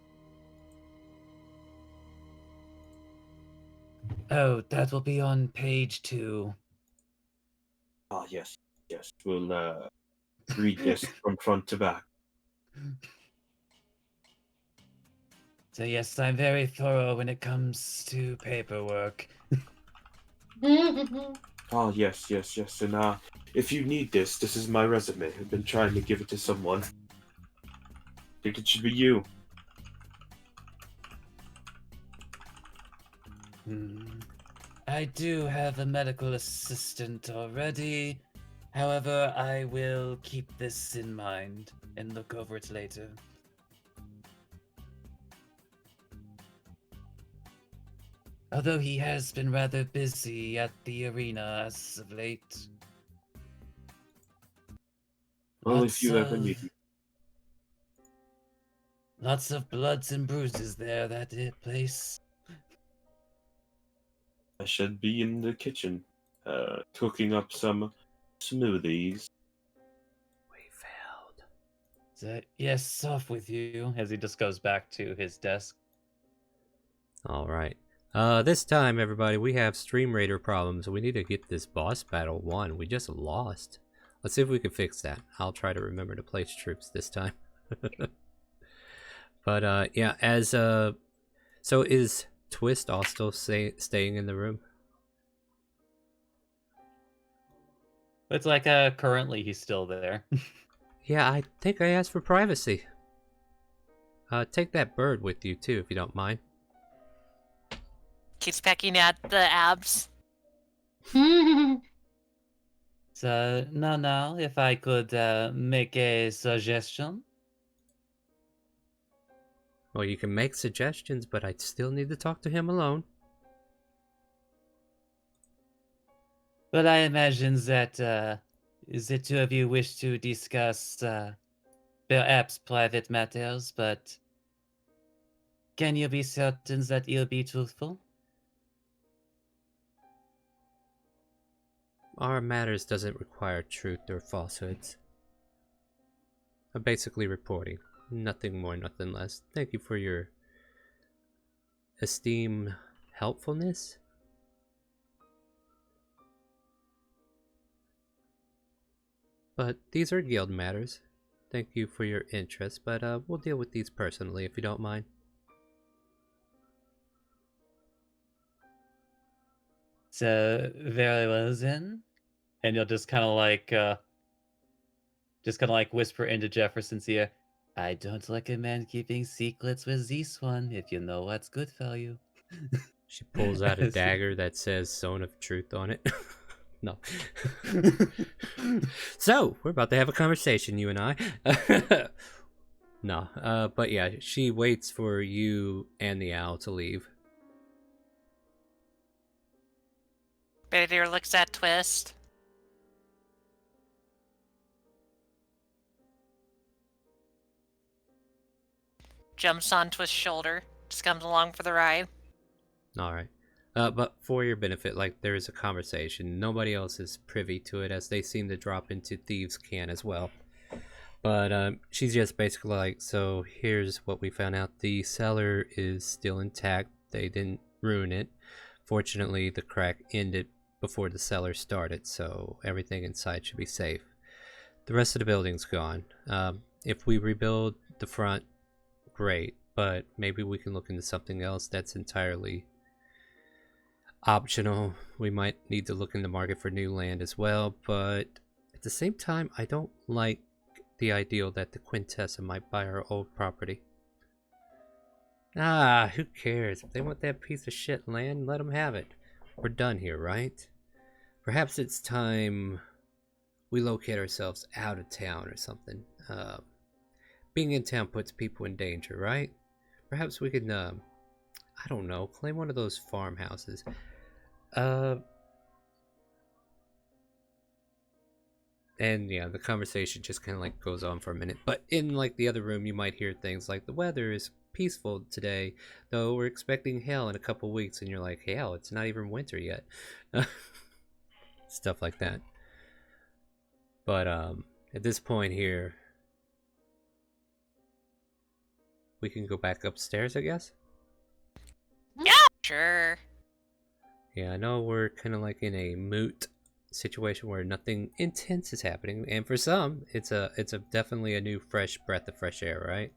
Oh, that will be on page 2. Ah, yes. We'll read this from front to back. So yes, I'm very thorough when it comes to paperwork. Oh, yes. And if you need this is my resume. I've been trying to give it to someone. Think it should be you. I do have a medical assistant already. However, I will keep this in mind and look over it later. Although he has been rather busy at the arena as of late. Well, if you ever need me. Lots of bloods and bruises there, that place. I should be in the kitchen, cooking up some smoothies. We failed. So, yes, off with you, as he just goes back to his desk. Alright. This time, everybody, we have StreamRaider problems. We need to get this boss battle won. We just lost. Let's see if we can fix that. I'll try to remember to place troops this time. But, yeah, so is Twist also staying in the room? It's like, currently he's still there. Yeah, I think I asked for privacy. Take that bird with you, too, if you don't mind. Keeps pecking at the abs. So, now, if I could, make a suggestion. Well, you can make suggestions, but I'd still need to talk to him alone. But I imagine that, the two of you wish to discuss, perhaps private matters, but can you be certain that he'll be truthful? Our matters doesn't require truth or falsehoods. I'm basically reporting. Nothing more, nothing less. Thank you for your esteemed helpfulness. But these are guild matters. Thank you for your interest, but we'll deal with these personally if you don't mind. So, very well then. And you'll just kind of like whisper into Jefferson's ear, I don't recommend keeping secrets with this one if you know what's good for you. She pulls out a dagger that says Zone of Truth on it. No. So, we're about to have a conversation, you and I. No, but yeah, she waits for you and the owl to leave. Bader looks at Twist. Jumps on Twist's shoulder. Just comes along for the ride. Alright. But for your benefit, like, there is a conversation. Nobody else is privy to it, as they seem to drop into Thieves' Can as well. But she's just basically like, so here's what we found out. The cellar is still intact. They didn't ruin it. Fortunately, the crack ended before the cellar started, so everything inside should be safe. The rest of the building's gone. If we rebuild the front, great. But maybe we can look into something else that's entirely optional. We might need to look in the market for new land as well, but at the same time, I don't like the ideal that the Quintessa might buy our old property. Ah, who cares? If they want that piece of shit land, let them have it. We're done here, right? Perhaps it's time we locate ourselves out of town or something. Being in town puts people in danger, right? Perhaps we could, I don't know, claim one of those farmhouses. And yeah, the conversation just kind of like goes on for a minute. But in like the other room, you might hear things like, the weather is peaceful today, though we're expecting hail in a couple weeks. And you're like, hail, it's not even winter yet. Stuff like that. But at this point here, we can go back upstairs, I guess? Yeah, sure. Yeah, I know we're kind of like in a moot situation where nothing intense is happening, and for some, it's a definitely a new fresh breath of fresh air, right?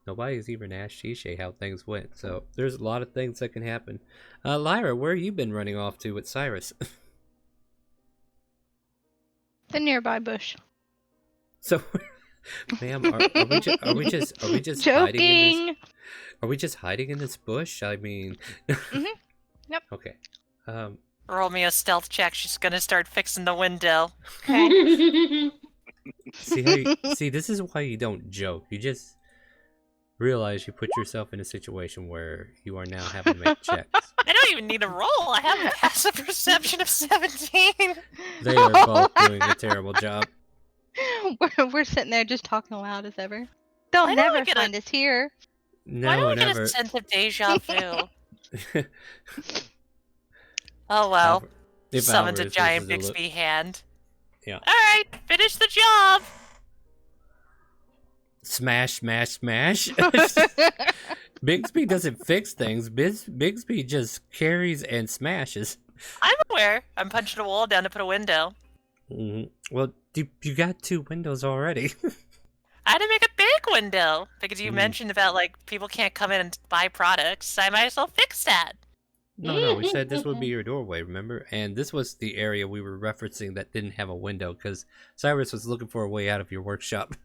Nobody's even asked Shishay how things went, so there's a lot of things that can happen. Lyra, where you been running off to with Cyrus? The nearby bush. So, ma'am, are we just hiding in this? Joking. Are we just hiding in this bush? I mean, Yep. Okay. Roll me a stealth check. She's gonna start fixing the window. Okay. See, this is why you don't joke. You just realize you put yourself in a situation where you are now having to make checks. I don't even need a roll. I have a passive perception of 17. They are both doing a terrible job. We're sitting there just talking loud as ever. They'll Why don't we never get find us here. Why No, don't we get never. a sense of deja vu? Oh well. If Summons a Alvarez giant is Bixby hand. Yeah. Alright, finish the job! Smash, smash, smash. Bixby doesn't fix things. Bixby just carries and smashes. I'm aware. I'm punching a wall down to put a window. Well, you got 2 windows already. I had to make a big window because you mentioned about like people can't come in and buy products. I might as well fix that. No, we said this would be your doorway, remember? And this was the area we were referencing that didn't have a window because Cyrus was looking for a way out of your workshop.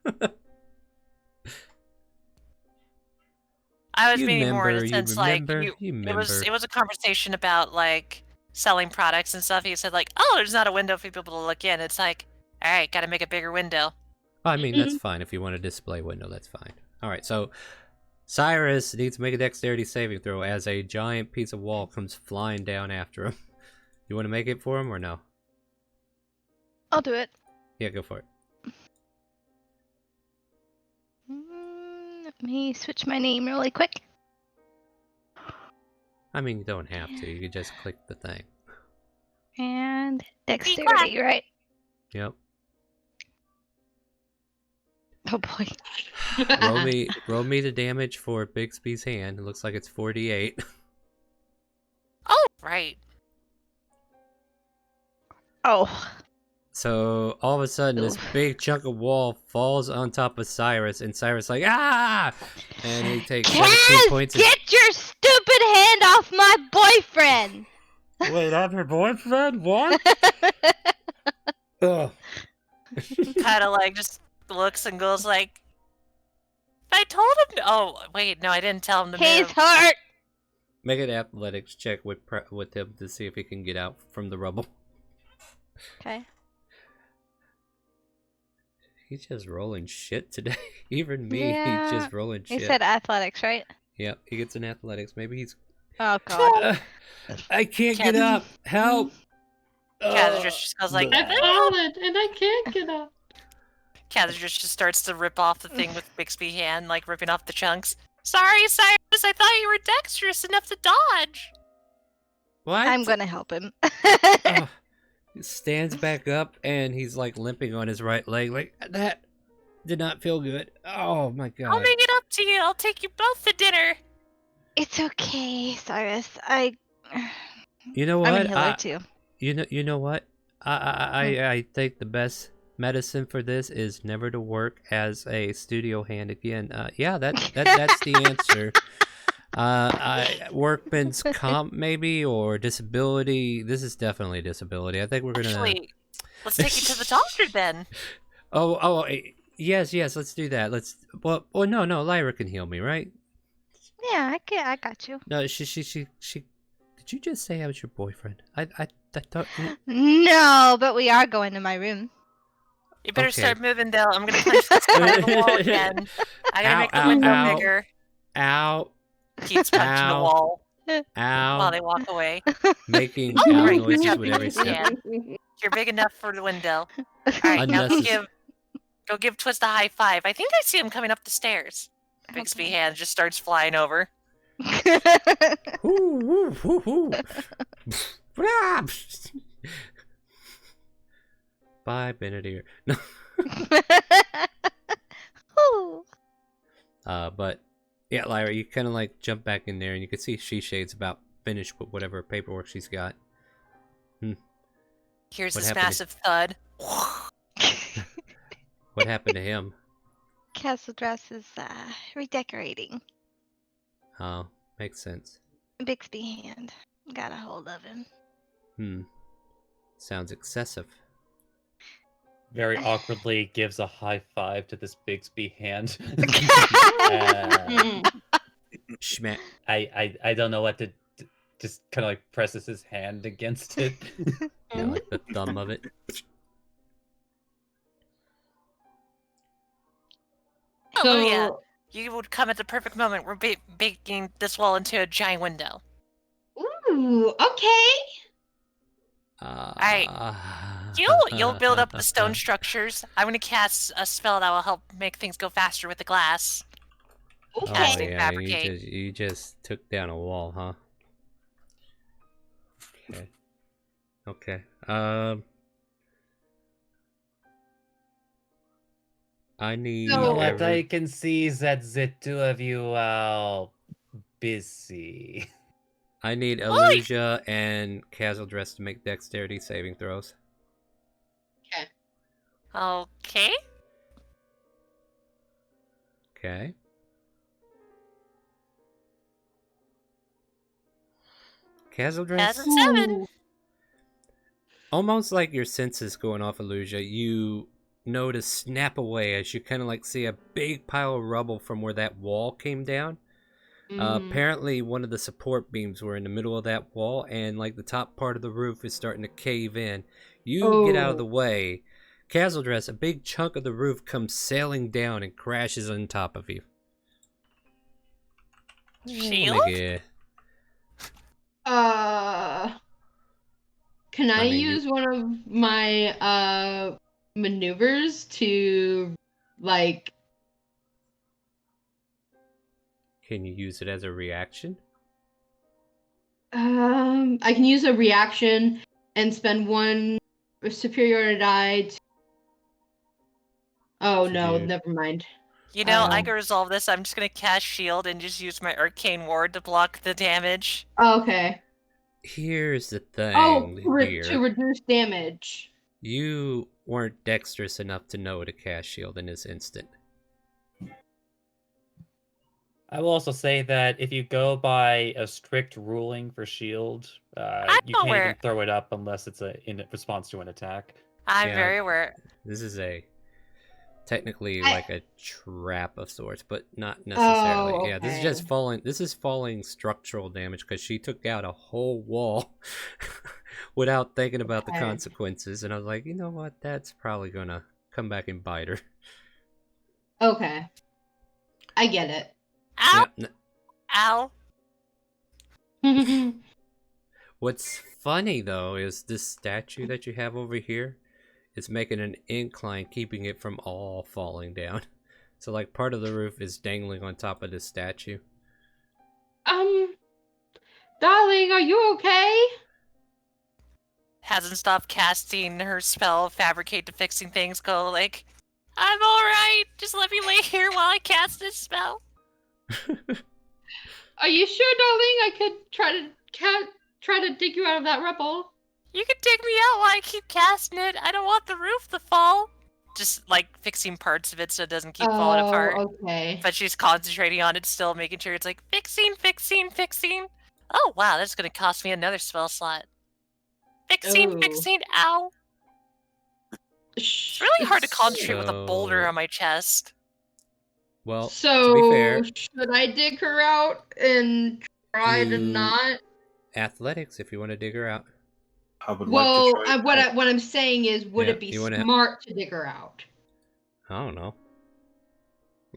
I was You meaning more in a remember, sense you like remember, you it was a conversation about like selling products and stuff. You said like, oh, there's not a window for people to look in. It's like, all right, got to make a bigger window. I mean, that's fine. If you want a display window, that's fine. All right, so Cyrus needs to make a dexterity saving throw as a giant piece of wall comes flying down after him. You want to make it for him or no? I'll do it. Yeah, go for it. Let me switch my name really quick. I mean, you don't have to. You can just click the thing. And dexterity, right? Yep. Oh boy. Roll me the damage for Bixby's hand. It looks like it's 48. Oh, right. Oh. So all of a sudden, this big chunk of wall falls on top of Cyrus, and Cyrus like ah, and he takes 17 points. Get your stupid hand off my boyfriend! Wait, I'm her boyfriend? What? Ugh. Kind of like just looks and goes like, I told him. Oh wait, no, I didn't tell him to He's move. hurt. Make an athletics check with him to see if he can get out from the rubble. Okay. He's just rolling shit today. Even me, Yeah. he's just rolling You shit. said athletics, right? Yep, he gets an athletics. Maybe he's. Oh god. I can't get up. Help! Kaz just goes like, I've fallen and I can't get up. Kaz just starts to rip off the thing with Bixby hand, like ripping off the chunks. Sorry, Cyrus, I thought you were dexterous enough to dodge. What? I'm gonna help him. Oh, he stands back up and he's like limping on his right leg. Like that did not feel good. Oh my god. I'll make it up to you. I'll take you both to dinner. It's okay, Cyrus. You know I'm what? a healer too. You know what? I think the best medicine for this is never to work as a studio hand again. Yeah, that's the answer. Workman's comp maybe, or disability. This is definitely disability. I think we're gonna. Actually, let's take you to the doctor then. Yes, let's do that. Well, no, Lyra can heal me, right? Yeah, I got you. No, she. Did you just say I was your boyfriend? I thought. No, but we are going to my room. You better Okay. start moving, Dell. I'm gonna punch this guy in the wall again. I gotta make the window bigger. Ow! Keeps punching the Ow. wall Ow! while they walk away. Making Oh, ow great, good noises job, with every Bixby step. hand. You're big enough for the window. All right, now go give Twist a high five. I think I see him coming up the stairs. Bixby Okay. hand just starts flying over. Woo, woo, woo, woo. Bye, Benedict. No. Ooh. But yeah, Lyra, you kind of like jump back in there, and you can see Shade's about finished with whatever paperwork she's got. Here's What this happened? massive thud. What happened to him? Castle dress is redecorating. Oh, makes sense. Bixby hand got a hold of him. Sounds excessive. Very awkwardly gives a high five to this Bixby hand. Schmack. I don't know what to just kind of like presses his hand against it. Yeah, like the thumb of it. Oh, yeah. You would come at the perfect moment. We're baking this wall into a giant window. Ooh, okay. You'll build up the stone structures. I'm gonna cast a spell that will help make things go faster with the glass. Oh Casting yeah, fabricate. you just took down a wall, huh? Okay. I need. You know what? every- I can see that the two of you are busy. I need Illusia and Casual Dress to make dexterity saving throws. Okay. Okay. Casual Dress. That's a 7. Almost like your senses going off, Illusia, you notice snap away as you kind of like see a big pile of rubble from where that wall came down. Apparently one of the support beams were in the middle of that wall, and like the top part of the roof is starting to cave in. You get out of the way. Casual Dress, a big chunk of the roof comes sailing down and crashes on top of you. Shield? Yeah. Can I I mean, use one of my maneuvers to like? Can you use it as a reaction? I can use a reaction and spend one superiority die. Oh To no, do- never mind. You know, I can resolve this. I'm just gonna cast shield and just use my arcane ward to block the damage. Oh, okay. Here's the thing, To dear. reduce damage. You weren't dexterous enough to know to cast shield in this instant. I will also say that if you go by a strict ruling for shield, you know can't where- even throw it up unless it's in response to an attack. I'm Yeah. very aware. This is technically I- like a trap of sorts, but not necessarily. Oh, Yeah, this is just okay. falling. This is falling structural damage because she took out a whole wall without thinking about the Okay. consequences. And I was like, you know what? That's probably gonna come back and bite her. Okay. I get it. Ow! Yeah, Ow! what's funny though is this statue that you have over here is making an incline, keeping it from all falling down. So like part of the roof is dangling on top of this statue. Darling, are you okay? Hasn't stopped casting her spell, fabricate to fixing things, go like, I'm alright, just let me lay here while I cast this spell. Are you sure, darling? I could try to dig you out of that rubble. You can dig me out while I keep casting it. I don't want the roof to fall. Just like fixing parts of it so it doesn't keep falling apart. Okay. But she's concentrating on it still, making sure it's like fixing, fixing, fixing. Oh wow, that's gonna cost me another spell slot. Fixing, Ooh. fixing, ow. It's really hard to concentrate with a boulder So- on my chest. Well, So, to be fair, should I dig her out and try to Do- not? athletics if you want to dig her out. I would Well, like to try. what I'm saying is, would Yeah, it be you wanna- smart to dig her out? I don't know.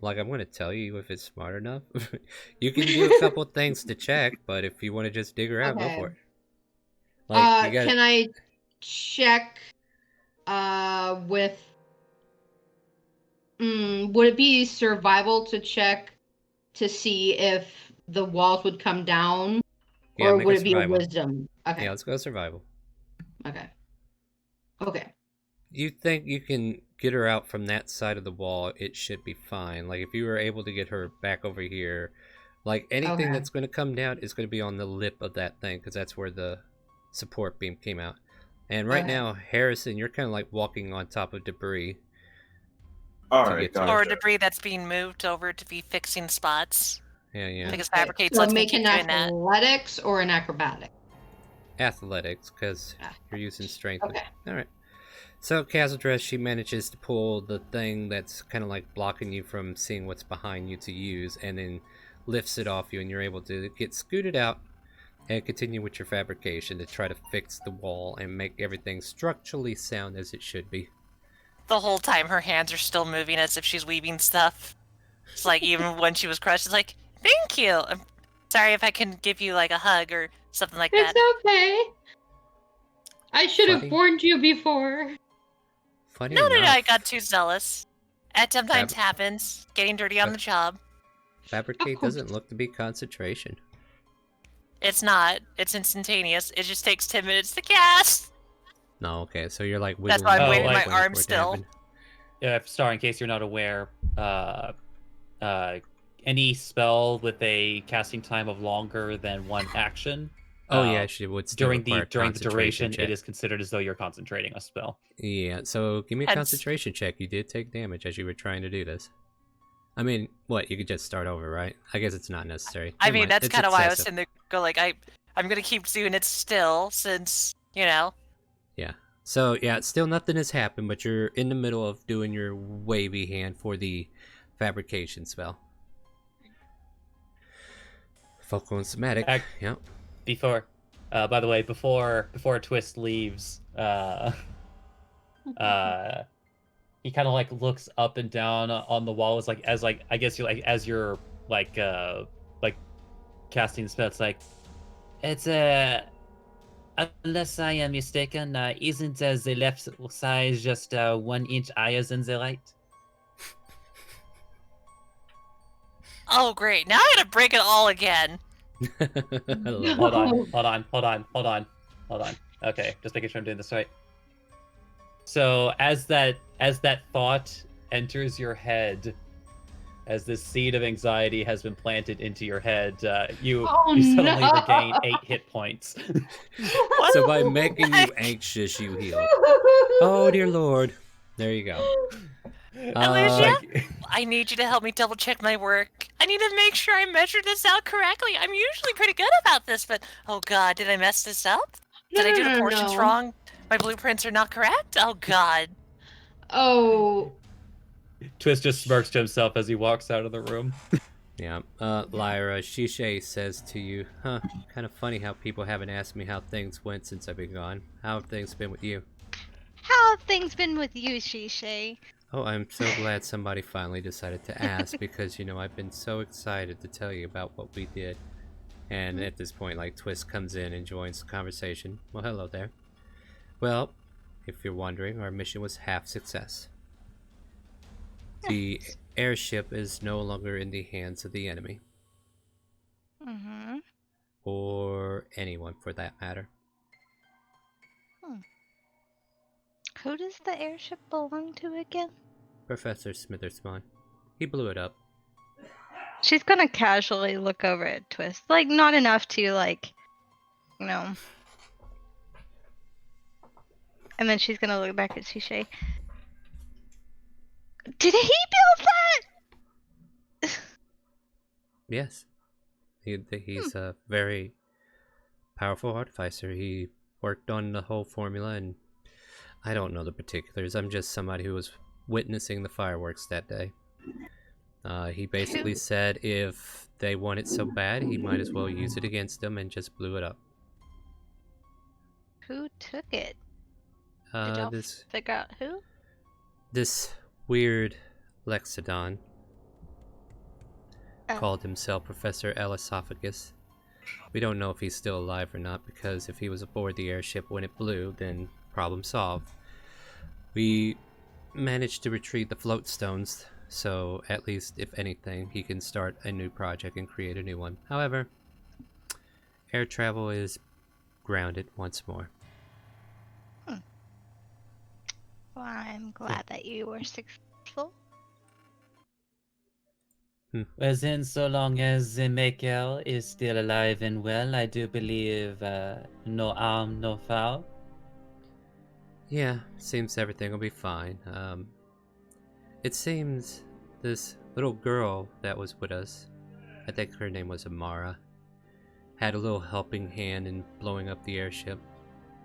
Like, I'm gonna tell you if it's smart enough. You can do a couple things to check, but if you want to just dig her out, Okay. go for it. Like, you got Can I check? With. Would it be survival to check to see if the walls would come down, or make would a it be a survival. wisdom? Okay. Yeah, let's go survival. Okay. Okay. You think you can get her out from that side of the wall, it should be fine. Like, if you were able to get her back over here, like, anything Okay. that's going to come down is going to be on the lip of that thing, because that's where the support beam came out. And right Okay. now, Harrison, you're kind of like walking on top of debris. All to right, get to- gotcha. Or debris that's being moved over to be fixing spots. Yeah. Because Okay, fabricates so lets me make keep an doing that. athletics or an acrobatic. Athletics, because you're using strength. Okay. All right. So, Castle Dress, she manages to pull the thing that's kind of like blocking you from seeing what's behind you to use, and then lifts it off you, and you're able to get scooted out and continue with your fabrication to try to fix the wall and make everything structurally sound as it should be. The whole time her hands are still moving as if she's weaving stuff. It's like even when she was crushed, it's like, thank you. I'm sorry if I can give you like a hug or something like that. It's okay. I should have Funny. warned you before. Funny No, enough, I got too zealous. That sometimes happens. Getting dirty on the job. fabricate Of course. doesn't look to be concentration. It's not. It's instantaneous. It just takes 10 minutes to cast. No, okay, so you're like That's wiggling. why I'm Oh, waving like- my for it arm to still. happen. Sorry, in case you're not aware, any spell with a casting time of longer than one action. Oh uh, yeah, she would still during the require concentration duration, check. it is considered as though you're concentrating a spell. Yeah, so give me a Hence- concentration check. You did take damage as you were trying to do this. I mean, what? You could just start over, right? I guess it's not necessary. I Never mean, mind, that's it's kind of why I was excessive. sitting there go like, I'm gonna keep doing it still since, you know. Yeah. So, yeah, still nothing has happened, but you're in the middle of doing your wavy hand for the fabrication spell. Focal and somatic. Ac- Yep. Before, by the way, before Twist leaves, he kind of like looks up and down on the wall. It's like I guess you like as you're like casting the spell. It's like it's unless I am mistaken, isn't the left side just 1 inch higher than the right? Oh great! Now I gotta break it all again. I love it. Hold on. Okay, just making sure I'm doing this right. So as that thought enters your head, as this seed of anxiety has been planted into your head, you suddenly no. regain 8 hit points. So by making you anxious, you heal. Oh, dear Lord. There you go. Alicia? I need you to help me double check my work. I need to make sure I measured this out correctly. I'm usually pretty good about this, but oh god, did I mess this up? Did I do the portions wrong? My blueprints are not correct? Oh god. Oh, Twist just smirks to himself as he walks out of the room. Yeah. Lyra, Shishay says to you, huh, kind of funny how people haven't asked me how things went since I've been gone. How have things been with you? How have things been with you, Shishay? Oh, I'm so glad somebody finally decided to ask because, I've been so excited to tell you about what we did. And at this point, like, Twist comes in and joins the conversation. Well, hello there. Well, if you're wondering, our mission was half success. The airship is no longer in the hands of the enemy. Mm-hmm. Or anyone, for that matter. Who does the airship belong to again? Professor Smithersmon. He blew it up. She's gonna casually look over at Twist. Like, not enough to, like, you know. And then she's gonna look back at Shishay. Did he build that? Yes. He's a very powerful artificer. He worked on the whole formula, and I don't know the particulars. I'm just somebody who was witnessing the fireworks that day. He basically said if they want it so bad, he might as well use it against them, and just blew it up. Who took it? Did y'all figure out who? This weird Lexodon called himself Professor Elesophagus. We don't know if he's still alive or not, because if he was aboard the airship when it blew, then problem solved. We managed to retrieve the float stones, so at least, if anything, he can start a new project and create a new one. However, air travel is grounded once more. Well, I'm glad that you were successful. Well, then, so long as the Maker is still alive and well, I do believe no harm, no foul. Yeah, seems everything will be fine. It seems this little girl that was with us, I think her name was Amara, had a little helping hand in blowing up the airship,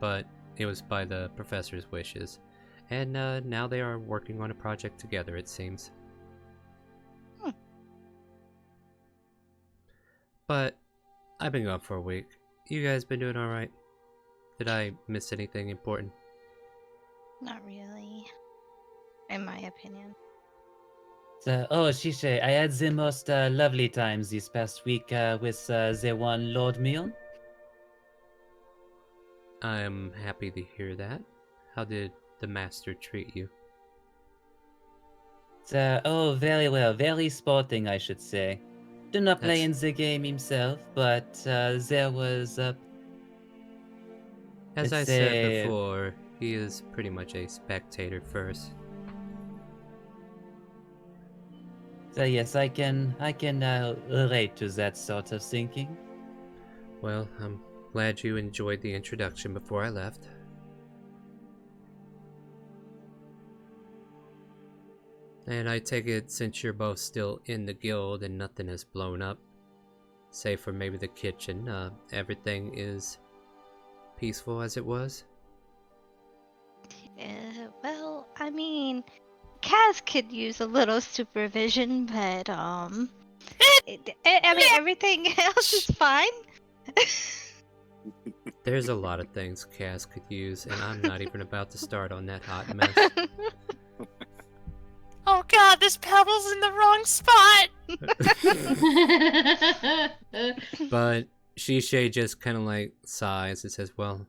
but it was by the professor's wishes. And now they are working on a project together, it seems. But I've been gone for a week. You guys been doing alright? Did I miss anything important? Not really, in my opinion. Shishay, I had the most lovely times this past week with the one Lord Mion. I'm happy to hear that. How did the master treat you? Very well. Very sporting, I should say. Do not play in the game himself, but there was... As I said before, he is pretty much a spectator first. So yes, I can relate to that sort of thinking. Well, I'm glad you enjoyed the introduction before I left. And I take it, since you're both still in the guild and nothing has blown up, save for maybe the kitchen, everything is peaceful as it was? Well, I mean, Kaz could use a little supervision, but I mean, everything else is fine. There's a lot of things Kaz could use, and I'm not even about to start on that hot mess. Oh god, this pebble's in the wrong spot! But Shishay just kind of like sighs and says, well,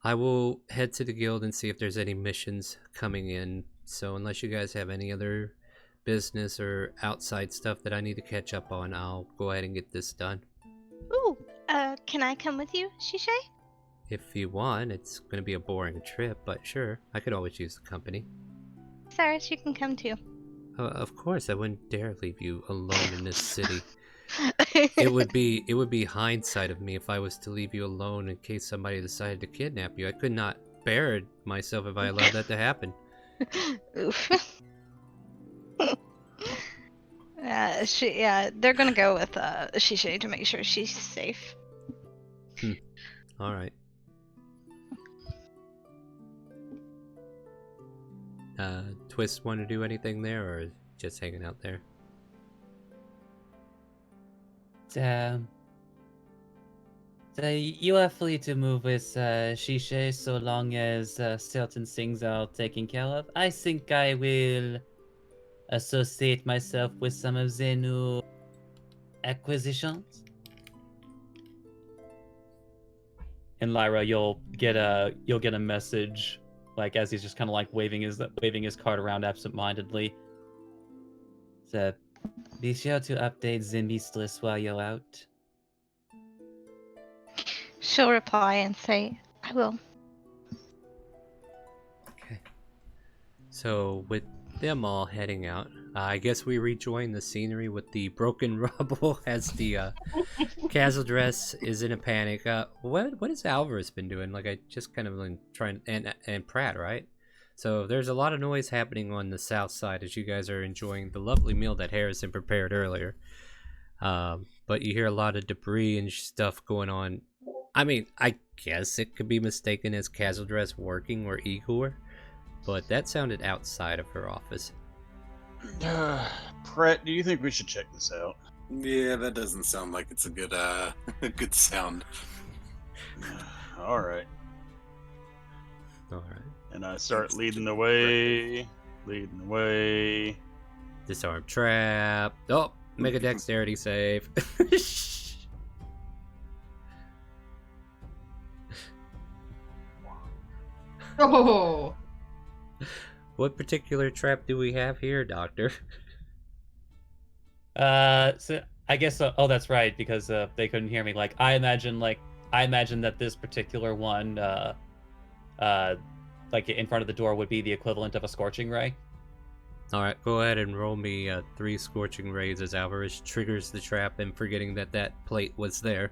I will head to the guild and see if there's any missions coming in. So unless you guys have any other business or outside stuff that I need to catch up on, I'll go ahead and get this done. Ooh, can I come with you, Shishay? If you want, it's going to be a boring trip, but sure, I could always use the company. Cyrus, you can come too. Of course, I wouldn't dare leave you alone in this city. It would be hindsight of me if I was to leave you alone in case somebody decided to kidnap you. I could not bear it myself if I allowed that to happen. Oof. They're gonna go with Shishay to make sure she's safe. All right. Twist want to do anything there, or just hanging out there? You are free to move with Shishe so long as certain things are taken care of. I think I will associate myself with some of the new acquisitions. And Lyra, you'll get a message, like as he's just kind of like waving his card around absentmindedly. So, be sure to update the mistress while you're out. She'll reply and say, I will. Okay. So with them all heading out, I guess we rejoin the scenery with the broken rubble as the castle dress is in a panic. What has Alvarez been doing? Like, I just kind of been trying, and Pratt, right? So there's a lot of noise happening on the south side as you guys are enjoying the lovely meal that Harrison prepared earlier. But you hear a lot of debris and stuff going on. I mean, I guess it could be mistaken as castle dress working or Igor, but that sounded outside of her office. Pratt, do you think we should check this out? Yeah, that doesn't sound like it's a good a good sound. All right. All right. And I start leading the way. Disarm trap. Oh, make a dexterity save. Oh. What particular trap do we have here, Doctor? So I guess oh, that's right, because they couldn't hear me. Like I imagine that this particular one like in front of the door would be the equivalent of a scorching ray. All right, go ahead and roll me 3 scorching rays as Alvarez triggers the trap and forgetting that plate was there.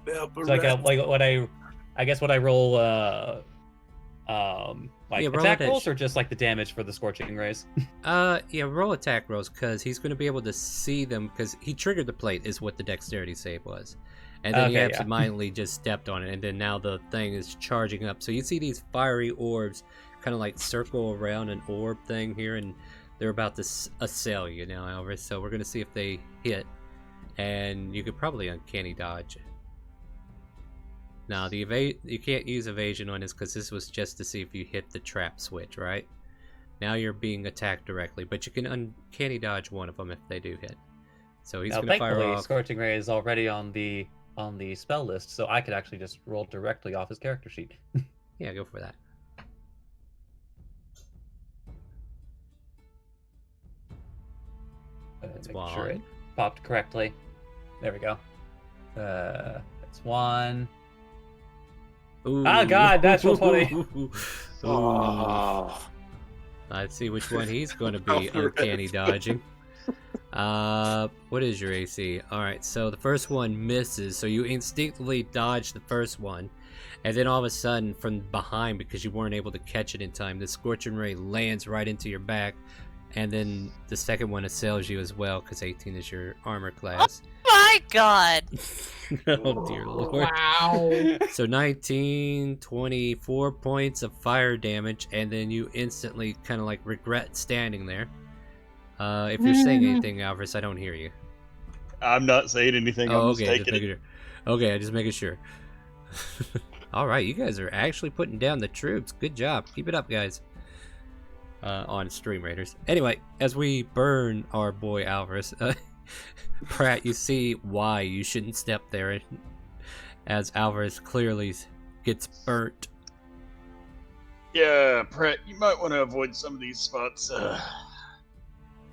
So like what I guess what I roll like roll attack it. rolls or just like the damage for the scorching rays? Yeah, roll attack rolls because he's going to be able to see them because he triggered the plate is what the dexterity save was. And then he Okay, absentmindedly just stepped on it, and then now the thing is charging up. So you see these fiery orbs kind of like circle around an orb thing here, and they're about to assail you now, Alvarez. So we're going to see if they hit, and you could probably uncanny dodge. Now, you can't use evasion on this because this was just to see if you hit the trap switch, right? Now you're being attacked directly, but you can uncanny dodge one of them if they do hit. So he's going to fire off. Scorching Ray is already on the spell list, so I could actually just roll directly off his character sheet. Yeah, go for that. Make sure it popped correctly. There we go. That's 1. Ooh. Oh god, natural 20. Ooh. Oh. Let's see which one he's going to be uncanny dodging. What is your AC? Alright, so the first one misses, so you instinctively dodge the first one, and then all of a sudden from behind, because you weren't able to catch it in time, the Scorching Ray lands right into your back, and then the second one assails you as well, because 18 is your armor class. My god! Oh dear lord. Wow. So 19, 24 points of fire damage, and then you instantly kind of like regret standing there. If you're saying anything, Alvarez, I don't hear you. I'm not saying anything. I'm just taking it. Okay, just making sure. All right, you guys are actually putting down the troops. Good job. Keep it up, guys. On StreamRaiders. Anyway, as we burn our boy Alvarez, Pratt, you see why you shouldn't step there, as Alvarez clearly gets burnt. Yeah, Pratt, you might want to avoid some of these spots.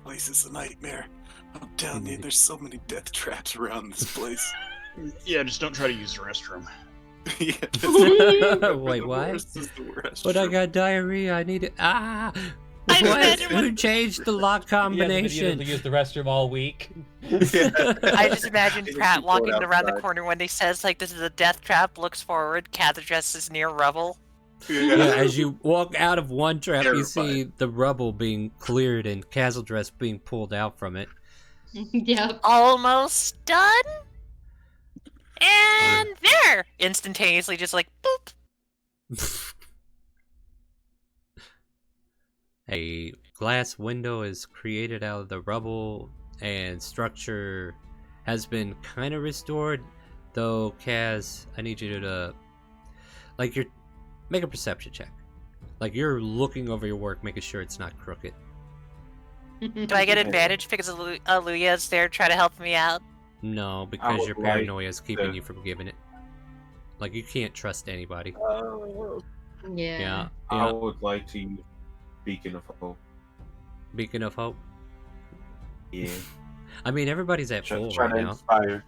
Place is a nightmare. I'm telling you, there's so many death traps around this place. Yeah, just don't try to use the restroom. Yeah, Wait, what? But But I got diarrhea. I need it. Ah! I What? imagine Who changed the lock He hasn't been able combination? to use the restroom all week. I just imagine Just Pratt pull it walking around the outside. corner when he says, like, this is a death trap, looks forward, Cathedress is near rubble. Yeah, as you walk out of one trap, you see Terrified. the rubble being cleared and Castle Dress being pulled out from it. Yep. Almost done? And there! Instantaneously, just like, boop. A glass window is created out of the rubble, and structure has been kind of restored. Though, Kaz, I need you to make a perception check. Like you're looking over your work, making sure it's not crooked. Do I get advantage because Aluya's there trying to help me out? No, because your would like paranoia is keeping to- you from giving it. Like you can't trust anybody. Yeah. I would like to use Beacon of Hope. Beacon of hope. Yeah. I mean, everybody's at full Try right to now. inspire.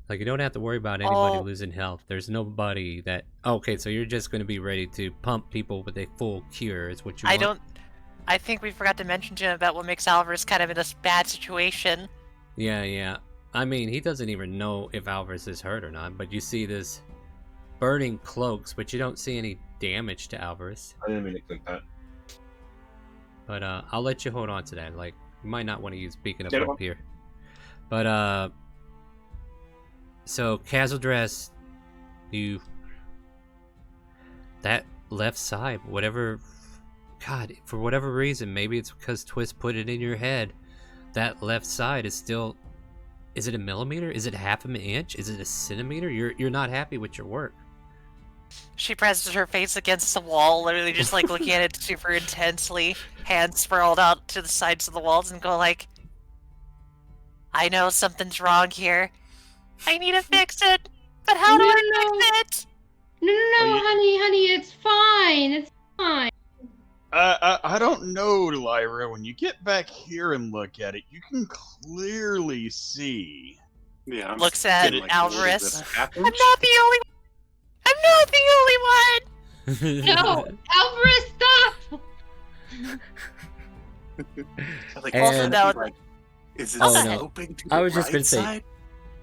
Like you don't have to worry about anybody Oh. losing health. There's nobody that. Okay, so you're just going to be ready to pump people with a full cure. Is what you want? I think we forgot to mention to him about what makes Alvarez kind of in this bad situation. Yeah. I mean, he doesn't even know if Alvarez is hurt or not. But you see this burning cloaks, but you don't see any damage to Alvarez. I didn't mean to click that. But I'll let you hold on to that. Like you might not want to use Beacon of Yeah. Hope here. But so casual dress, that left side, whatever. God, for whatever reason, maybe it's because Twist put it in your head. That left side is still. Is it a millimeter? Is it half an inch? Is it a centimeter? You're not happy with your work. She presses her face against the wall, literally just like looking at it super intensely, hands sprawled out to the sides of the walls, and go like, I know something's wrong here. I need to fix it, but how do I fix it? No, Oh, honey, it's fine. It's fine. I don't know, Lyra. When you get back here and look at it, you can clearly see. Yeah, I'm Looks at getting, like, Alvarez. what is this, I'm half not inch? the only one. I'm not the only one. No, Alvarez, stop. Like, And- also, no, like, is it Oh, no. sloping to I the was just right gonna say- side?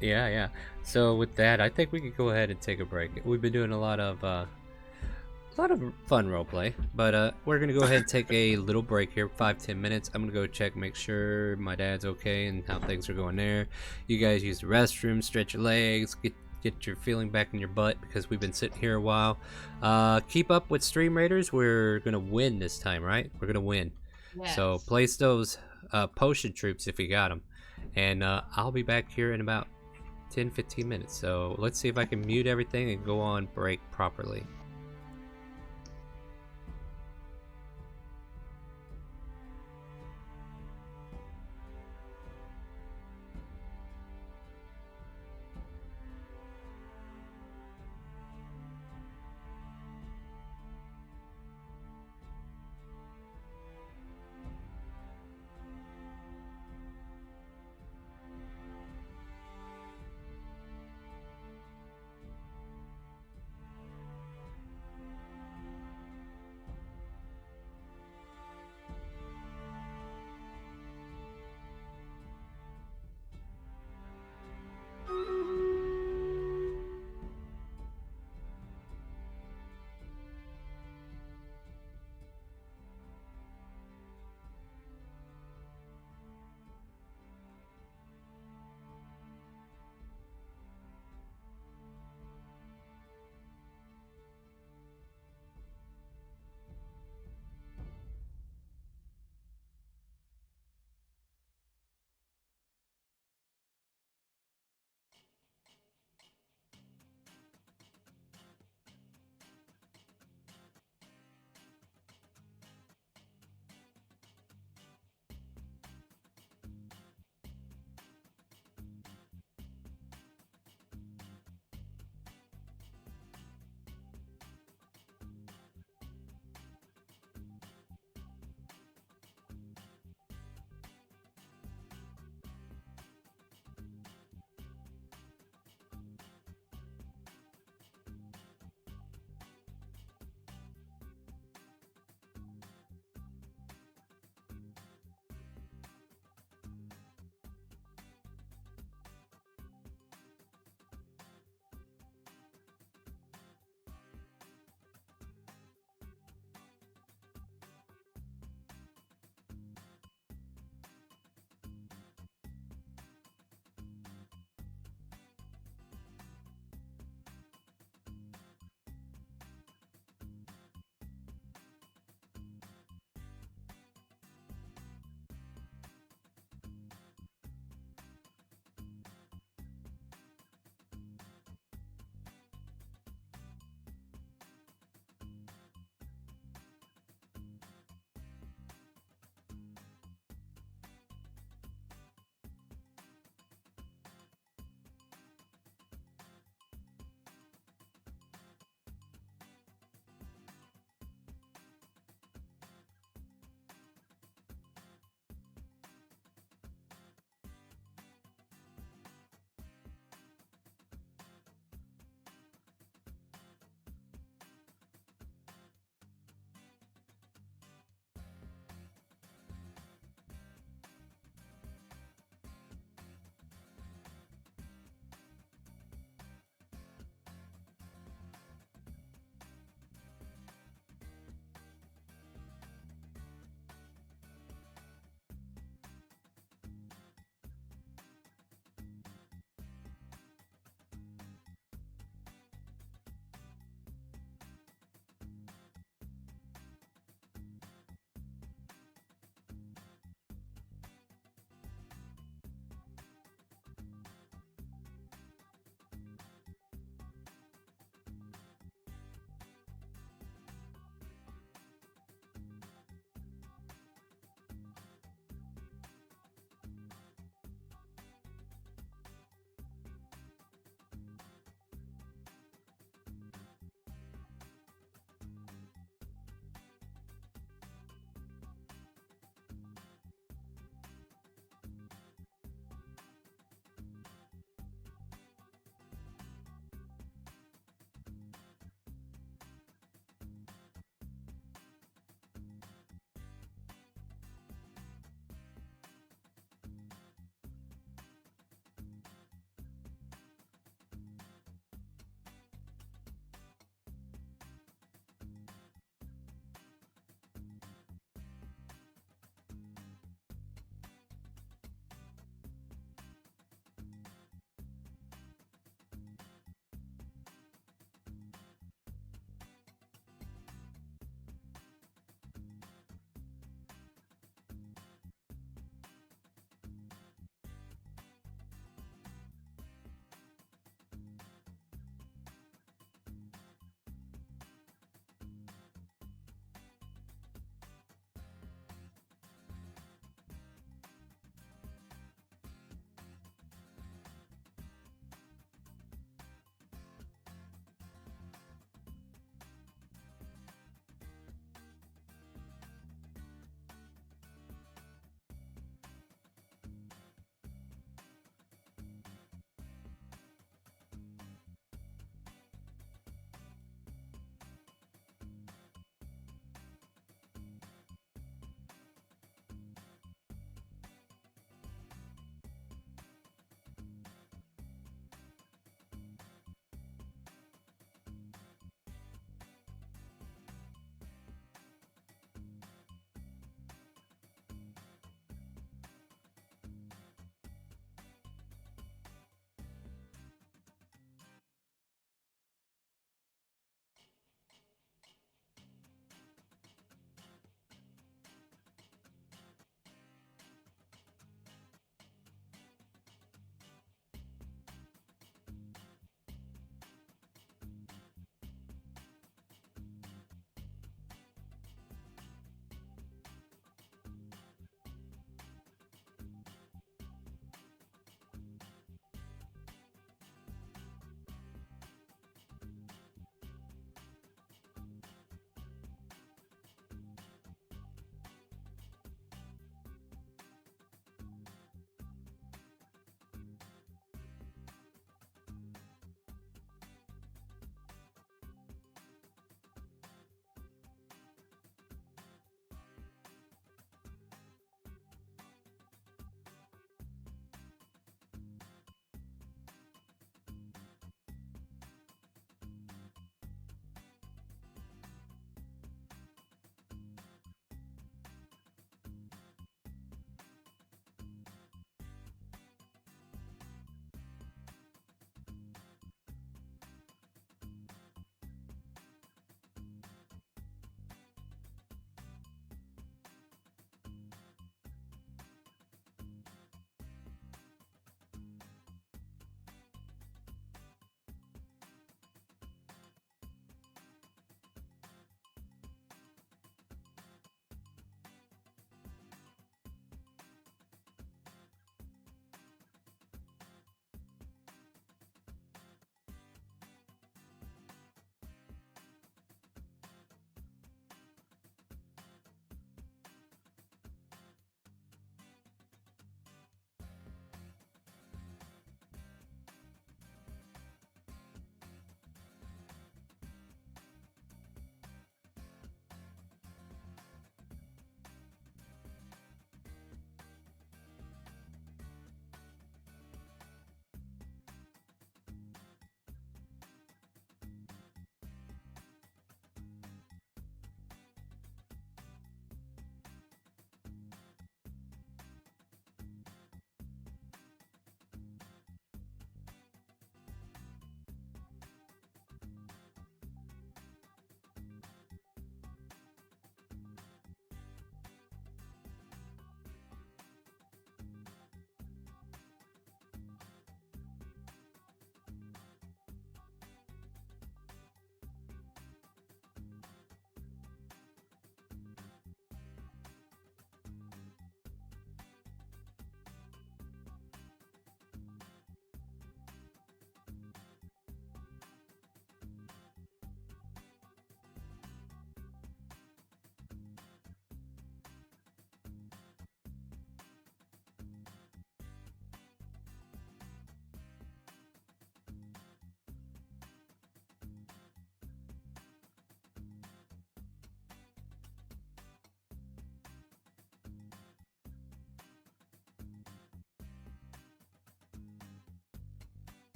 Yeah. So with that, I think we could go ahead and take a break. We've been doing a lot of fun roleplay, but we're gonna go ahead and take a little break here, 5-10 minutes. I'm gonna go check, make sure my dad's okay and how things are going there. You guys use the restroom, stretch your legs, get your feeling back in your butt because we've been sitting here a while. Keep up with StreamRaiders. We're gonna win this time, right? We're gonna win. So Yes. place those potion troops if you got them, and I'll be back here in about 10-15 minutes. So let's see if I can mute everything and go on break properly.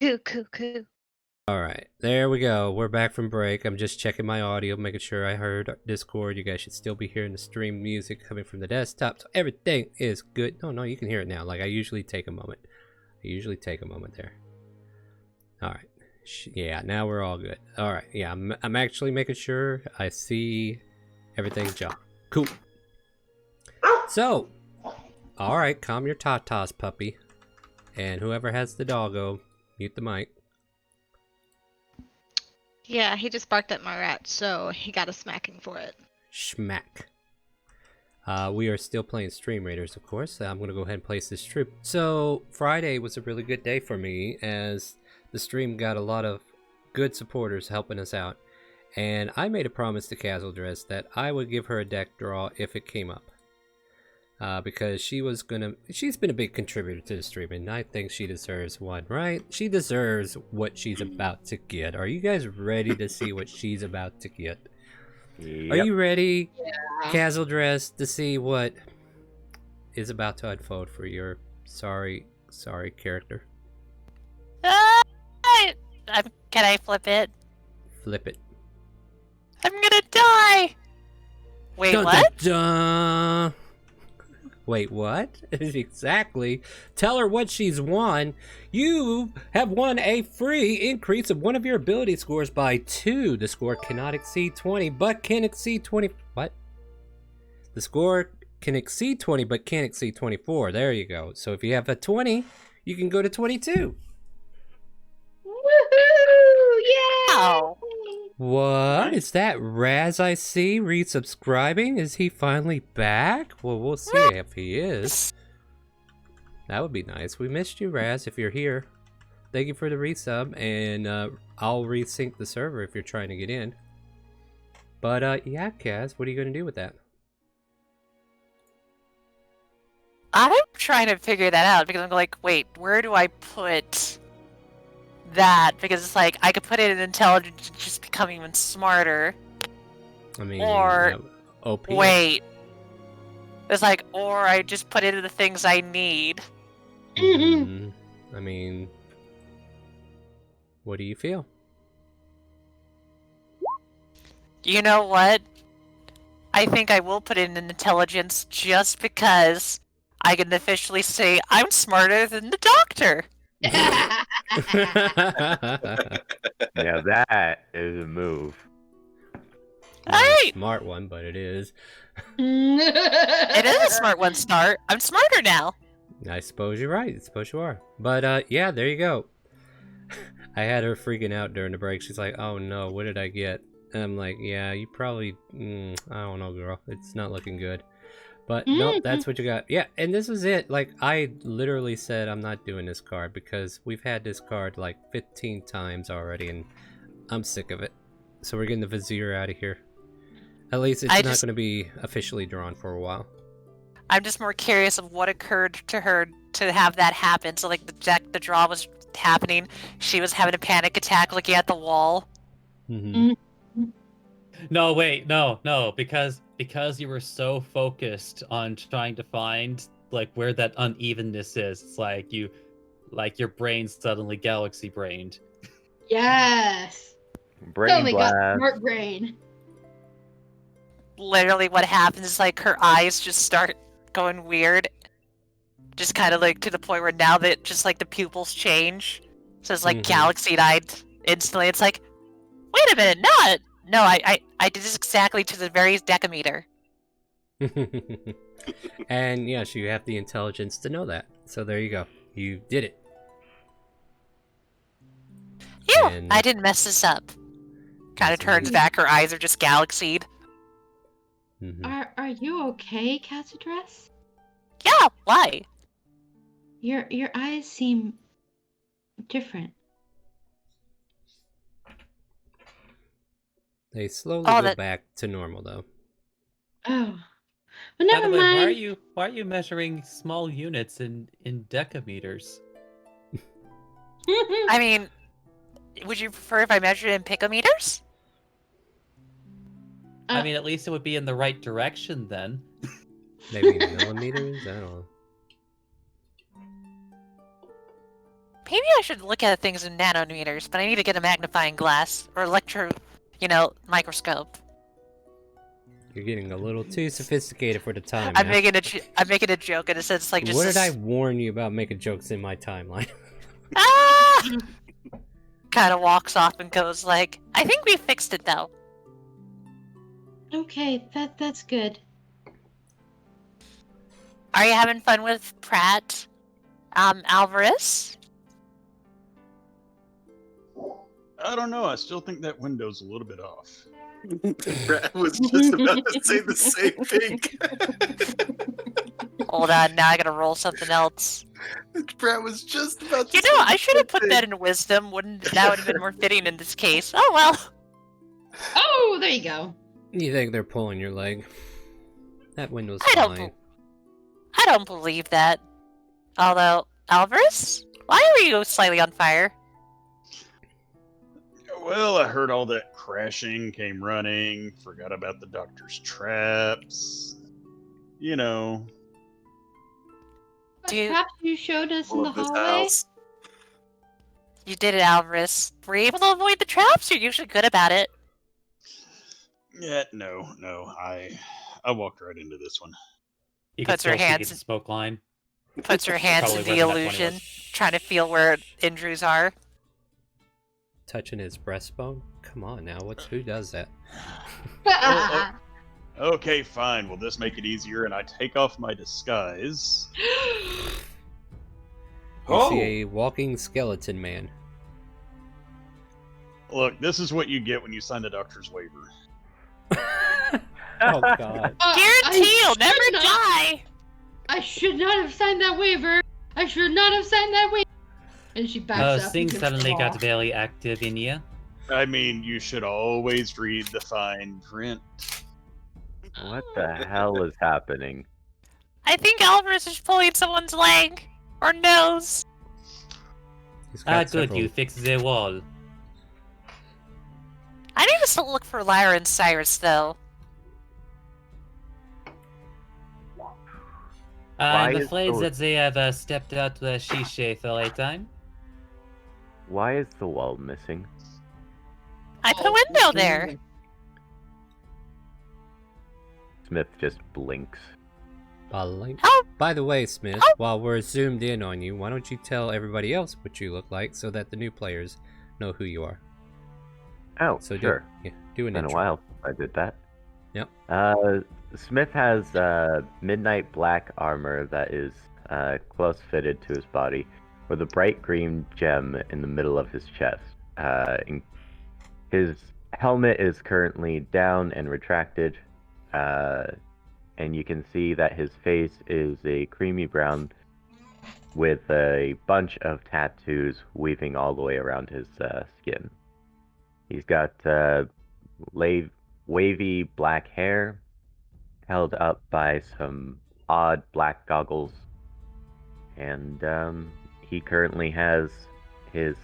Coo. All right, there we go. We're back from break. I'm just checking my audio, making sure I heard Discord. You guys should still be hearing the stream music coming from the desktop, so everything is good. No, you can hear it now. Like I usually take a moment. There. All right. Yeah, now we're all good. All right. Yeah, I'm actually making sure I see everything jump. Cool. So, all right, calm your tatas, puppy. And whoever has the doggo, mute the mic. Yeah, he just barked at my rat, so he got a smacking for it. Schmack. We are still playing StreamRaiders, of course. I'm going to go ahead and place this troop. So, Friday was a really good day for me, as the stream got a lot of good supporters helping us out. And I made a promise to Casualdress that I would give her a deck draw if it came up. Because she's been a big contributor to the stream, and I think she deserves one, right? She deserves what she's about to get. Are you guys ready to see what she's about to get? Yep. Are you ready, Yeah. Casualdress, to see what is about to unfold for your sorry character? Can I flip it? Flip it. I'm gonna die! Wait, Dun, what? dun, dun. Wait, what? Exactly. Tell her what she's won. You have won a free increase of one of your ability scores by 2. The score cannot exceed 20, but can exceed 20. What? The score can exceed 20, but can't exceed 24. There you go. So if you have a 20, you can go to 22. Woohoo! Yay! Ow. What? Nice. Is that Raz I see resubscribing? Is he finally back? Well, we'll see if he is. That would be nice. We missed you, Raz, if you're here. Thank you for the resub, and I'll resync the server if you're trying to get in. But, yeah, Kaz, what are you going to do with that? I'm trying to figure that out because I'm like, wait, where do I put that? Because it's like, I could put it in intelligence and just become even smarter. I mean, Or, OP. Wait. It's like, or I just put it in the things I need. I mean, what do you feel? You know what? I think I will put it in intelligence just because I can officially say I'm smarter than the doctor. Yeah, that is a move. Not a Hey! smart one, but it is. It is a smart one, Start. I'm smarter now. I suppose you're right. I suppose you are. But, yeah, there you go. I had her freaking out during the break. She's like, oh no, what did I get? And I'm like, yeah, you probably, I don't know, girl. It's not looking good. But, nope, that's what you got. Yeah, and this is it. Like, I literally said I'm not doing this card because we've had this card like 15 times already, and I'm sick of it. So we're getting the Vizier out of here. At least it's not going to be officially drawn for a while. I'm just more curious of what occurred to her to have that happen. So, like, the draw was happening. She was having a panic attack looking at the wall. No, wait, no, because you were so focused on trying to find like where that unevenness is. It's like your brain suddenly galaxy brained. Yes. Brain Oh my god, blast. smart brain. Literally what happens is like her eyes just start going weird. Just kind of like to the point where now that just like the pupils change. So it's like galaxy-eyed instantly. It's like, wait a minute, no, I did this exactly to the very decameter. And yes, you have the intelligence to know that. So there you go. You did it. Phew, And- I didn't mess this up. Kind of That's turns amazing. back, her eyes are just galaxied. Are you okay, Casualdress? Yeah, why? Your eyes seem different. They slowly Oh, go that- back to normal, though. Oh. But By never the way, mind. why are you measuring small units in decameters? I mean, would you prefer if I measured in picometers? I mean, at least it would be in the right direction then. Maybe millimeters? I don't know. maybe I should look at things in nanometers, but I need to get a magnifying glass or microscope. You're getting a little too sophisticated for the time. I'm man. making a joke in a sense, like just. What did I warn you about making jokes in my timeline? Ah! Kind of walks off and goes like, "I think we fixed it though." Okay, that's good. Are you having fun with Pratt, Alvarez? I don't know. I still think that window's a little bit off. Brad was just about to say the same thing. Hold on, now I gotta roll something else. Brad was just about to You say know, the I should have same put that in wisdom. That would have been more fitting in this case? Oh well. Oh, there you go. You think they're pulling your leg? That window's I fine. don't believe that. Although, Alvarez, why are you slightly on fire? Well, I heard all that crashing, came running, forgot about the doctor's traps. You know. What traps you showed us in the of this hallway? house. You did it, Alvarez. Were you able to avoid the traps? You're usually good about it. Yeah, no. I walked right into this one. You Puts can her still hands- see the smoke line. Puts her hands Probably in the where the net 20 illusion, was. trying to feel where injuries are. Touching his breastbone? Come on now, who does that? Okay, fine. Will this make it easier? And I take off my disguise. You Oh, see a walking skeleton man. Look, this is what you get when you sign the doctor's waiver. Oh god. Guarantee you'll I never should not- die! I should not have signed that waiver. I should not have signed that waiver. And she backs up. Things and suddenly gets got off. very active in you. I mean, you should always read the fine print. What the hell is happening? I think Alvarez is pulling someone's leg. Or nose. He's got Good, several- you fixed the wall. I need to still look for Lyra and Cyrus, though. Why I'm is afraid the- that they have stepped out to a shisha for a time. Why is the wall missing? I put a window there. Smith just blinks. Balink. Oh. By the way, Smith, Oh. while we're zoomed in on you, why don't you tell everybody else what you look like so that the new players know who you are? Oh, So sure. do an Been a intro. while since I did that. Yep. Smith has midnight black armor that is close fitted to his body, with a bright green gem in the middle of his chest. His helmet is currently down and retracted, and you can see that his face is a creamy brown with a bunch of tattoos weaving all the way around his skin. He's got wavy black hair held up by some odd black goggles, and he currently has his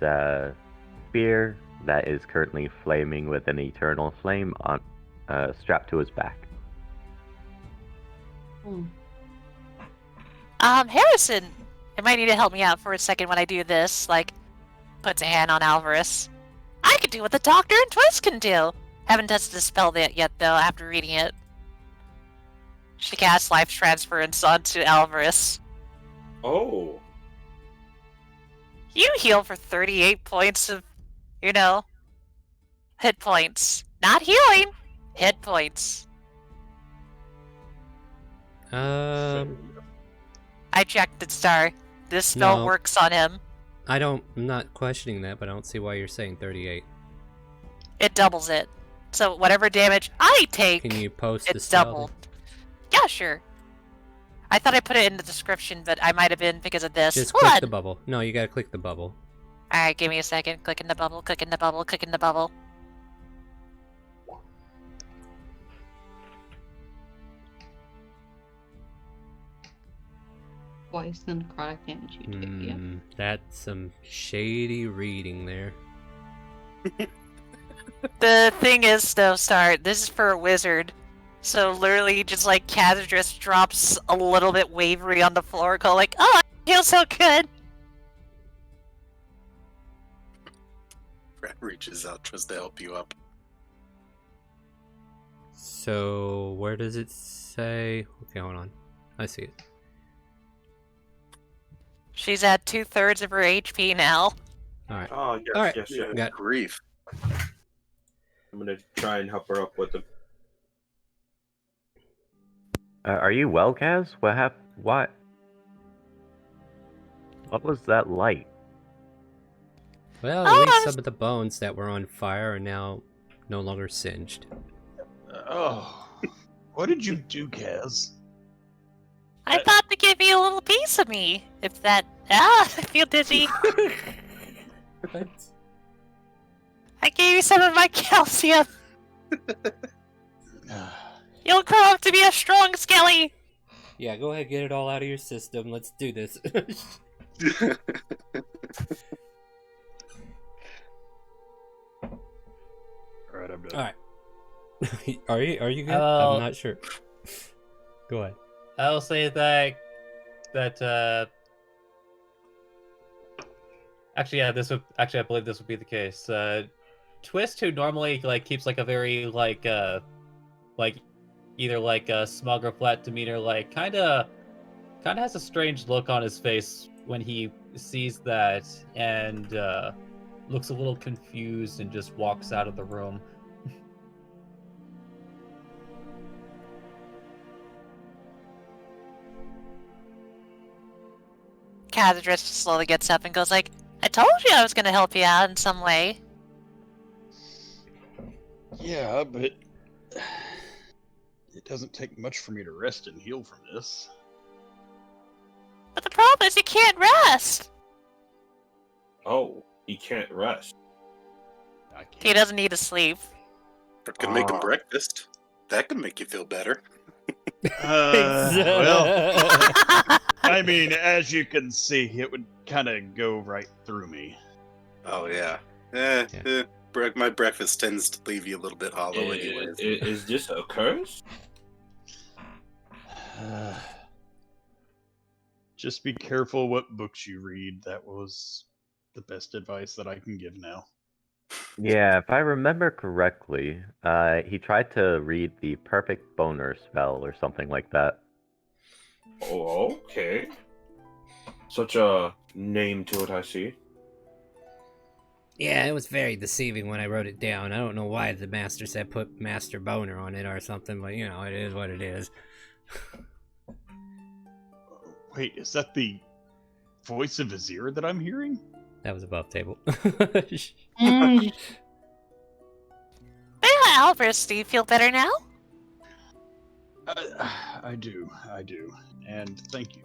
spear that is currently flaming with an eternal flame on strapped to his back. Harrison, you might need to help me out for a second when I do this. Like, puts a hand on Alvarez. I could do what the Doctor and Twist can do. Haven't touched the spell yet, though, after reading it. She casts Life Transference onto Alvarez. oh. You heal for 38 points of, hit points. Not healing, hit points. Um, I checked it, Star. This spell No. works on him. I'm not questioning that, but I don't see why you're saying 38. It doubles it. So whatever damage I take, Can you post the it's spell? doubled. Yeah, sure. I thought I put it in the description, but I might have been because of this. Just Hold click on. the bubble. No, you gotta click the bubble. Alright, give me a second. Click in the bubble, click in the bubble, click in the bubble. Twice the necrotic damage you take. Yeah. That's some shady reading there. The thing is, though, Star, this is for a wizard. So literally, just like Kaz just drops a little bit wavery on the floor, go like, "Oh, I feel so good." reaches out, tries to help you up. So where does it say? Okay, hold on. I see it. She's at 2/3 of her HP now. All right. Oh, yes, All right. yes, yes. Got Grief. I'm gonna try and help her up with him. Are you well, Kaz? What happened? What was that light? Well, Oh, at least I was- some of the bones that were on fire are now no longer singed. Oh, what did you do, Kaz? I thought to give you a little piece of me. If that... Ah, I feel dizzy. I gave you some of my calcium. You'll grow up to be a strong skelly. Yeah, go ahead, get it all out of your system. Let's do this. Alright, I'm done. All right. Are you good? Oh. I'm not sure. Go ahead. I will say that actually, yeah, I believe this would be the case. Twist, who normally like keeps like a very like either like a smug or flat demeanor, like kind of has a strange look on his face when he sees that, and looks a little confused and just walks out of the room. Kaz just slowly gets up and goes like, I told you I was going to help you out in some way. Yeah, but it doesn't take much for me to rest and heal from this. But the problem is you can't rest. Oh, he can't rest. I can't. He doesn't need to sleep. Or could make him breakfast. That could make you feel better. Well, I mean, as you can see, it would kind of go right through me. Oh yeah. My breakfast tends to leave you a little bit hollow anyways. Is this a curse? Just be careful what books you read. That was the best advice that I can give now. Yeah, if I remember correctly, he tried to read the perfect boner spell or something like that. Oh, okay. Such a name to it, I see. Yeah, it was very deceiving when I wrote it down. I don't know why the master said put Master Boner on it or something, but you know, it is what it is. Wait, is that the voice of Azir that I'm hearing? That was above table. Mm. Well, Alvarez, do you feel better now? I do, and thank you.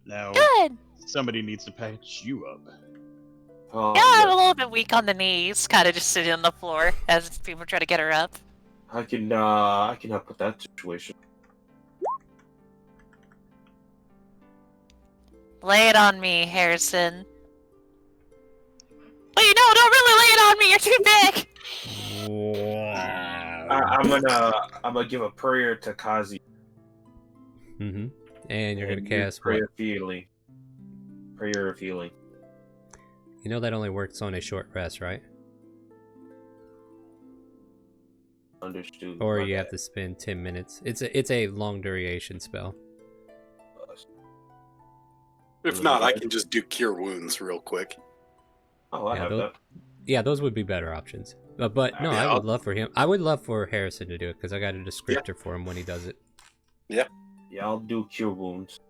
Now, Good. somebody needs to patch you up. Oh, Yeah, I'm a yes. little bit weak on the knees, kind of just sitting on the floor as people try to get her up. I can help with that situation. Lay it on me, Harrison. Wait, no, don't really lay it on me. You're too big. I'm gonna give a prayer to Kazi. Mm-hmm. And you're gonna do cast prayer what? of healing. Prayer of healing. You know that only works on a short rest, right? Understood. Or My you have bad. to spend 10 minutes. It's a long duration spell. If not, I can just do cure wounds real quick. Oh, I Yeah, have those- that. Yeah, those would be better options. But no, Yeah, I would love for him. I would love for Harrison to do it because I got a descriptor for him when he does it. Yeah, I'll do cure wounds.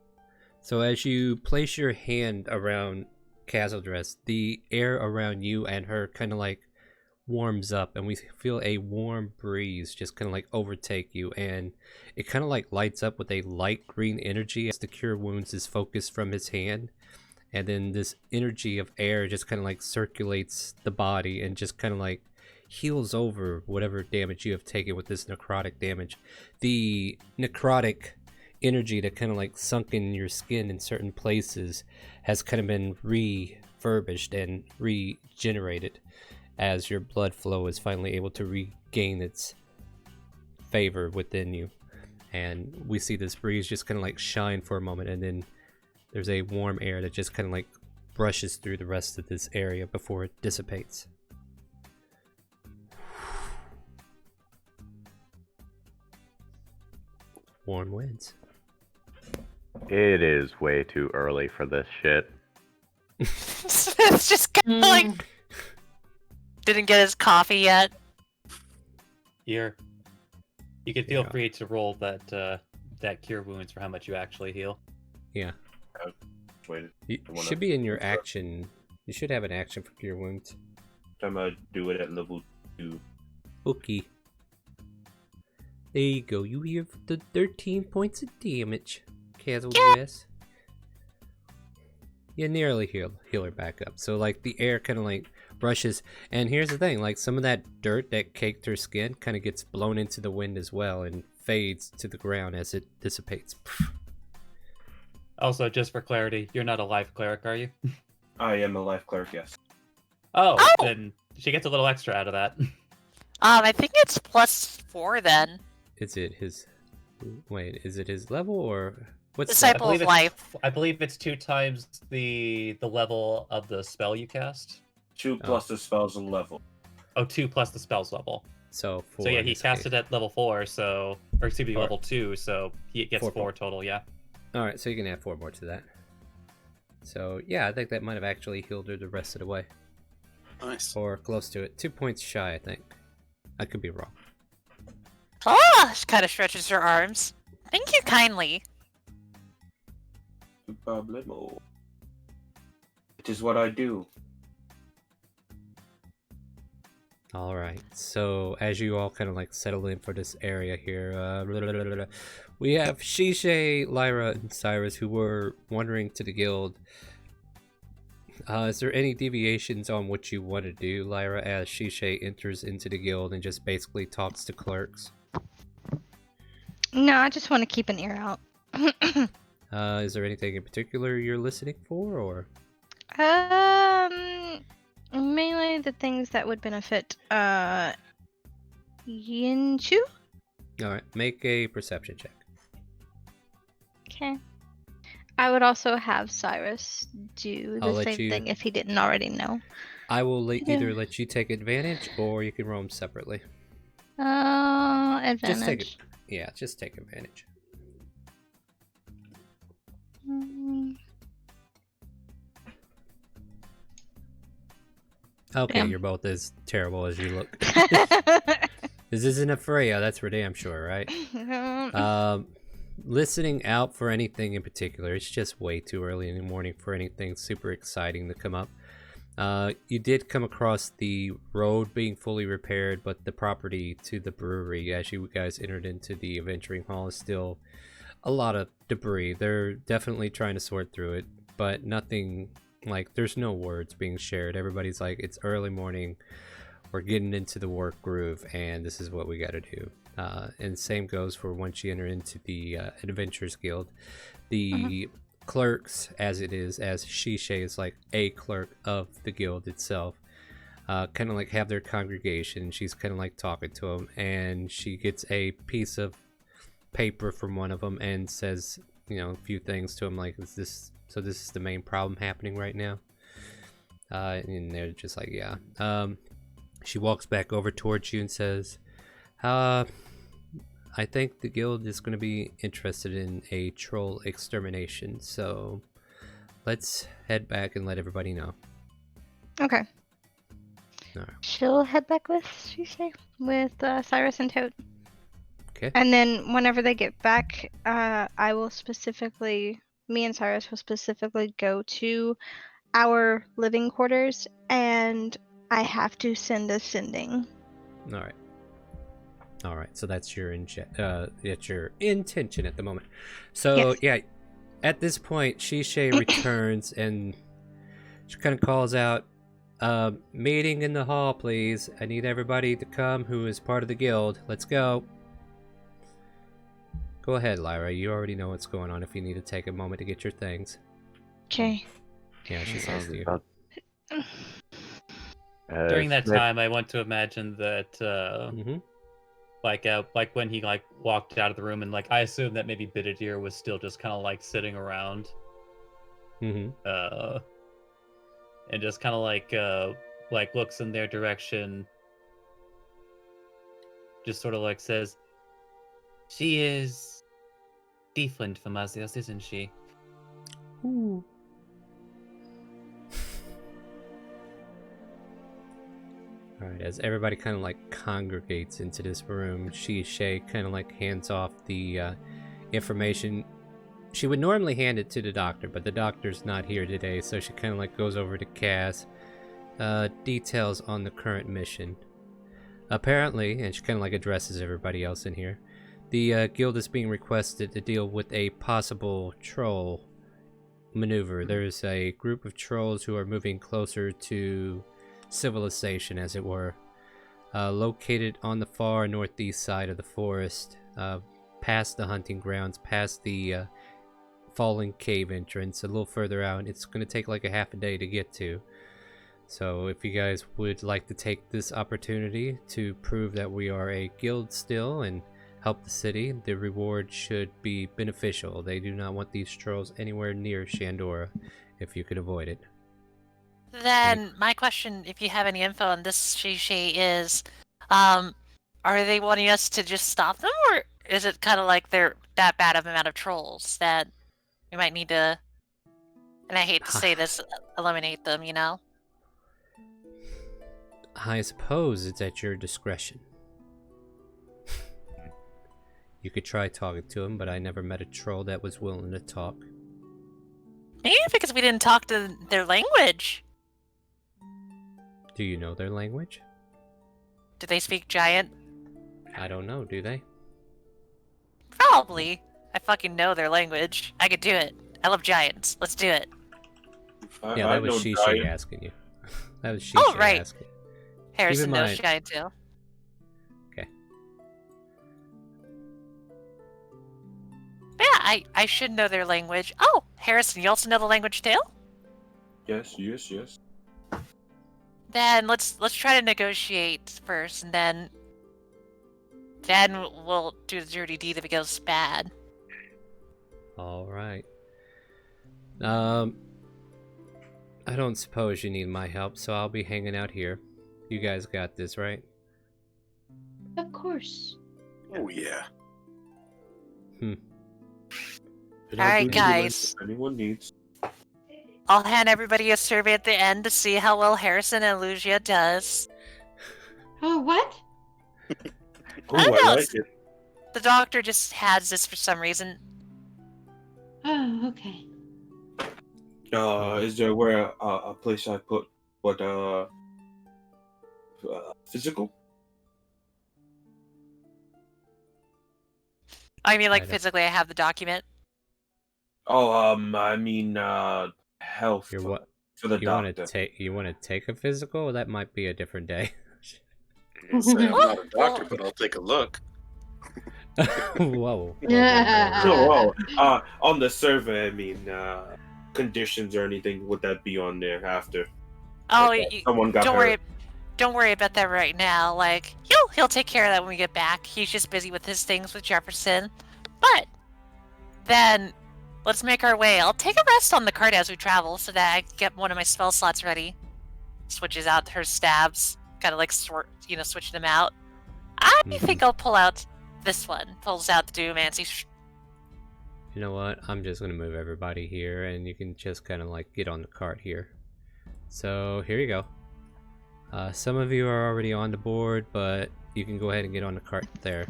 So as you place your hand around Castle-Dress, the air around you and her kind of like warms up, and we feel a warm breeze just kind of like overtake you, and it kind of like lights up with a light green energy as the cure wounds is focused from his hand, and then this energy of air just kind of like circulates the body and just kind of like heals over whatever damage you have taken with this necrotic damage. The necrotic energy that kind of like sunk in your skin in certain places has kind of been refurbished and regenerated as your blood flow is finally able to regain its favor within you. And we see this breeze just kind of like shine for a moment, and then there's a warm air that just kind of like brushes through the rest of this area before it dissipates. Warm winds. It is way too early for this shit. It's just kind of like didn't get his coffee yet. You can feel Yeah. free to roll that cure wounds for how much you actually heal. Yeah. Wait, You I wanna- should be in your action. You should have an action for cure wounds. Time I do it at level 2. Okay. There you go. You hear the 13 points of damage. Cazzled West. You nearly heal her back up. So like the air kind of like brushes. And here's the thing, like some of that dirt that caked her skin kind of gets blown into the wind as well and fades to the ground as it dissipates. Also, just for clarity, you're not a life cleric, are you? I am a life cleric, yes. Oh, Oh! then she gets a little extra out of that. I think it's +4 then. Is it his... Wait, is it his level or... What's Disciple that? of life. I believe it's 2 times the level of the spell you cast. 2 plus the spell's level. Oh, 2 plus the spell's level. So 4 So yeah, in he this cast case. it at level 4, so or excuse me, Or- level 2, so he gets 4 4 total. Yeah. Alright, so you can add 4 more to that. So yeah, I think that might have actually healed her the rest of the way. Nice. Or close to it. 2 points shy, I think. I could be wrong. She kind of stretches her arms. Thank you kindly. No problemo. It is what I do. Alright, so as you all kind of like settle in for this area here, we have Shishay, Lyra, and Cyrus who were wandering to the guild. Is there any deviations on what you want to do, Lyra, as Shishay enters into the guild and just basically talks to clerks? No, I just want to keep an ear out. Is there anything in particular you're listening for, or? Mainly the things that would benefit Yinchu. Alright, make a perception check. Okay. I would also have Cyrus do I'll the let same you- thing if he didn't already know. I will Yeah. either let you take advantage, or you can roll them separately. Advantage. Just take it. Yeah, just take advantage. Mm, Okay, Damn. you're both as terrible as you look. This isn't a Freya, that's for damn sure, right? Listening out for anything in particular, it's just way too early in the morning for anything super exciting to come up. You did come across the road being fully repaired, but the property to the brewery as you guys entered into the adventuring hall is still a lot of debris. They're definitely trying to sort through it, but nothing, like, there's no words being shared. Everybody's like, it's early morning, we're getting into the work groove, and this is what we gotta do. And same goes for once you enter into the Adventurers Guild. The clerks, as it is, as Shishay is like a clerk of the guild itself, kind of like have their congregation. She's kind of like talking to them, and she gets a piece of paper from one of them and says, you know, a few things to him, like, is this, so this is the main problem happening right now? And they're just like, yeah. She walks back over towards you and says, I think the guild is going to be interested in a troll extermination, so let's head back and let everybody know. Okay. Alright. She'll head back with with Cyrus and Toad. Okay. And then whenever they get back, I will specifically, me and Cyrus will specifically go to our living quarters, and I have to send a sending. All right, so that's your that's your intention at the moment. So Yes. yeah, at this point, Shishay returns and she kind of calls out, "Meeting in the hall, please. I need everybody to come who is part of the guild. Let's go." Go ahead, Lyra. You already know what's going on. If you need to take a moment to get your things. Okay. Yeah, she says to you. During that Smith, time, I want to imagine that, Mm-hmm. like when he like walked out of the room, and like I assume that maybe Bididir was still just kind of like sitting around. Mm-hmm. and just kind of like looks in their direction. Just sort of like says, "She is different from others, isn't she?" Ooh. All right, as everybody kind of like congregates into this room, Shay kind of like hands off the information. She would normally hand it to the doctor, but the doctor's not here today, so she kind of like goes over to Cass. Details on the current mission. Apparently, and she kind of like addresses everybody else in here, the guild is being requested to deal with a possible troll maneuver. There's a group of trolls who are moving closer to civilization, as it were, located on the far northeast side of the forest, past the hunting grounds, past the fallen cave entrance, a little further out. It's going to take like a half a day to get to. So if you guys would like to take this opportunity to prove that we are a guild still and help the city, the reward should be beneficial. They do not want these trolls anywhere near Shandora if you could avoid it. Then my question, if you have any info on this, Shishi, is, are they wanting us to just stop them, or is it kind of like they're that bad of amount of trolls that we might need to, and I hate to say this, eliminate them, you know? I suppose it's at your discretion. You could try talking to him, but I never met a troll that was willing to talk. Maybe because we didn't talk to their language. Do you know their language? Do they speak giant? I don't know, do they? Probably. I fucking know their language. I could do it. I love giants. Let's do it. Yeah, that was Shishi asking you. That was Shishi right. asking. Harrison knows giant too. Okay. But yeah, I should know their language. Oh, Harrison, you also know the language too? Yes. Then let's try to negotiate first, and then we'll do the dirty deed if it goes bad. All right. I don't suppose you need my help, so I'll be hanging out here. You guys got this, right? Of course. Oh yeah. Alright, guys. If anyone needs. I'll hand everybody a survey at the end to see how well Harrison and Lugia does. Oh, what? I don't know, like it. The doctor just has this for some reason. Oh, okay. Is there where a place I put what physical? I mean, like, I don't- physically, I have the document. Oh, I mean health You're what? for the You want doctor. to take? You want to take a physical? That might be a different day. Say I'm not a doctor, but I'll take a look. Whoa. No, on the survey, I mean conditions or anything. Would that be on there after? Oh, Like, someone got don't hurt. don't worry about that right now. Like, he'll take care of that when we get back. He's just busy with his things with Jefferson. But then let's make our way. I'll take a rest on the cart as we travel so that I can get one of my spell slots ready. Switches out her stabs, kind of like switching them out. I think I'll pull out this one. Pulls out the Duomancy. You know what? I'm just gonna move everybody here, and you can just kind of like get on the cart here. So here you go. Some of you are already on the board, but you can go ahead and get on the cart there.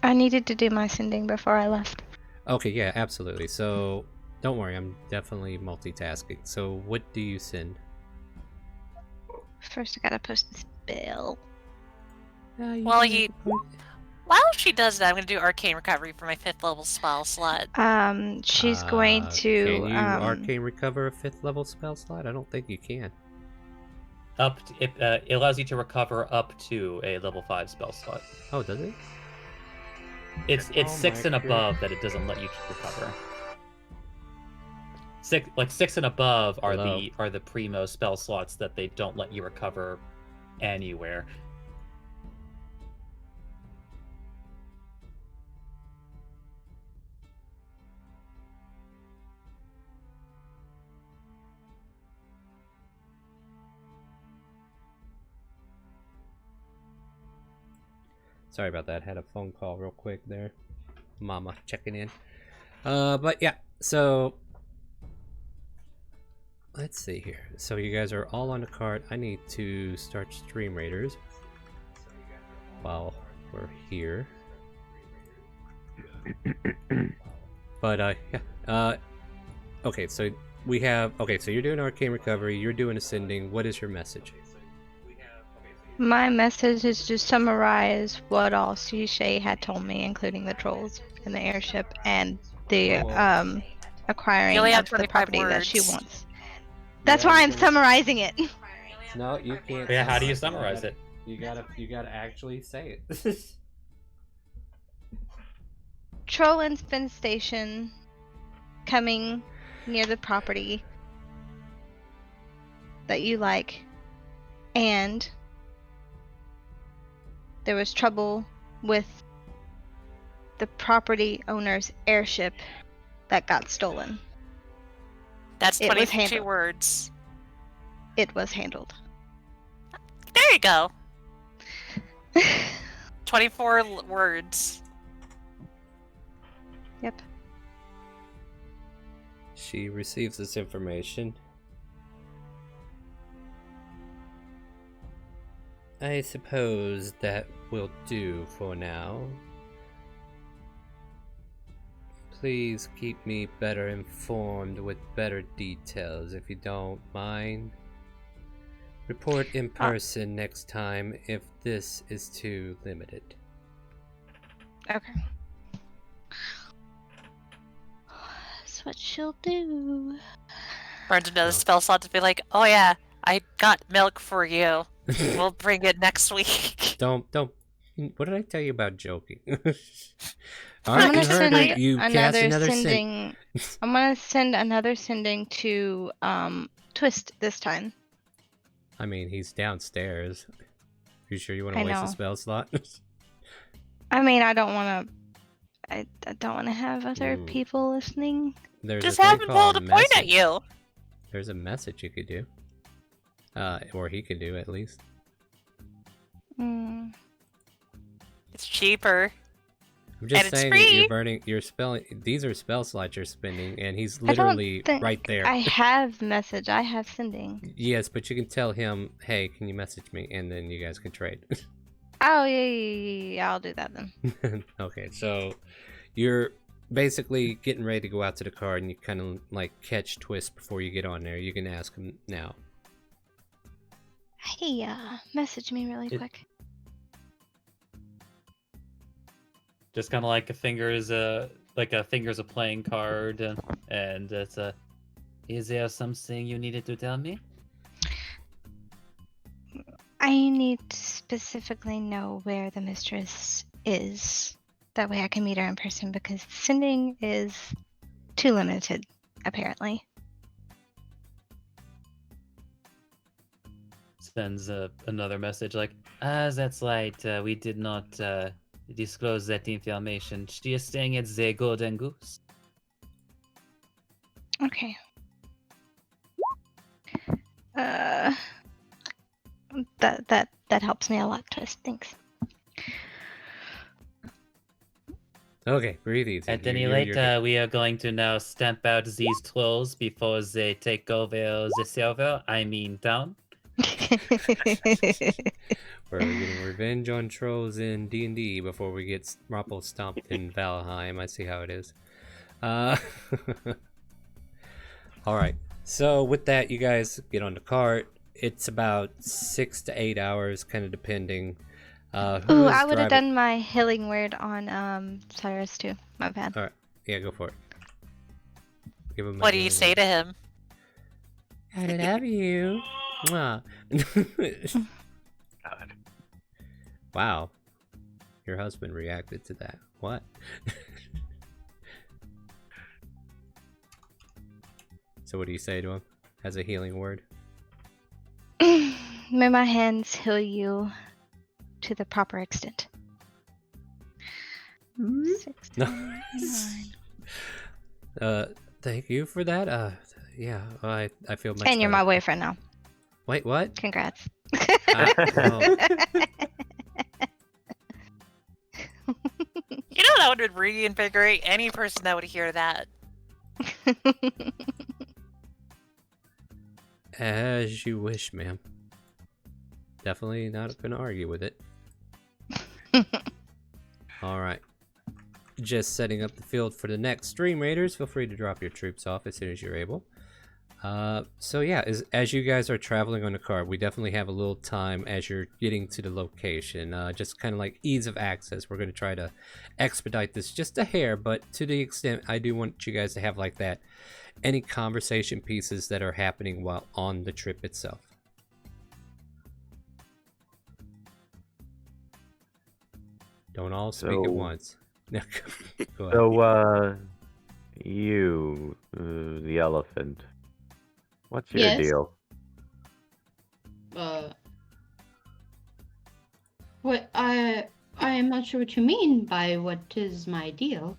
I needed to do my sending before I left. Okay, yeah, absolutely. So don't worry, I'm definitely multitasking. So what do you send? First, I gotta post this bill. Well, while she does that, I'm gonna do Arcane Recovery for my 5th level spell slot. She's going to. Can you arcane recover a 5th level spell slot? I don't think you can. It allows you to recover up to a level 5 spell slot. Oh, does it? It's Oh 6 my and above that it doesn't let you recover. 6 and above are the primo spell slots that they don't let you recover anywhere. Sorry about that. Had a phone call real quick there. Mama checking in. But yeah, so let's see here. So you guys are all on the cart. I need to start StreamRaiders while we're here. But yeah. Okay, so we have. Okay, so you're doing Arcane Recovery. You're doing Ascending. What is your message? My message is to summarize what all Shay had told me, including the trolls and the airship and the acquiring You only have of the 25 property that she words. wants. That's why I'm summarizing it. No, you can't. Yeah, how do you summarize it? You gotta actually say it. Troll and spin station coming near the property that you like, and there was trouble with the property owner's airship that got stolen. That's It was 22 handled. words. It was handled. There you go. 24 words. Yep. She receives this information. I suppose that will do for now. Please keep me better informed with better details if you don't mind. Report in person next time if this is too limited. Okay. That's what she'll do. Burns another Oh. spell slot to be like, oh yeah, I got milk for you. We'll bring it next week. Don't. What did I tell you about joking? I'm Alright, gonna you heard send it. You cast another sending. I'm gonna send another sending to Twist this time. I mean, he's downstairs. You sure you want I to waste a know. spell slot? I mean, I don't want to. I don't want to have other Ooh. people listening. There's Just a thing have him called hold a point at message. you. There's a message you could do. Or he could do at least. Mm. It's cheaper. I'm just And it's saying that you're free. burning. You're spelling. These are spell slots you're spending, and he's I don't literally think right there. I have message. I have sending. Yes, but you can tell him, "Hey, can you message me?" And then you guys can trade. Oh yeah. I'll do that then. Okay, so you're basically getting ready to go out to the car, and you kind of like catch Twist before you get on there. You can ask him now. Hey, message me really quick. Just kind of like a finger's a playing card, and it's a. Is there something you needed to tell me? I need to specifically know where the mistress is. That way I can meet her in person because sending is too limited, apparently. Sends another message like, that's right. We did not disclose that information. She is staying at the Golden Goose. Okay. That helps me a lot, Twist. Thanks. Okay, breathe easy. At any rate, we are going to now stamp out these trolls before they take over the server. I mean town. We're getting revenge on trolls in D&D before we get Roppel stomped in Valheim. I see how it is. Alright, so with that, you guys get on the cart. It's about 6 to 8 hours, kind of depending. Who Ooh, is I would have driving- done my healing word on Cyrus too. My bad. Alright, yeah, go for it. Give him a What do you healing say word. to him? I love you. Mwah. God. Wow. Your husband reacted to that. What? So what do you say to him as a healing word? May my hands heal you to the proper extent. 6, No. 9. Thank you for that. Yeah, I feel much And you're better. my boyfriend now. Wait, what? Congrats. Oh. That would reinvigorate any person that would hear that. As you wish, ma'am. Definitely not gonna argue with it. Alright. Just setting up the field for the next Stream Raiders. Feel free to drop your troops off as soon as you're able. So yeah, as you guys are traveling on the car, we definitely have a little time as you're getting to the location. Just kind of like ease of access. We're going to try to expedite this just a hair, but to the extent I do want you guys to have like that, any conversation pieces that are happening while on the trip itself. Don't all speak at once. Go ahead. So, you, the elephant, what's your Yes? deal? What I am not sure what you mean by what is my deal.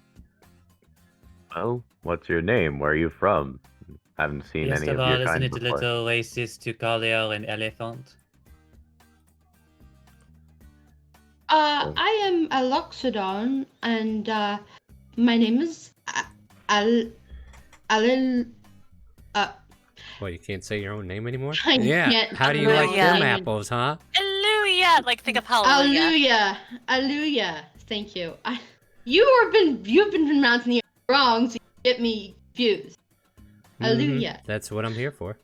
Well, what's your name? Where are you from? Haven't seen First any of of all, your isn't kind it a before. little racist to call her an elephant? I am a Loxodon, and my name is Al. What, you can't say your own name anymore? I Yeah. can't How do you say like my them name. apples, huh? Hallelujah! Like, think of hallelujah. Alleluia. Thank you. You've been pronouncing it wrong, so you get me confused. Alleluia. That's what I'm here for.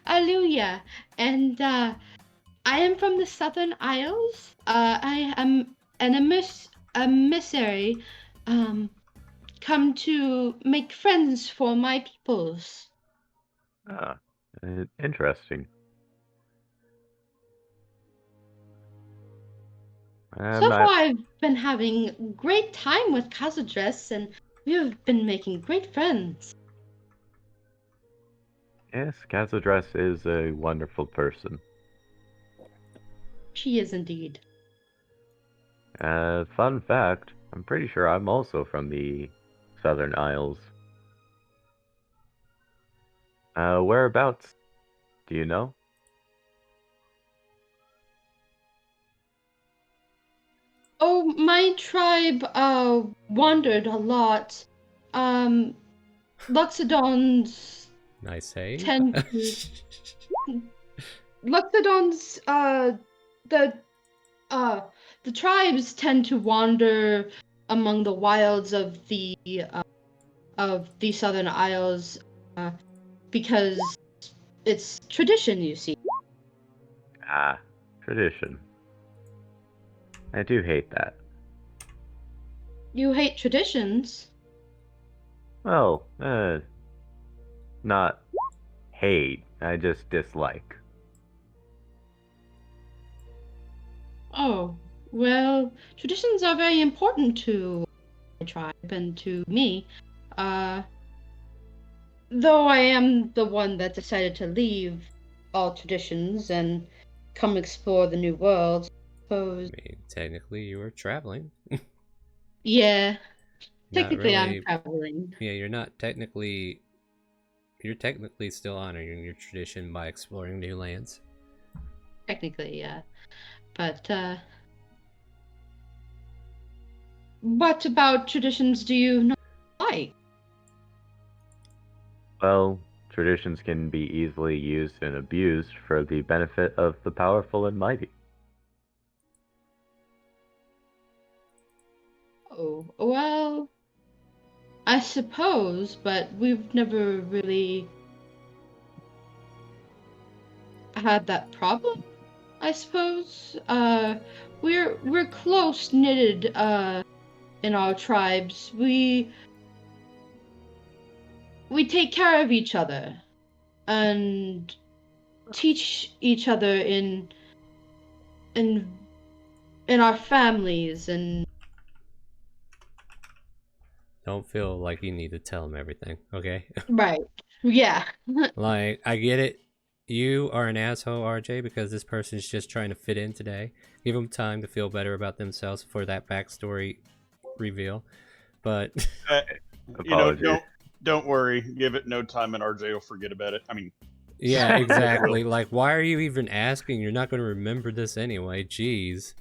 Alleluia. And I am from the Southern Isles. I am an emissary, come to make friends for my peoples. Ah, interesting. So far, I've been having a great time with Kazadress, and we have been making great friends. Yes, Kazadress is a wonderful person. She is indeed. Fun fact, I'm pretty sure I'm also from the Southern Isles. Whereabouts? Do you know? Oh, my tribe wandered a lot. Loxodons Nice save. tend to Loxodons the tribes tend to wander among the wilds of the Southern Isles because it's tradition, you see. Ah, tradition. I do hate that. You hate traditions? Well, not hate. I just dislike. Oh, well, traditions are very important to my tribe and to me. Though I am the one that decided to leave all traditions and come explore the new world, I suppose. I mean, technically, you were traveling. Yeah, Not technically really- I'm traveling. Yeah, you're not technically. You're technically still honoring your tradition by exploring new lands. Technically, yeah. But, what about traditions do you not like? Well, traditions can be easily used and abused for the benefit of the powerful and mighty. Oh, well, I suppose, but we've never really had that problem, I suppose. We're close knitted in our tribes. We take care of each other and teach each other in our families, and Don't feel like you need to tell them everything, okay? right. Yeah. Like, I get it. You are an asshole, RJ, because this person's just trying to fit in today. Give them time to feel better about themselves for that backstory reveal. But Apologies. Don't worry. Give it no time, and RJ will forget about it. I mean, yeah, exactly. Like, why are you even asking? You're not going to remember this anyway. Jeez.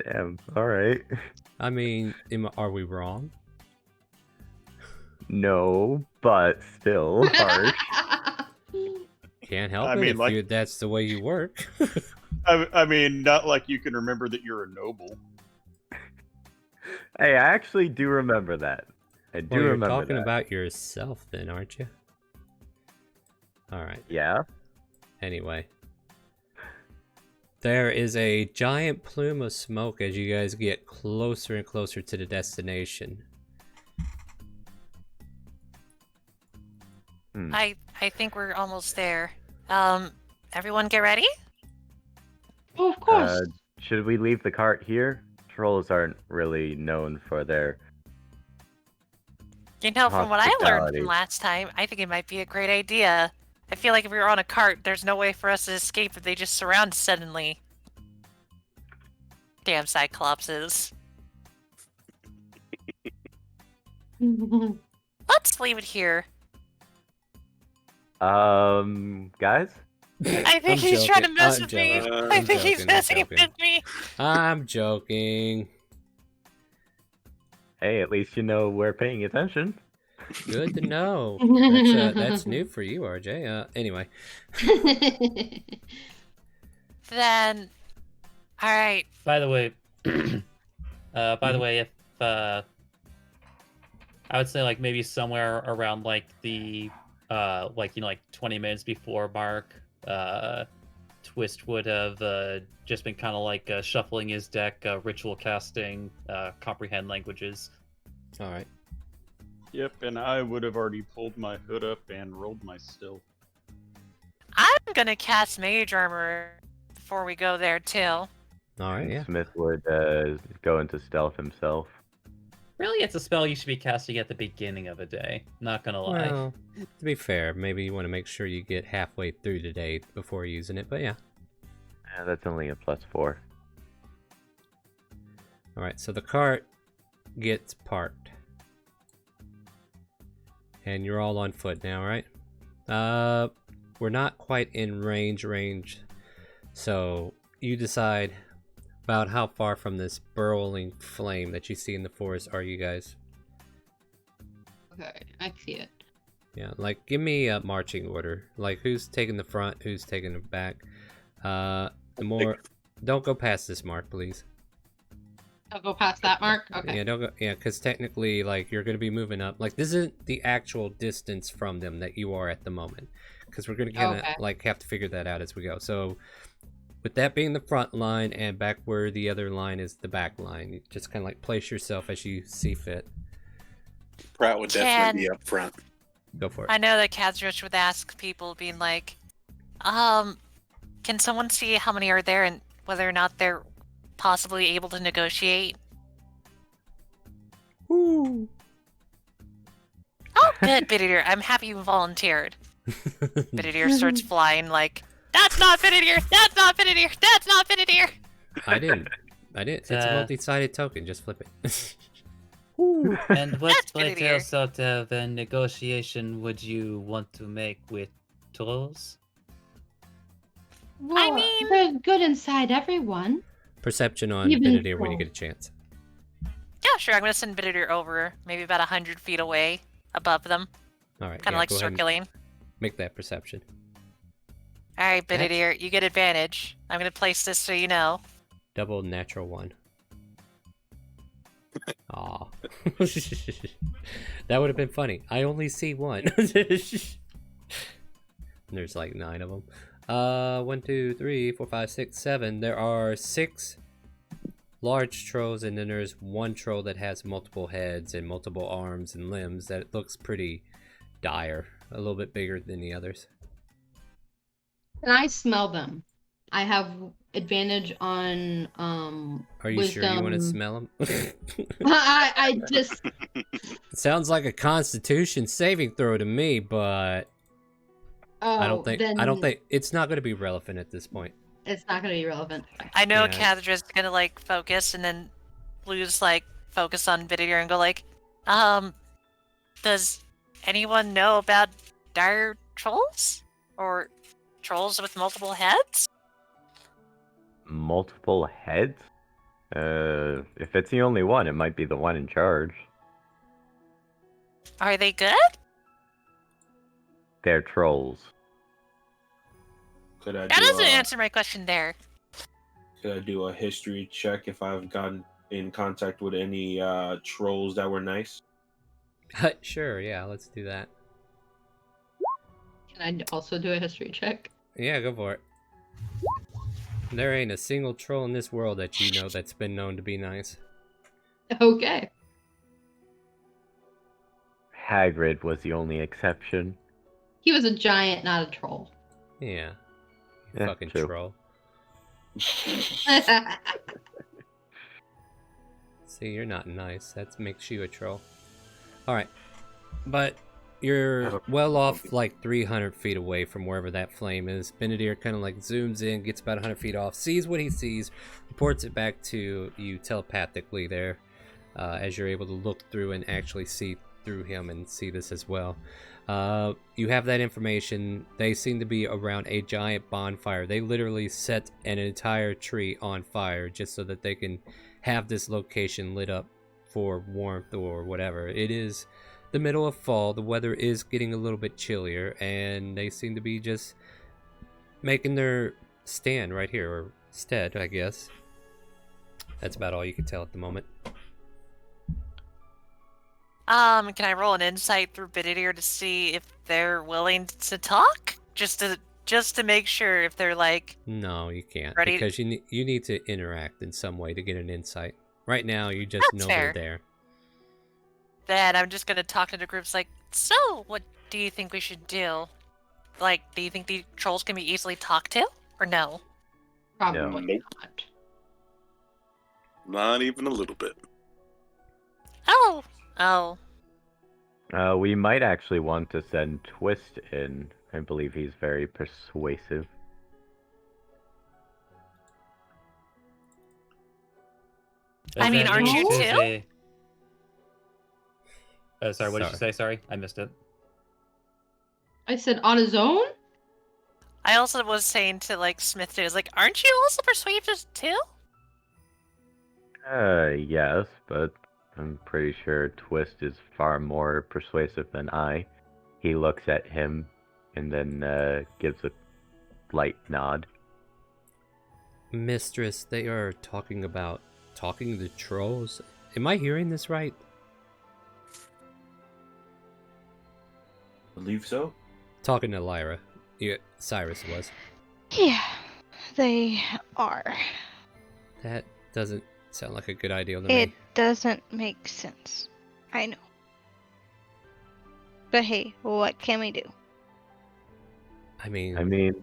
Damn. All right. I mean, are we wrong? No, but still harsh. Can't help I it mean, if like- that's the way you work. I mean, not like you can remember that you're a noble. Hey, I actually do remember that. I do Well, you're remember talking that. about yourself then, aren't you? Alright, Yeah. anyway. There is a giant plume of smoke as you guys get closer and closer to the destination. I think we're almost there. Everyone get ready? Oh, of course. Should we leave the cart here? Trolls aren't really known for their. You know, from what I learned Hospitality. from last time, I think it might be a great idea. I feel like if we were on a cart, there's no way for us to escape if they just surround us suddenly. Damn Cyclopses. Let's leave it here. Guys? I think I'm he's trying to joking. mess I'm with me. joking. I I'm think he's joking. I'm messing joking. with me. I'm joking. Hey, at least you know we're paying attention. Good to know. That's new for you, RJ. Anyway. Then, all right. By the way, if I would say like maybe somewhere around like the 20 minutes before mark, Twist would have just been kind of like shuffling his deck, ritual casting, comprehend languages. All right. Yep, and I would have already pulled my hood up and rolled my stealth. I'm gonna cast Mage Armor before we go there too. All right, yeah. Smith would go into stealth himself. Really, it's a spell you should be casting at the beginning of a day. Not gonna lie. Well, to be fair, maybe you want to make sure you get halfway through the day before using it, but yeah. Yeah, that's only a +4. Alright, so the cart gets parked. And you're all on foot now, right? We're not quite in range. So you decide about how far from this burrowing flame that you see in the forest are you guys? Okay, I see it. Yeah, like give me a marching order. Like who's taking the front, who's taking the back. Don't go past this mark, please. I'll go past that mark. Okay. Yeah, don't go. Yeah, because technically, like you're gonna be moving up. Like this isn't the actual distance from them that you are at the moment, because we're gonna kind of like have to figure that out as we go. So, with that being the front line and back where the other line is the back line, you just kind of like place yourself as you see fit. Pratt would definitely be up front. Go for it. I know that Kazrich would ask people, being like, can someone see how many are there and whether or not they're possibly able to negotiate? Woo. Oh, good, Bididir. I'm happy you volunteered. Bididir starts flying like, that's not Bididir! That's not Bididir! That's not Bididir! I didn't. It's a multi-sided token. Just flip it. And what That's good to hear. sort of a negotiation would you want to make with trolls? Well, mean- they're good inside everyone. Perception on Even Benedict when you so. get a chance. Yeah, sure. I'm gonna send Bididir over, maybe about 100 feet away, above them, All right. kind of yeah, like go ahead and circling. make that perception. All right, Bididir, you get advantage. I'm gonna place this so you know. Double natural 1. Aw. That would have been funny. I only see one. There's like 9 of them. 1, 2, 3, 4, 5, 6, 7. There are 6 large trolls, and then there's one troll that has multiple heads and multiple arms and limbs that looks pretty dire. A little bit bigger than the others. Can I smell them? I have advantage on Are you sure you want to wisdom. smell them? I just Sounds like a Constitution saving throw to me, but I don't think it's not going to be relevant at this point. it's not going to be relevant. I know Yeah. Kadra's gonna like focus and then lose like focus on Bididir and go like, does anyone know about dire trolls? Or trolls with multiple heads? Multiple heads? If it's the only one, it might be the one in charge. Are they good? They're trolls. Could I That do doesn't a, answer my question there. could I do a history check if I've gotten in contact with any trolls that were nice? Sure, yeah, let's do that. Can I also do a history check? Yeah, go for it. There ain't a single troll in this world that you know that's been known to be nice. Okay. Hagrid was the only exception. He was a giant, not a troll. Yeah. You Yeah, fucking true. troll. See, you're not nice. That makes you a troll. Alright. But you're well off like 300 feet away from wherever that flame is. Benedict kind of like zooms in, gets about 100 feet off, sees what he sees, reports it back to you telepathically there, as you're able to look through and actually see through him and see this as well. You have that information. They seem to be around a giant bonfire. They literally set an entire tree on fire just so that they can have this location lit up for warmth or whatever. It is the middle of fall. The weather is getting a little bit chillier, and they seem to be just making their stand right here, or stead, I guess. That's about all you can tell at the moment. Can I roll an insight through Benedict to see if they're willing to talk? Just to make sure if they're like... No, you can't, ready? because you need to interact in some way to get an insight. Right now, you just That's know fair. they're there. Then I'm just gonna talk to the groups like, so what do you think we should do? Like, do you think the trolls can be easily talked to? Or no? Probably Nope. not. Not even a little bit. Oh. We might actually want to send Twist in. I believe he's very persuasive. I mean, aren't you too? Oh, sorry, what did you say? Sorry, I missed it. I said on his own? I also was saying to like Smith too, is like, aren't you also persuasive too? Yes, but I'm pretty sure Twist is far more persuasive than I. He looks at him and then gives a light nod. Mistress, they are talking about talking to trolls. Am I hearing this right? Believe so. Talking to Lyra. Yeah, Cyrus was. Yeah, they are. That doesn't sound like a good idea to It me. doesn't make sense. I know. But hey, what can we do? I mean, if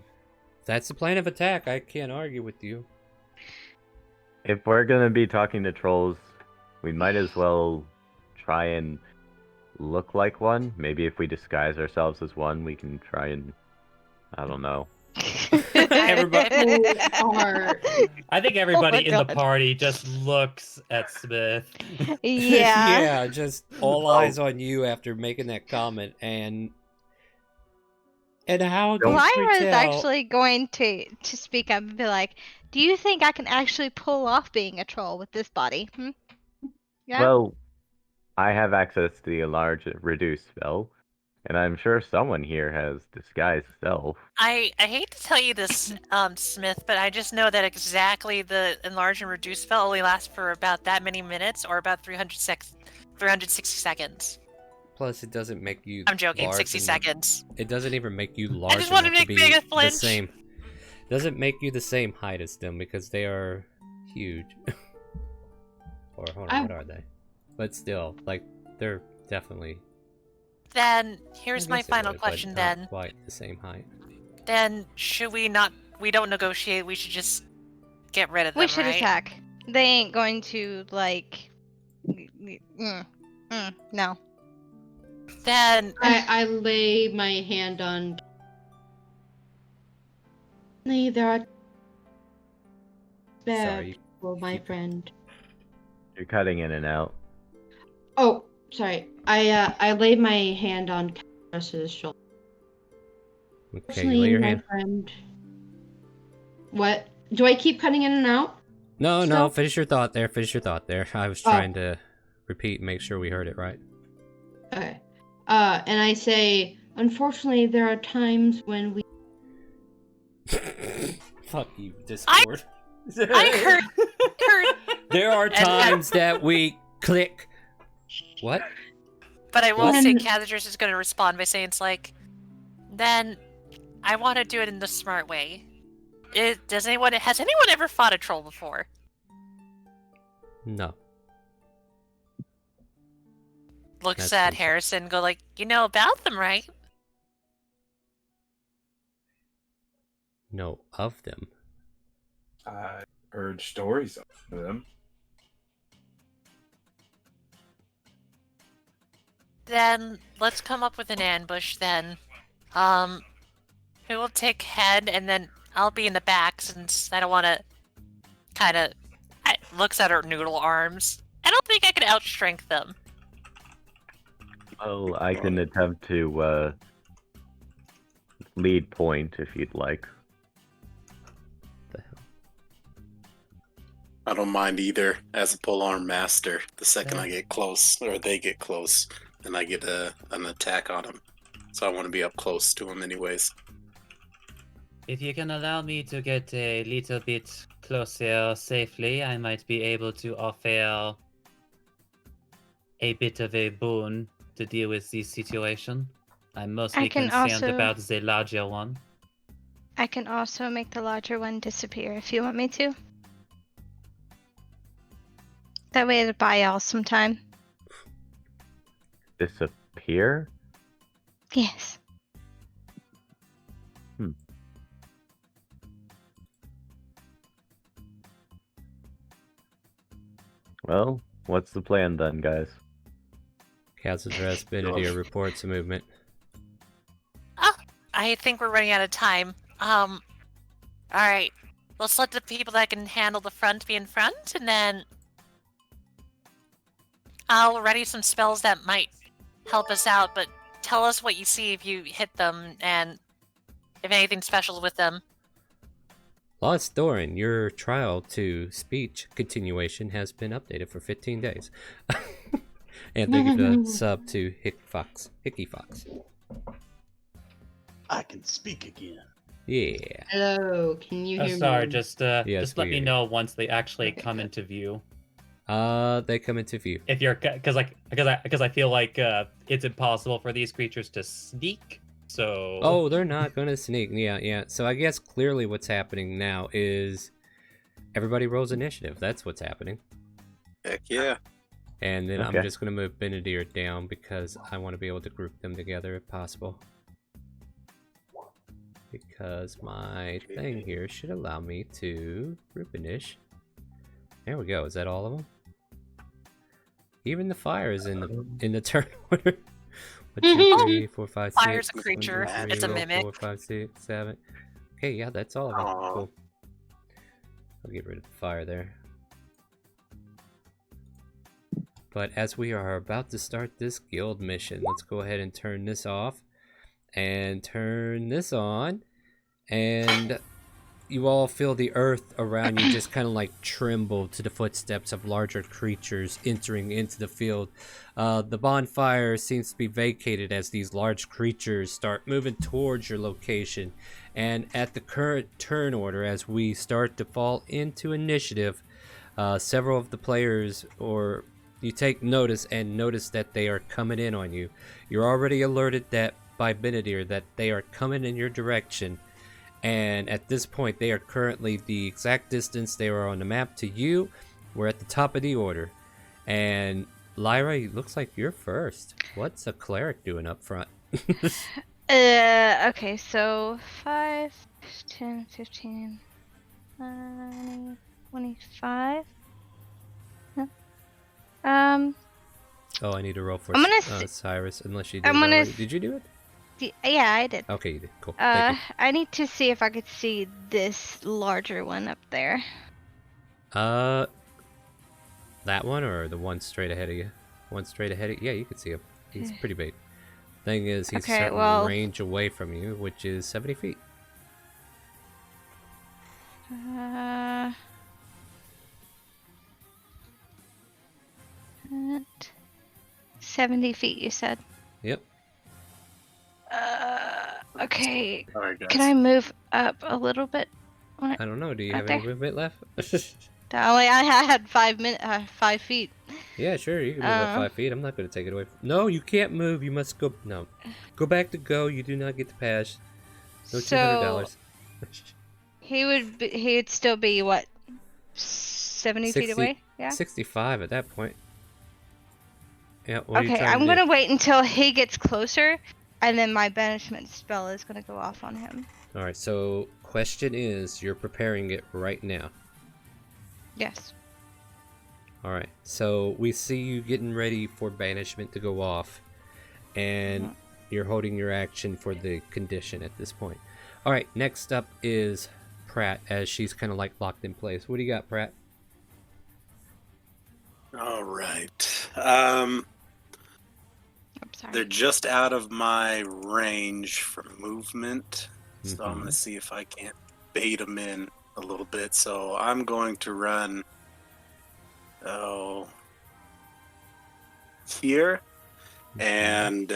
that's the plan of attack. I can't argue with you. we're gonna be talking to trolls, we might as well try and look like one. Maybe if we disguise ourselves as one, we can try and, I don't know. Everybody- I think everybody Oh my in the God. party just looks at Smith. Yeah. Yeah, just all eyes on you after making that comment, and how do Lyra we is tell? actually going to speak up and be like, "Do you think I can actually pull off being a troll with this body?" Yeah. Well, I have access to the enlarge reduce spell, and I'm sure someone here has disguise self. I hate to tell you this, Smith, but I just know that exactly the enlarge and reduce spell only lasts for about that many minutes, or about 360 seconds. Plus, it doesn't make you. I'm joking, large 60 enough- seconds. It doesn't even make you large just wanted enough to to make be Megan the flinch. same. Doesn't make you the same height as them because they are huge. Or hold on, what are they? But still, like they're definitely. Then I here's my guess it final would, but question. not Then quite the same height. should we not? We don't negotiate. We should just get rid of them. We should right? attack. They ain't going to like. No. Then I lay my hand on. There are bad Sorry. for my friend. You're cutting in and out. Oh, sorry. I lay my hand on Cyrus's shoulder. Okay, you lay your my hand. friend. What? Do I keep cutting in and out? No, So- finish your thought there. I was trying to repeat and make sure we heard it right. Okay. And I say, unfortunately, there are times when we. Fuck you, Discord. I heard, There are times that we click. What? but I will What? say Cathedrus is going to respond by saying it's like, then I want to do it in the smart way. Has anyone ever fought a troll before? No. Looks That's at fine. Harrison, go like, you know about them, right? No, of them. I heard stories of them. Then let's come up with an ambush then. Who will take head, and then I'll be in the back since I don't want to kind of... Looks at her noodle arms. I don't think I can outstrength them. Well, I can attempt to lead point if you'd like. The hell? I don't mind either. As a polearm master, the second I get close, or they get close, then I get an attack on them. So I want to be up close to them anyways. If you can allow me to get a little bit closer safely, I might be able to offer a bit of a boon to deal with this situation. I'm mostly I can concerned also- about the larger one. I can also make the larger one disappear if you want me to. That way it'll buy y'all some time. Disappear? Yes. Well, what's the plan then, guys? Castle's Rest, Benedier reports a movement. I think we're running out of time. Alright. Let's let the people that can handle the front be in front, and then I'll ready some spells that might help us out, but tell us what you see if you hit them, and if anything special with them. Lost Thorin, your trial to speech continuation has been updated for 15 days. And thank you for the sub to Hickey Fox. I can speak again. Yeah. Hello, can you hear me? Sorry, just Yes, just let we me hear you. know once they actually Okay, come good. into view. They come into view. If you're because I feel like it's impossible for these creatures to sneak. So Oh, they're not gonna sneak. Yeah. So I guess clearly what's happening now is everybody rolls initiative. That's what's happening. Heck yeah. And then I'm Okay. just gonna move Benedier down because I want to be able to group them together if possible. Because my thing here should allow me to group initiative. There we go. Is that all of them? Even the fire is in the turn order. 1, 2, 3, 4, 5, 6. Fire's a creature. 1, 2, It's a 3, mimic. 4, 5, 6, 7. Okay, yeah, that's all of them. Aw. Cool. I'll get rid of the fire there. But as we are about to start this guild mission, let's go ahead and turn this off and turn this on. And you all feel the earth around you just kind of like tremble to the footsteps of larger creatures entering into the field. The bonfire seems to be vacated as these large creatures start moving towards your location. And at the current turn order, as we start to fall into initiative, several of the players, or you take notice and notice that they are coming in on you. You're already alerted that by Benedier that they are coming in your direction. And at this point, they are currently the exact distance they are on the map to you. We're at the top of the order. And Lyra, it looks like you're first. What's a cleric doing up front? Okay, so 5, 10, 15, 20, 25. Yep. Oh, I need to roll for I'm gonna Cyrus, unless you did I'm it gonna already. Did you do it? Yeah, I did. Okay, you did. Cool. Thank I need to see if I could see this larger one up there. you. That one or the one straight ahead of you? One straight ahead of you? Yeah, you can see him. He's pretty big. Thing is, he's Okay, certain well- range away from you, which is 70 feet. At 70 feet, you said. Yep. Okay. All right, guys. Can I move up a little bit? I don't know. Do you Right have any there. movement left? Only I had 5 feet. Yeah, sure. You can move up 5 feet. I'm not going to take it away. No, you can't move. You must go. No. Go back to go. You do not get to pass. No So $200. he'd still be what? 70 feet away? Yeah. 65 at that point. Yeah, what are you Okay, trying I'm to do? gonna wait until he gets closer, and then my banishment spell is gonna go off on him. Alright, so question is, you're preparing it right now. Yes. Alright, so we see you getting ready for banishment to go off, and you're holding your action for the condition at this point. Alright, next up is Pratt, as she's kind of like locked in place. What do you got, Pratt? All right. Oops, sorry. They're just out of my range for movement, so I'm Mhm. going to see if I can't bait them in a little bit. So I'm going to run, here, and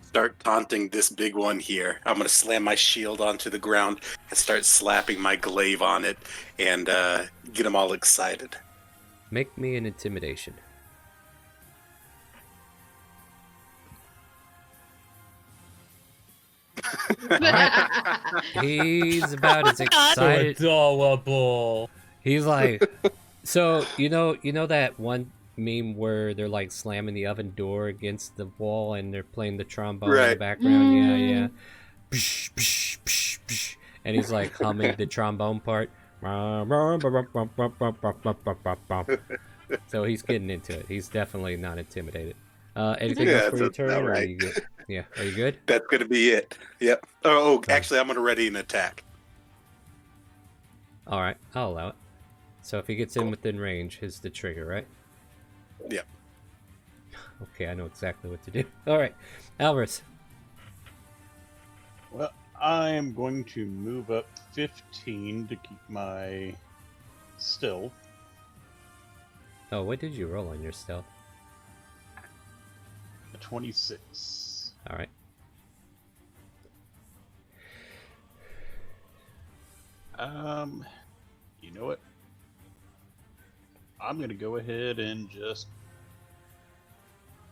start taunting this big one here. I'm going to slam my shield onto the ground and start slapping my glaive on it and get them all excited. Make me an intimidation. He's about as excited. Adorable. He's like, so you know that one meme where they're like slamming the oven door against the wall and they're playing the trombone in the Right. background. Yeah. Psh, psh, psh, psh. And he's like humming the trombone part. So he's getting into it. He's definitely not intimidated. Anything else for your that's about turn? Or are right. you good? Yeah, are you good? That's going to be it. Yep. Oh, actually, I'm going to ready an attack. All right, I'll allow it. So if he gets in within range, is the trigger, right? Yep. Okay, I know exactly what to do. All right, Alvarez. Well, I am going to move up 15 to keep my stealth. Oh, what did you roll on your stealth? A 26. All right. You know what? I'm gonna go ahead and just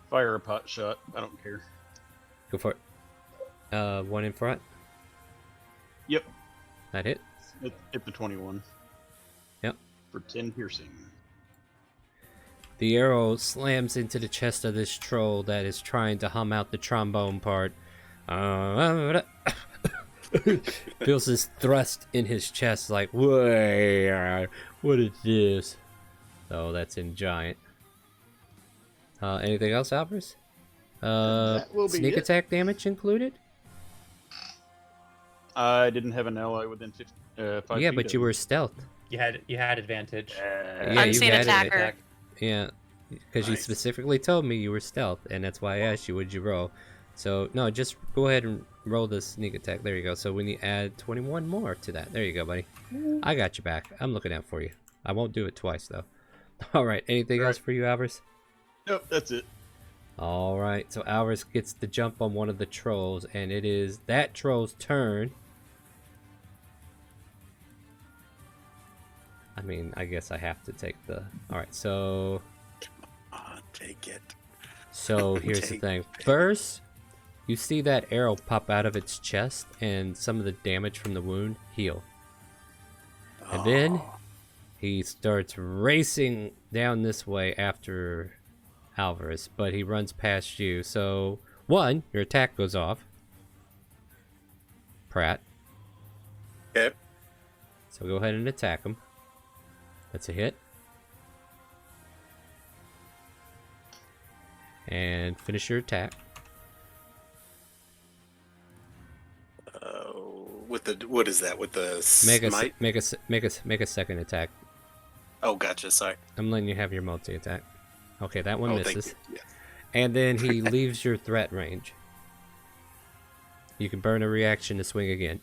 fire a pot shot. I don't care. Go for it. One in front. Yep, That hit. hit the 21. Yep. For 10 piercing. The arrow slams into the chest of this troll that is trying to hum out the trombone part. Feels this thrust in his chest like, "Whoa, what is this?" Oh, that's in giant. Anything else, Alvarez? That will be Sneak it. attack damage included? I didn't have an ally within 5 Yeah, feet but of you me. were stealth. You had advantage. Yeah, you Unseen had it. attacker. Yeah, because you Nice. specifically told me you were stealth, and that's why I asked you, would you roll? So, no, just go ahead and roll the sneak attack. There you go. So when you add 21 more to that. There you go, buddy. I got you back. I'm looking out for you. I won't do it twice, though. All right, anything else for you, Alvarez? Nope, that's it. All right, so Alvarez gets the jump on one of the trolls, and it is that troll's turn. I mean, I guess I have to take the... All right, so... Take it. So here's the Take thing. First, you see that arrow pop out of its chest, and some of the damage from the wound heal. And then he starts racing down this way after Alvarez, but he runs past you. So, one, your attack goes off. Pratt. Okay. So go ahead and attack him. That's a hit. And finish your attack. With the what is that? With the Make smite? a second attack. Oh, gotcha. Sorry. I'm letting you have your multi attack. Okay, that one Thank misses. you. Yes. And then he leaves your threat range. You can burn a reaction to swing again.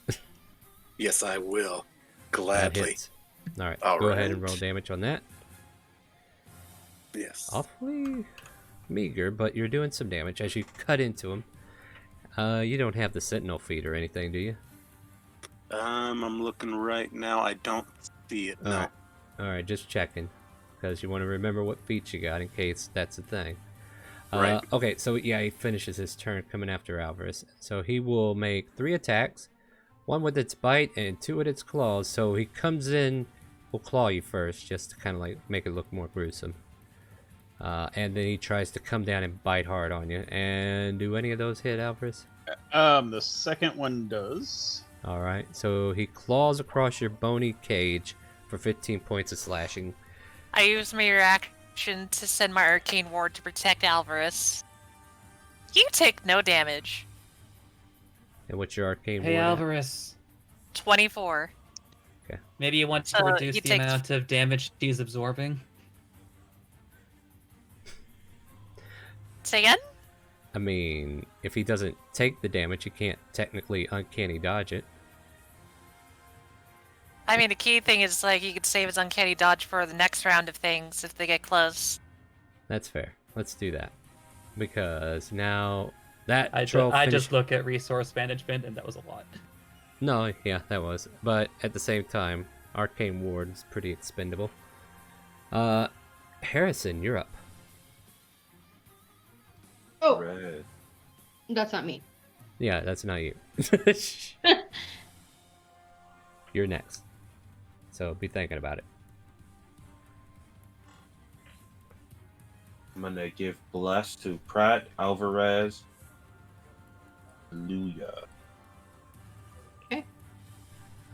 Yes, I will. That Gladly. hits. All right, All go ahead and right. roll damage on that. Yes. Awfully meager, but you're doing some damage as you cut into him. You don't have the sentinel feat or anything, do you? I'm looking right now. I don't see it. No. Alright, just checking. Because you want to remember what feats you got in case that's a thing. Right. Okay, so yeah, he finishes his turn coming after Alvarez. So he will make 3 attacks. 1 with its bite and 2 with its claws. So he comes in, will claw you first, just to kind of like make it look more gruesome. And then he tries to come down and bite hard on you. And do any of those hit, Alvarez? The second one does. Alright, so he claws across your bony cage for 15 points of slashing. I use my reaction to send my arcane ward to protect Alvarez. You take no damage. And what's your arcane Hey, ward at? Alvarez. 24. Maybe you want to So reduce you the take- amount of damage she's absorbing? Say again? I mean, if he doesn't take the damage, he can't technically uncanny dodge it. I mean, the key thing is, like, you could save his uncanny dodge for the next round of things if they get close. That's fair. Let's do that. Because now that I troll just look at resource management, and that was a lot. No, yeah, that was. But at the same time, Arcane Ward is pretty expendable. Harrison, you're up. Oh, Red. that's not me. Yeah, that's not you. You're next. So be thinking about it. I'm gonna give bless to Pratt, Alvarez, Hallelujah.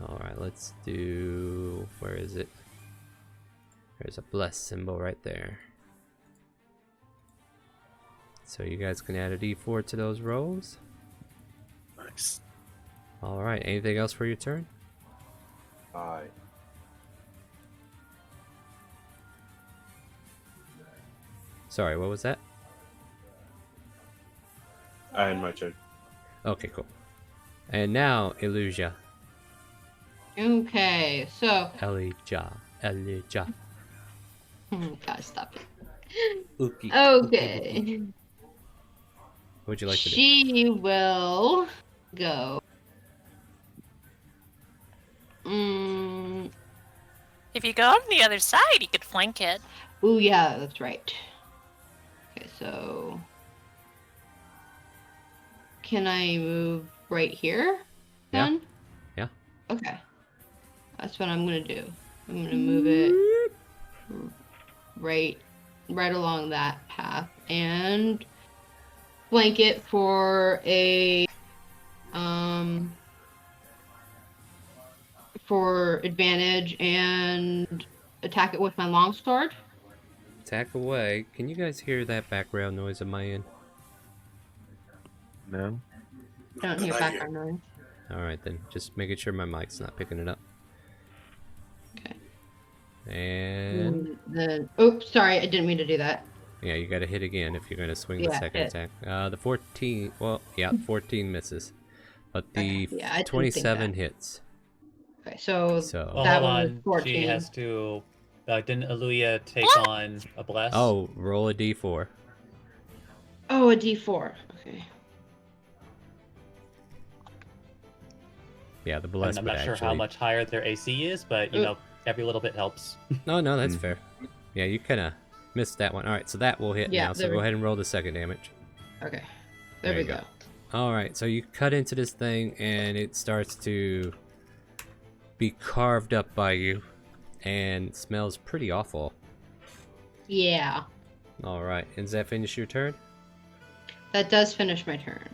Alright, let's do... Where is it? There's a bless symbol right there. So you guys can add a d4 to those rolls. Nice. Alright, anything else for your turn? Aye. Sorry, what was that? I had my turn. Okay, cool. And now, Illusia. Okay, so Elijah. Elijah. gotta stop it. Ookie. Okay, What would you like to do? she will go. If you go on the other side, you could flank it. Oh yeah, that's right. Okay, so can I move right here? Yeah. Then? Yeah. Okay. That's what I'm gonna do. I'm gonna move it right along that path and flank it for a for advantage and attack it with my longsword. Attack away. Can you guys hear that background noise on my end? No? I don't hear Not background noise. Alright then, just making sure my mic's not picking it up. Okay. And... Then, oops, sorry, I didn't mean to do that. Yeah, you gotta hit again if you're gonna swing the Yeah, second hit. attack. The 14... Well, yeah, 14 misses. But the Okay, yeah, I didn't think 27 that. hits. Okay, so So... Well, that hold one was on. 14. She has to. Didn't Aluya take on a bless? Oh, roll a d4. Oh, a D4. Okay. Yeah, the I bless mean, I'm would not sure actually... how much higher their AC is, but you know, every little bit helps. No, that's Mhm. fair. Yeah, you kinda missed that one. Alright, so that will hit Yeah, now, so there go we- ahead and roll the second damage. Okay. There we you go. Alright, so you cut into this thing and it starts to be carved up by you and smells pretty awful. Yeah. Alright, and does that finish your turn? That does finish my turn.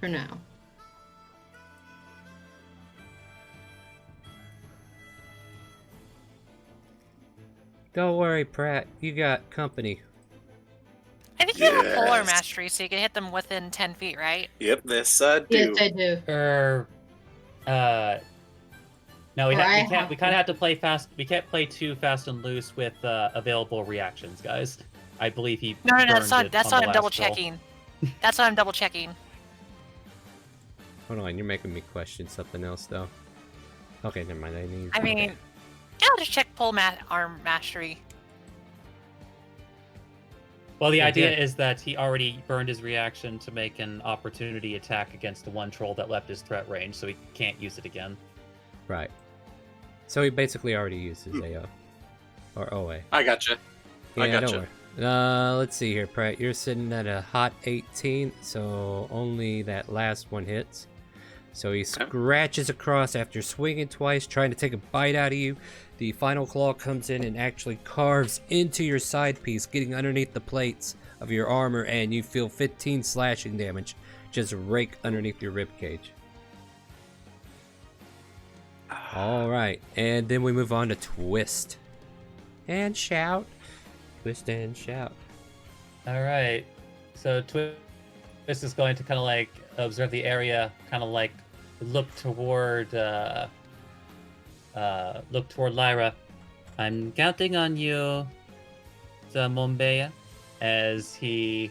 For now. Don't worry, Pratt, you got company. I think you have polar Yes. mastery, so you can hit them within 10 feet, right? Yep, this I do. Yes, I do. No, we Or I can't. have We kind of have to play fast. We can't play too fast and loose with available reactions, guys. I believe he. No, that's burned not. it That's on what the I'm double last roll. checking. That's what I'm double checking. Hold on, you're making me question something else, though. Okay, never mind. I mean, yeah, to check arm mastery. Well, the Yeah, idea good. is that he already burned his reaction to make an opportunity attack against the one troll that left his threat range, so he can't use it again. Right. So he basically already used his AO. Or OA. I gotcha. I Yeah, gotcha. don't worry. Let's see here, Pratt. You're sitting at a hot 18, so only that last one hits. So he scratches across after swinging twice, trying to take a bite out of you. The final claw comes in and actually carves into your side piece, getting underneath the plates of your armor, and you feel 15 slashing damage just rake underneath your rib cage. All right, and then we move on to Twist and Shout. Twist and Shout. All right. So Twist is going to kind of like observe the area, kind of like look toward Lyra. I'm counting on you, Mombeya, as he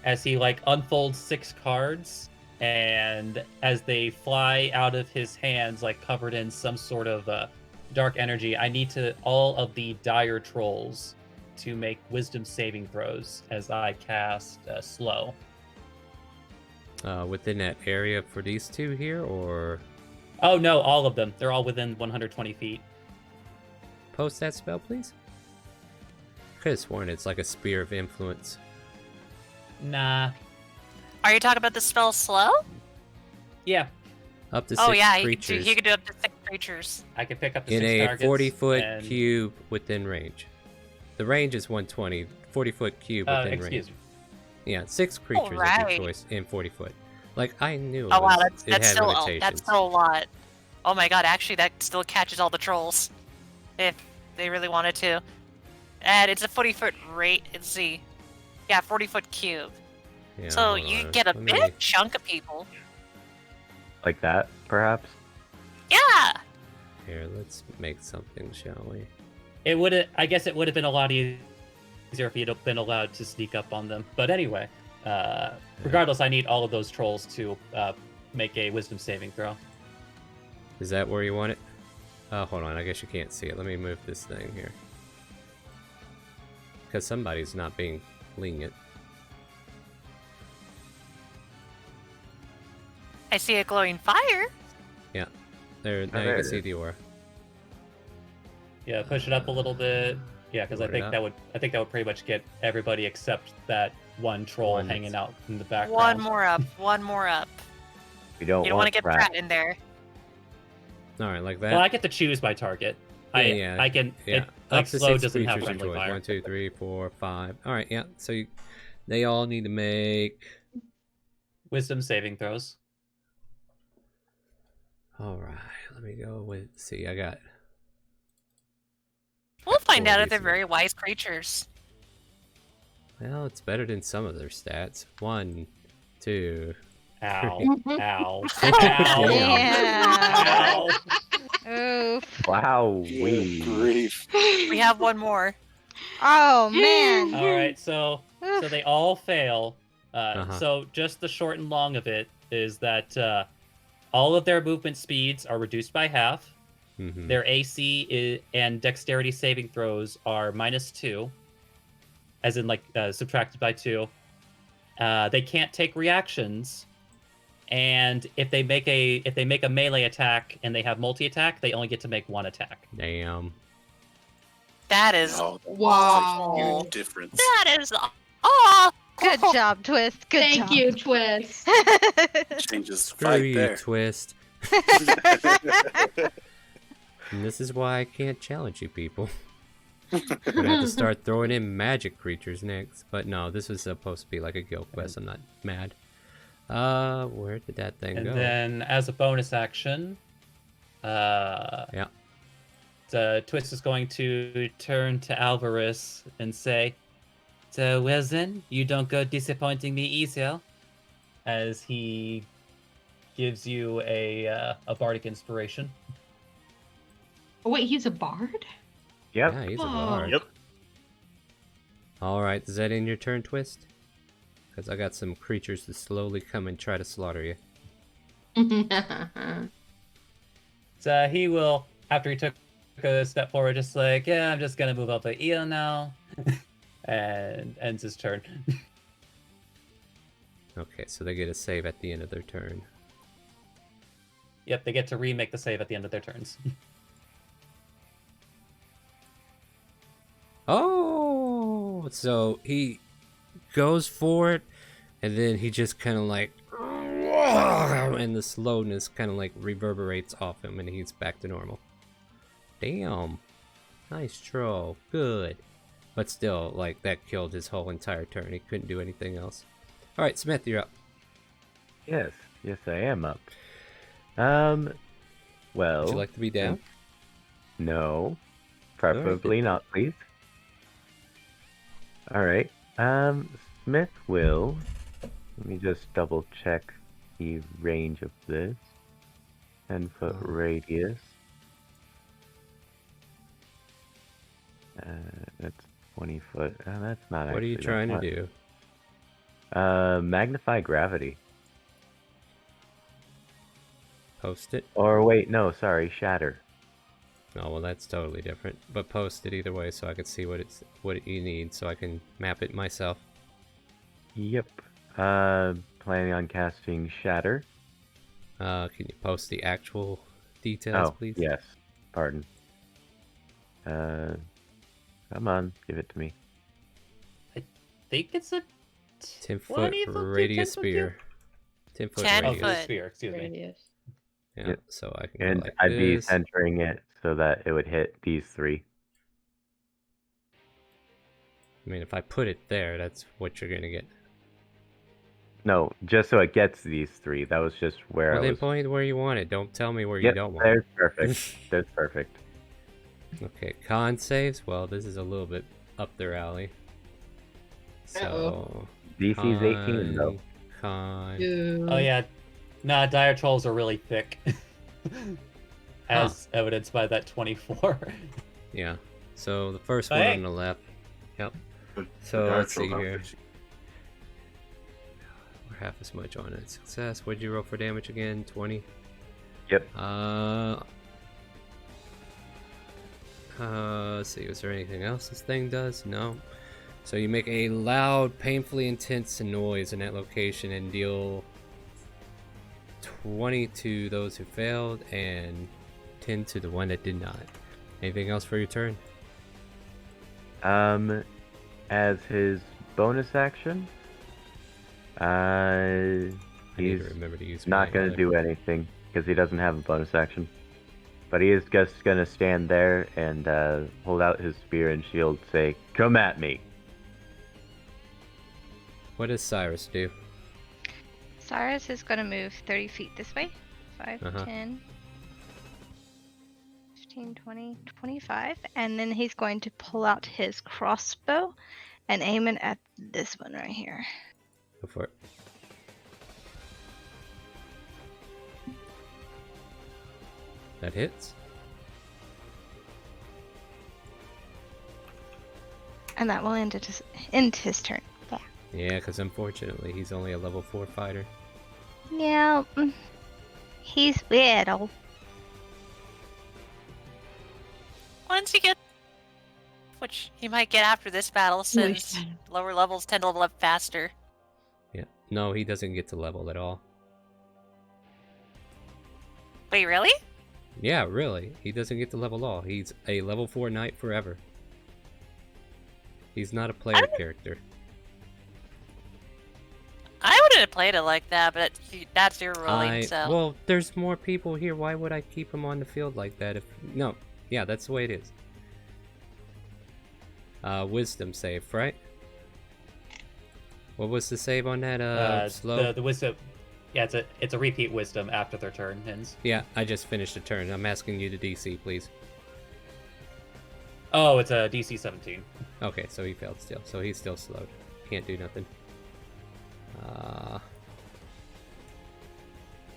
like unfolds 6 cards, and as they fly out of his hands, like covered in some sort of dark energy, I need all of the dire trolls to make wisdom saving throws as I cast slow. Within that area for these two here, or Oh no, all of them. They're all within 120 feet. post that spell, please? Could have sworn it's like a spear of influence. Nah. Are you talking about the spell slow? Yeah, Up to 6 Oh yeah, creatures he could do up to 6 creatures. I can pick up the in 6 a targets. 40-foot and... cube within range. The range is 120. 40-foot cube within excuse range. me. Yeah, 6 creatures of right. your choice in 40 foot. Like, I knew Oh wow, it that's had still limitations. that's still a lot. Oh my god, actually that still catches all the trolls, if they really wanted to. And it's a 40-foot rate. Let's see, yeah, 40-foot cube. Yeah, So hold you on. get a Let me- big chunk of people. Like that, perhaps? Yeah. Here, let's make something, shall we? It would. I guess it would have been a lot easier if you'd been allowed to sneak up on them. But anyway, regardless, I need all of those trolls to make a wisdom saving throw. Is that where you want it? Hold on, I guess you can't see it. Let me move this thing here. Because somebody's not being lenient. I see a glowing fire. Yeah. There, now there you it can see is. the aura. Yeah, push it up a little bit. Yeah, because I Load it think up. that would pretty much get everybody except that one troll One hanging that's- out in the background. One more up. One more up. We don't You don't want want to get Pratt. Pratt in there. Alright, like that. Well, I get to choose my target. Yeah, I can. yeah. It, like Up to slow 6 doesn't have creatures of friendly choice. fire. 1, 2, 3, 4, 5. Alright, yeah. So they all need to make... Wisdom saving throws. Alright, let me go with... See, I got... We'll find Four out of if they're these very wise creatures. Well, it's better than some of their stats. 1, 2... Ow! Ow! Damn. Ow! Yeah. Ow! Oof. Wow, Good we. grief. We have one more. Oh man. All right, so Oof. they all fail. Uh-huh. So just the short and long of it is that all of their movement speeds are reduced by half. Mhm. Their AC and dexterity saving throws are -2, as in like subtracted by 2. They can't take reactions, and if they make a melee attack and they have multi-attack, they only get to make 1 attack. Damn. That is Oh, that's a Wow. huge difference. that is oh. Good job, Twist. Good Thank job. you, Twist. Changes Screw fight you, there. Twist. And this is why I can't challenge you people. We're gonna have to start throwing in magic creatures next. But no, this was supposed to be like a guild quest. I'm not mad. Where did that thing And go? then as a bonus action, Yeah. Twist is going to turn to Alvarez and say, "So well then, you don't go disappointing me easier," as he gives you a bardic inspiration. Oh, wait, he's a bard? Yep. Yeah, he's a Oh. bard. Yep. Alright, is that in your turn, Twist? Because I got some creatures to slowly come and try to slaughter you. So he will, after he took a step forward, just like, yeah, I'm just gonna move up to Ian now. And ends his turn. Okay, so they get a save at the end of their turn. Yep, they get to remake the save at the end of their turns. Oh, so he goes for it, and then he just kind of like, and the slowness kind of like reverberates off him, and he's back to normal. Damn, nice troll, good. But still, like, that killed his whole entire turn. He couldn't do anything else. All right, Smith, you're up. Yes, I am up. Well. Would you like to be down? No, preferably not, please. All right. Smith will. Let me just double check the range of this. 10-foot radius. That's 20 foot. That's not. What are you trying to do? Magnify gravity. Post it? Or wait, no, sorry, shatter. Oh, well, that's totally different. But post it either way so I can see what you need so I can map it myself. Yep. Planning on casting shatter. Can you post the actual details, please? Yes. Pardon. Come on, give it to me. I think it's a 10-foot radius spear. 10-foot 10 radius. foot. Spear, excuse me. Radius. Yeah, Yep. so I can And go like I'd be this. centering it so that it would hit these three. I mean, if I put it there, that's what you're gonna get. No, just so it gets these three. That was just where Well, I then was. point where you want it. Don't tell me where Yep, you don't want there's perfect. There's perfect. it. Okay, con saves. Well, this is a little bit up their alley. So DC's 18 though. Con. Oh yeah, nah, dire trolls are really thick, as evidenced by that 24. Yeah. So the first Oh, one hey. on the left. Yep. But So the let's see natural here. confidence- We're half as much on it. Success. What'd you roll for damage again? 20. Yep. Let's see. Is there anything else this thing does? No. So you make a loud, painfully intense noise in that location and deal 20 to those who failed and 10 to the one that did not. Anything else for your turn? As his bonus action, I need he's to remember to use not my going to other- do anything because he doesn't have a bonus action. But he is just going to stand there and hold out his spear and shield, say, "Come at me." What does Cyrus do? Cyrus is going to move 30 feet this way. 5, Uh-huh. 10, 15, 20, 25. And then he's going to pull out his crossbow and aim it at this one right here. Go for it. That hits. And that will end his turn. Yeah. Yeah, because unfortunately he's only a level 4 fighter. Yeah. He's little. Once you get, which he might get after this battle, since lower levels tend to level up faster. Yeah. No, he doesn't get to level at all. Wait, really? Yeah, really. He doesn't get to level at all. He's a level 4 knight forever. He's not a player character. I wouldn't have played it like that, but that's your ruling, so. Well, there's more people here. Why would I keep him on the field like that? If no, yeah, that's the way it is. Wisdom save, right? What was the save on that? Slow. The wisdom. Yeah, it's a repeat wisdom after their turn ends. Yeah, I just finished a turn. I'm asking you to DC, please. Oh, it's a DC 17. Okay, so he failed still. So he's still slowed. Can't do nothing.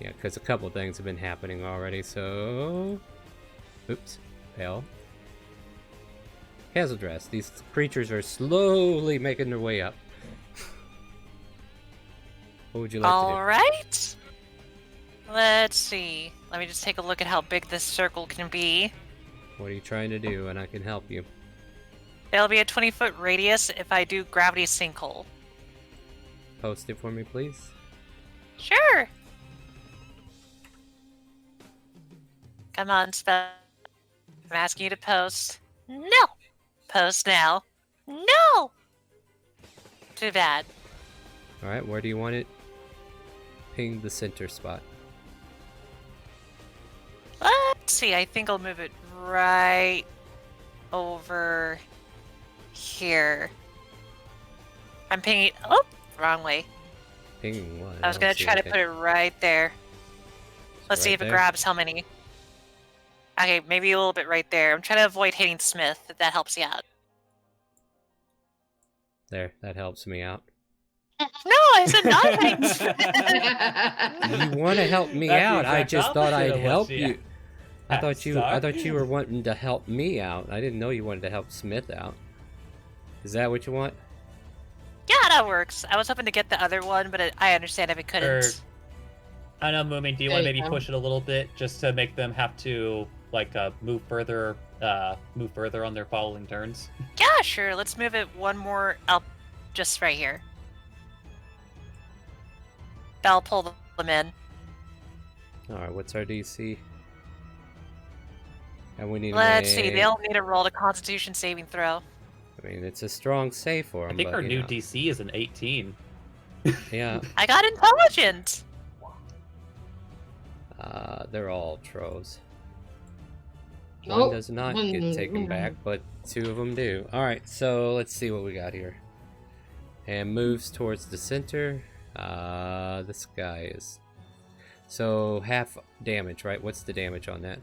Yeah, because a couple things have been happening already, so... Oops. Fail. Castle dress. These creatures are slowly making their way up. What would you like to do? Alright. Let's see. Let me just take a look at how big this circle can be. What are you trying to do? And I can help you. It'll be a 20-foot radius if I do gravity sinkhole. Post it for me, please. Sure. Come on, Spell. I'm asking you to post. No. Post now. No. Too bad. Alright, where do you want it? Ping the center spot. Let's see. I think I'll move it right over here. I'm pinging. Oh, wrong way. Ping what? I was gonna try to put it right there. Let's see if it grabs how many. Okay, maybe a little bit right there. I'm trying to avoid hitting Smith, if that helps you out. There, that helps me out. No, I said not hitting Smith. You want to help me That's the out? I exact just thought opposite I'd of what help she you. I asked, thought you were wanting to help me out. I didn't know you wanted to help Smith out. Is that what you want? Yeah, that works. I was hoping to get the other one, but I understand if it couldn't. I know, Moomin, do you want to maybe push it a little bit just to make them have to move further on their following turns? Yeah, sure. Let's move it one more up, just right here. That'll pull them in. Alright, what's our DC? And we need Let's see. They'll need to roll a Constitution saving throw. I mean, it's a strong save for them. I think but, our you new know. DC is an 18. Yeah. I got intelligent. They're all Tros. Oh, One does not get taken back, but two of them do. Alright, so let's see what we got here. And moves towards the center. This guy is... So, half damage, right? What's the damage on that?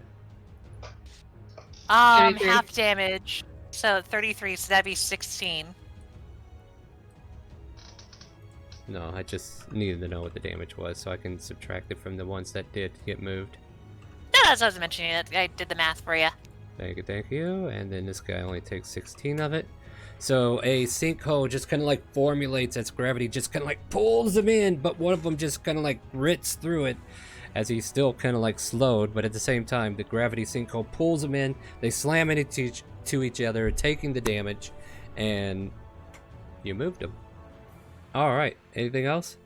33. Half damage. So 33, so that'd be 16. No, I just needed to know what the damage was so I can subtract it from the ones that did get moved. No, that's what I was mentioning. I did the math for you. Thank you, thank you. And then this guy only takes 16 of it. So a sinkhole just kind of like formulates as gravity just kind of like pulls them in, but one of them just kind of like rits through it as he's still kind of like slowed, but at the same time the gravity sinkhole pulls them in. They slam into each other, taking the damage, and you moved them. Alright, anything else?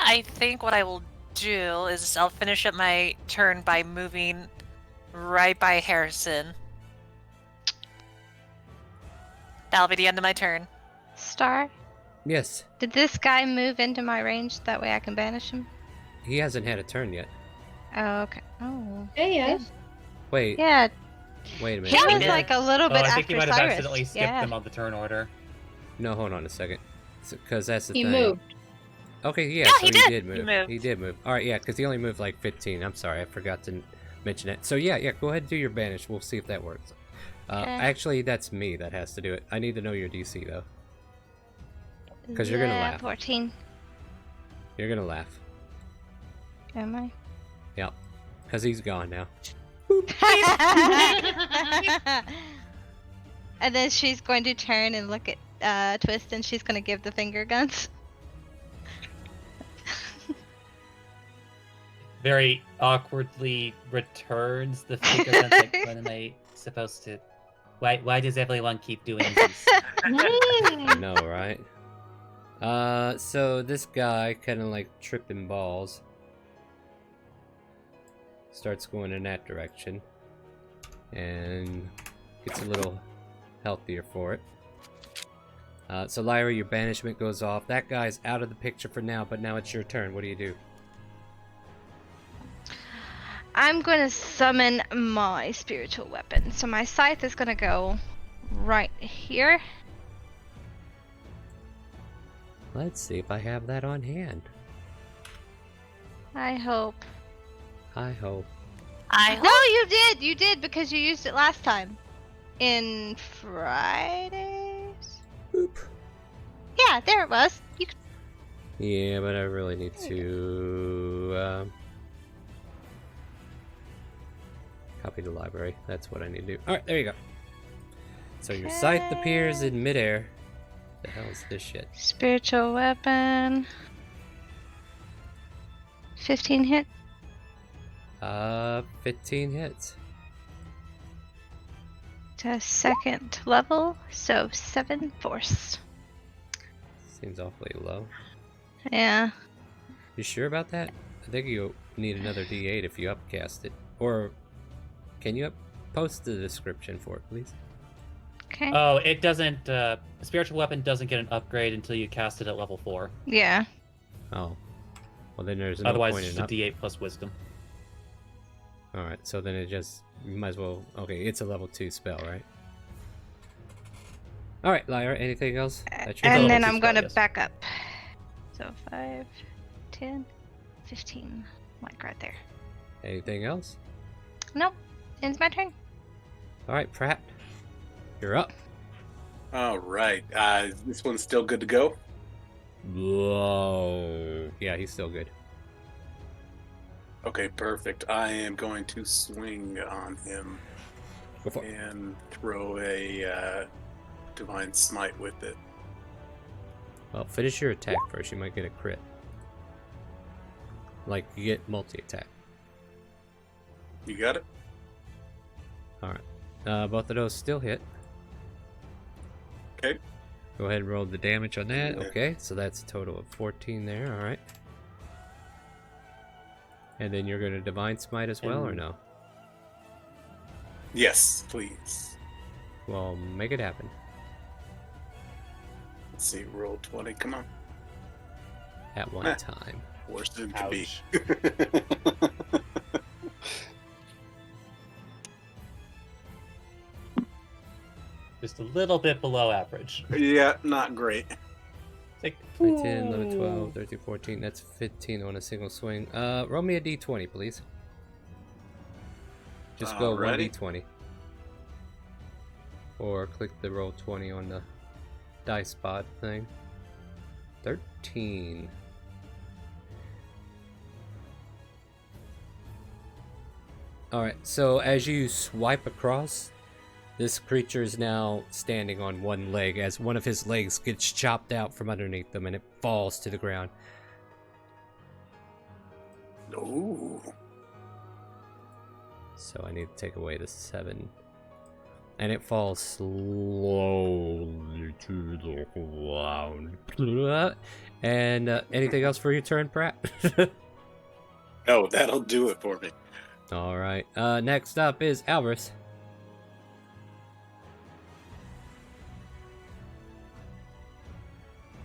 I think what I will do is I'll finish up my turn by moving right by Harrison. That'll be the end of my turn. Star, Yes. did this guy move into my range? That way I can banish him? He hasn't had a turn yet. Oh, okay. Oh. Yes. Wait, Yeah, wait a he minute. was like a little Oh, bit I think after you might have Cyrus. accidentally skipped Yeah. them on the turn order. No, hold on a second. Because that's the He thing. moved. Okay, yeah, Yeah, so he he did. did He move. moved. He did move. Alright, yeah, because he only moved like 15. I'm sorry, I forgot to mention it. So yeah, go ahead and do your banish. We'll see if that works. Okay. Actually, that's me that has to do it. I need to know your DC, though. 'Cause you're gonna Yeah, laugh. 14. You're gonna laugh. Am I? Yep. Because he's gone now. And then she's going to turn and look at Twist, and she's going to give the finger guns. Very awkwardly returns the figure guns. Like, when am I supposed to? Why does everyone keep doing this? I know, right? So this guy kind of like tripping balls starts going in that direction and gets a little healthier for it. So Lyra, your banishment goes off. That guy's out of the picture for now, but now it's your turn. What do you do? I'm going to summon my spiritual weapon. So my scythe is going to go right here. Let's see if I have that on hand. I hope. I hope. No, you did because you used it last time. In Fridays? Boop. Yeah, there it was. Yeah, but I really need to copy the library. That's what I need to do. Alright, there you go. So your scythe appears in midair. The hell is this shit? Spiritual weapon. 15 hit. 15 hits. To second level, so 7 force. Seems awfully low. Yeah. You sure about that? I think you need another D8 if you upcast it. Or can you post the description for it, please? Okay. Oh, it doesn't. Spiritual weapon doesn't get an upgrade until you cast it at level 4. Yeah. Oh. Well, then there's no Otherwise, point it's in just a D8 plus wisdom. Alright, so then it just... You might as well... Okay, it's a level 2 spell, right? Alright, Lyra, anything else? That you're And level then 2 I'm spell, gonna yes. back up. So 5, 10, 15. Like right there. Anything else? Nope. Ends my turn. Alright, Pratt. You're up. All right. This one's still good to go. Whoa. Yeah, he's still good. Okay, perfect. I am going to swing on him Go for it. and throw a divine smite with it. Well, finish your attack first. You might get a crit. Like, you get multi-attack. You got it? Alright. Both of those still hit. Okay. Go ahead and roll the damage on that. Yeah. Okay, so that's a total of 14 there. Alright. And then you're going to Divine Smite as well, or no? Yes, please. Well, make it happen. Let's see, roll 20. Come on. At one time. Worse than it could be. Ouch. Just a little bit below average. Yeah, not great. It's like, 10, 11, ooh. 12, 13, 14. That's 15 on a single swing. Roll me a d20, please. Just go Alrighty. 1d20. Or click the roll 20 on the dice spot thing. 13. Alright, so as you swipe across, this creature is now standing on one leg as one of his legs gets chopped out from underneath them and it falls to the ground. Ooh. So I need to take away the 7. And it falls slowly to the ground. And anything else for your turn, Pratt? No, that'll do it for me. Alright, next up is Alvarez.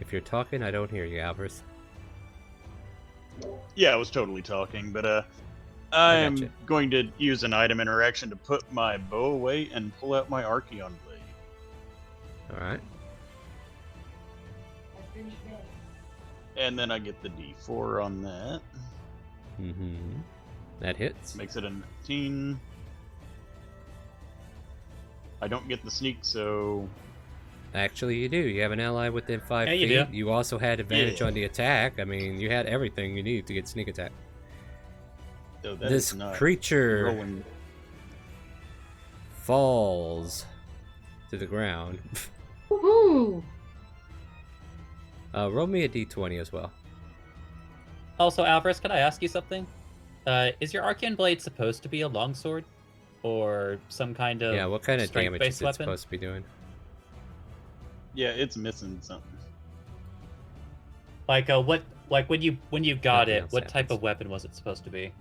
If you're talking, I don't hear you, Alvarez. Yeah, I was totally talking, but I I'm gotcha. going to use an item interaction to put my bow away and pull out my Archeon blade. Alright. And then I get the D4 on that. Mm-hmm. That hits. Makes it a 19. I don't get the sneak, so Actually, you do. You have an ally within 5 Yeah, feet. you do. You also had advantage Yeah. on the attack. I mean, you had everything you need to get sneak attack. that This is not creature rolling. falls to the ground. Woohoo! Roll me a d20 as well. Also, Alvarez, can I ask you something? Is your Archeon Blade supposed to be a longsword? Or some kind of Yeah, what kind of damage is strength-based it weapon? supposed to be doing? Yeah, it's missing something. Like when you got Nothing it, else what type happens. of weapon was it supposed to be?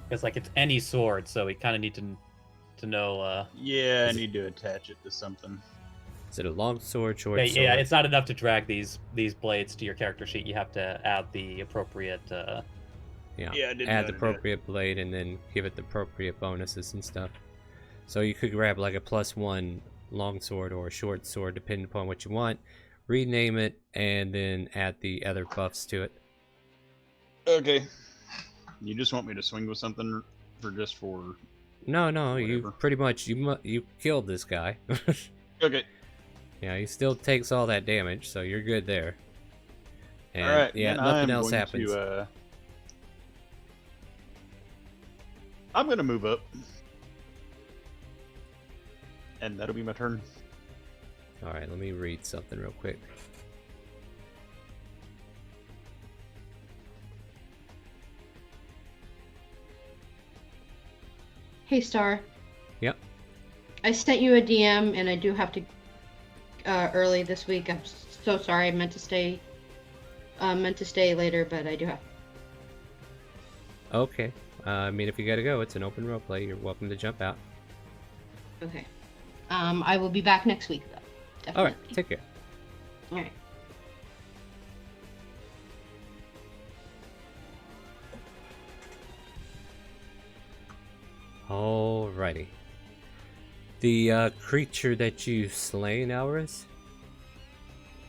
Because like it's any sword, so we kind of need to know. Yeah, I Is it- need to attach it to something. Is it a long sword, short Yeah, sword? yeah, it's not enough to drag these blades to your character sheet. You have to add the appropriate. Yeah. Yeah, I didn't Add know the that. appropriate blade and then give it the appropriate bonuses and stuff. So you could grab like a +1 longsword or a short sword, depending upon what you want. Rename it and then add the other buffs to it. Okay. You just want me to swing with something for No, you Whatever. pretty much you killed this guy. Okay. Yeah, he still takes all that damage, so you're good there. And All right. yeah, then nothing I'm else going happens. I'm going to move up. And that'll be my turn. All right, let me read something real quick. Hey, Star. Yep. I sent you a DM, and I do have to early this week. I'm so sorry. I meant to stay later, but I do have. Okay. I mean, if you gotta go, it's an open roleplay. You're welcome to jump out. Okay. I will be back next week, though. Definitely. All right. Take care. All right. Alrighty. The creature that you slain, Auris,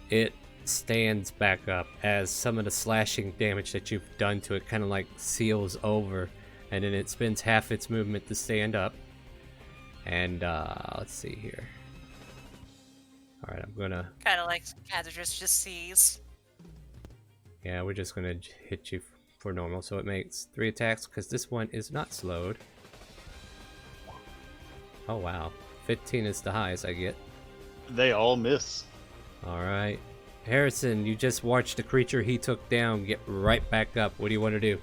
it stands back up as some of the slashing damage that you've done to it kind of like seals over, and then it spends half its movement to stand up. And let's see here. All right, I'm gonna. Kind of like Cathedrus just sees. Yeah, we're just gonna hit you for normal, so it makes 3 attacks because this one is not slowed. Oh wow, 15 is the highest I get. They all miss. All right, Harrison, you just watched the creature he took down get right back up. What do you want to do?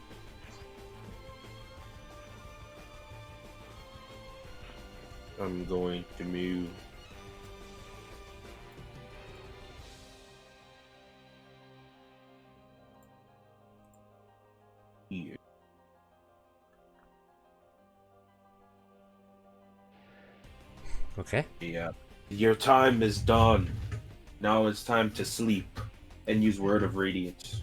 I'm going to move. Here. Okay. Yeah. Your time is done. Now it's time to sleep and use Word of Radiance.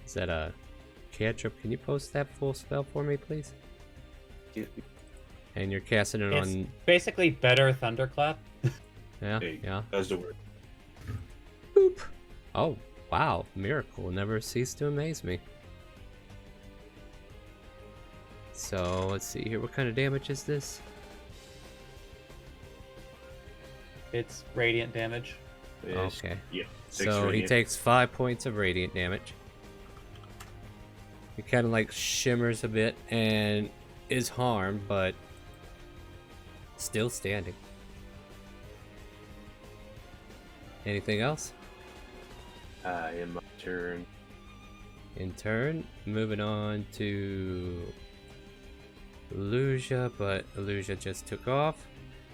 Is that a cantrip? Can you post that full spell for me, please? And you're casting it It's on. basically better Thunderclap. Yeah, Hey, yeah. that's the word. Boop. Oh, wow. Miracle never ceased to amaze me. So, let's see here. What kind of damage is this? It's radiant damage. It's- Okay. Yeah. So, he takes 5 points of radiant damage. He kind of like shimmers a bit and is harmed, but still standing. Anything else? In my turn. In turn, moving on to Illusia, but Illusia just took off.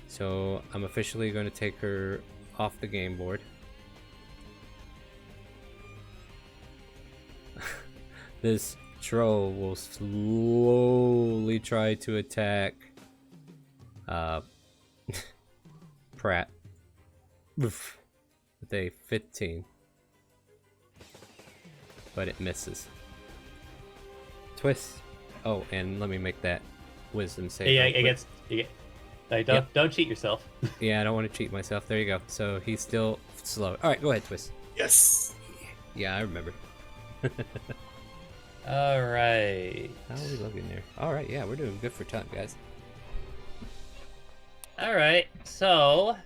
So I'm officially going to take her off the game board. This troll will slowly try to attack Pratt with a 15. But it misses. Twist. Oh, and let me make that wisdom save. Yeah, real it quick. gets. Like, Yep. don't cheat yourself. Yeah, I don't want to cheat myself. There you go. So he's still slow. All right, go ahead, Twist. Yes. Yeah, I remember. All right. How are we looking there? All right, yeah, we're doing good for time, guys. All right. So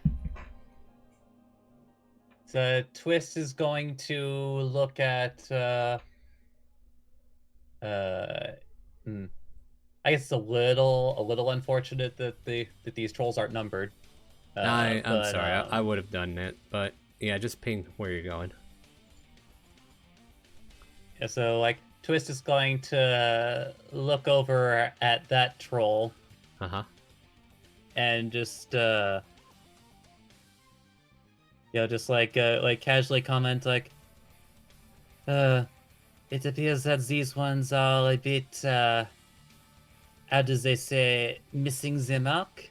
Twist is going to look at. I guess it's a little unfortunate that these trolls aren't numbered. I'm but, sorry, I would have done that, but yeah, just ping where you're going. Yeah, so like Twist is going to look over at that troll Uh-huh. and just just like casually comment like, it appears that these ones are a bit how does they say, missing the mark?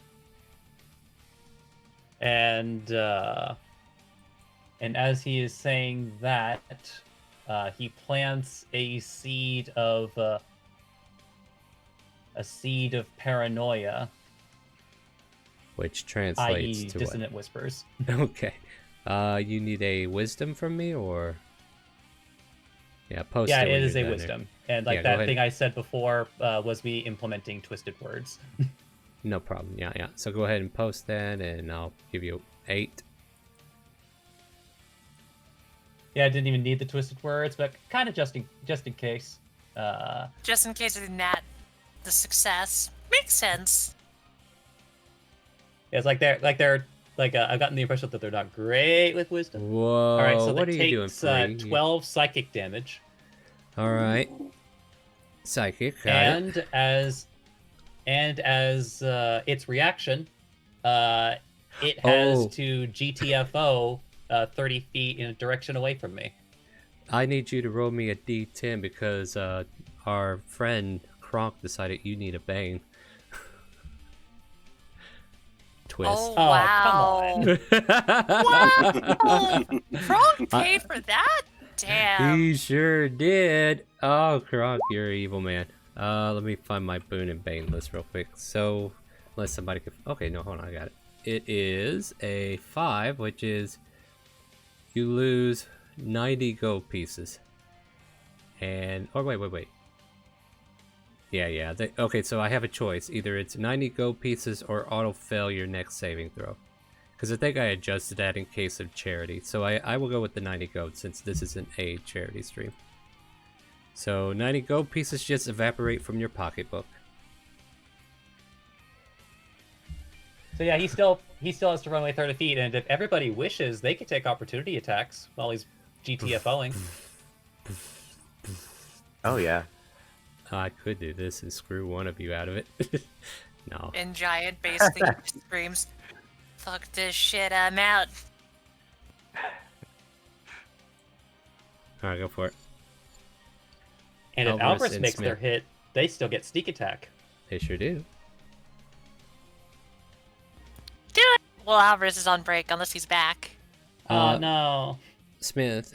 And as he is saying that, he plants a seed of paranoia, Which i.e., translates to dissonant whispers. what? Okay. You need a wisdom from me, or? Yeah, post Yeah, it when it is you're a done there. wisdom, and like Yeah, go that ahead. thing I said before was me implementing twisted words. No problem. Yeah, yeah. So go ahead and post that, and I'll give you 8. Yeah, I didn't even need the twisted words, but kind of just in case. Just in case of the success. Makes sense. Yeah, it's like they're I've gotten the impression that they're not great with wisdom. Whoa! All right, so what that are you doing, takes Free? 12 psychic damage. All right. Psychic. Got it. and as its reaction, it has to GTFO 30 feet in a direction away from me. I need you to roll me a D10 because our friend Kronk decided you need a bane. Twist. Oh, Oh, wow. Wow! Kronk paid for that? Damn. He sure did. Oh, Kronk, you're an evil man. Let me find my boon and bane list real quick. So, unless somebody could... Okay, no, hold on, I got it. It is a 5, which is... You lose 90 gold pieces. And... Oh, wait. Yeah. Okay, so I have a choice. Either it's 90 gold pieces or auto-fail your next saving throw. Because I think I adjusted that in case of charity. So I will go with the 90 gold since this isn't a charity stream. So 90 gold pieces just evaporate from your pocketbook. So yeah, he still has to run away 30 feet, and if everybody wishes, they could take opportunity attacks while he's GTFOing. Oh yeah. I could do this and screw one of you out of it. No. And Giant basically screams, "Fuck this shit, I'm out." Alright, go for it. And if Alvarez Alvarez and makes Smith. their hit, they still get sneak attack. They sure do. Do it! Well, Alvarez is on break unless he's back. Oh no. Smith.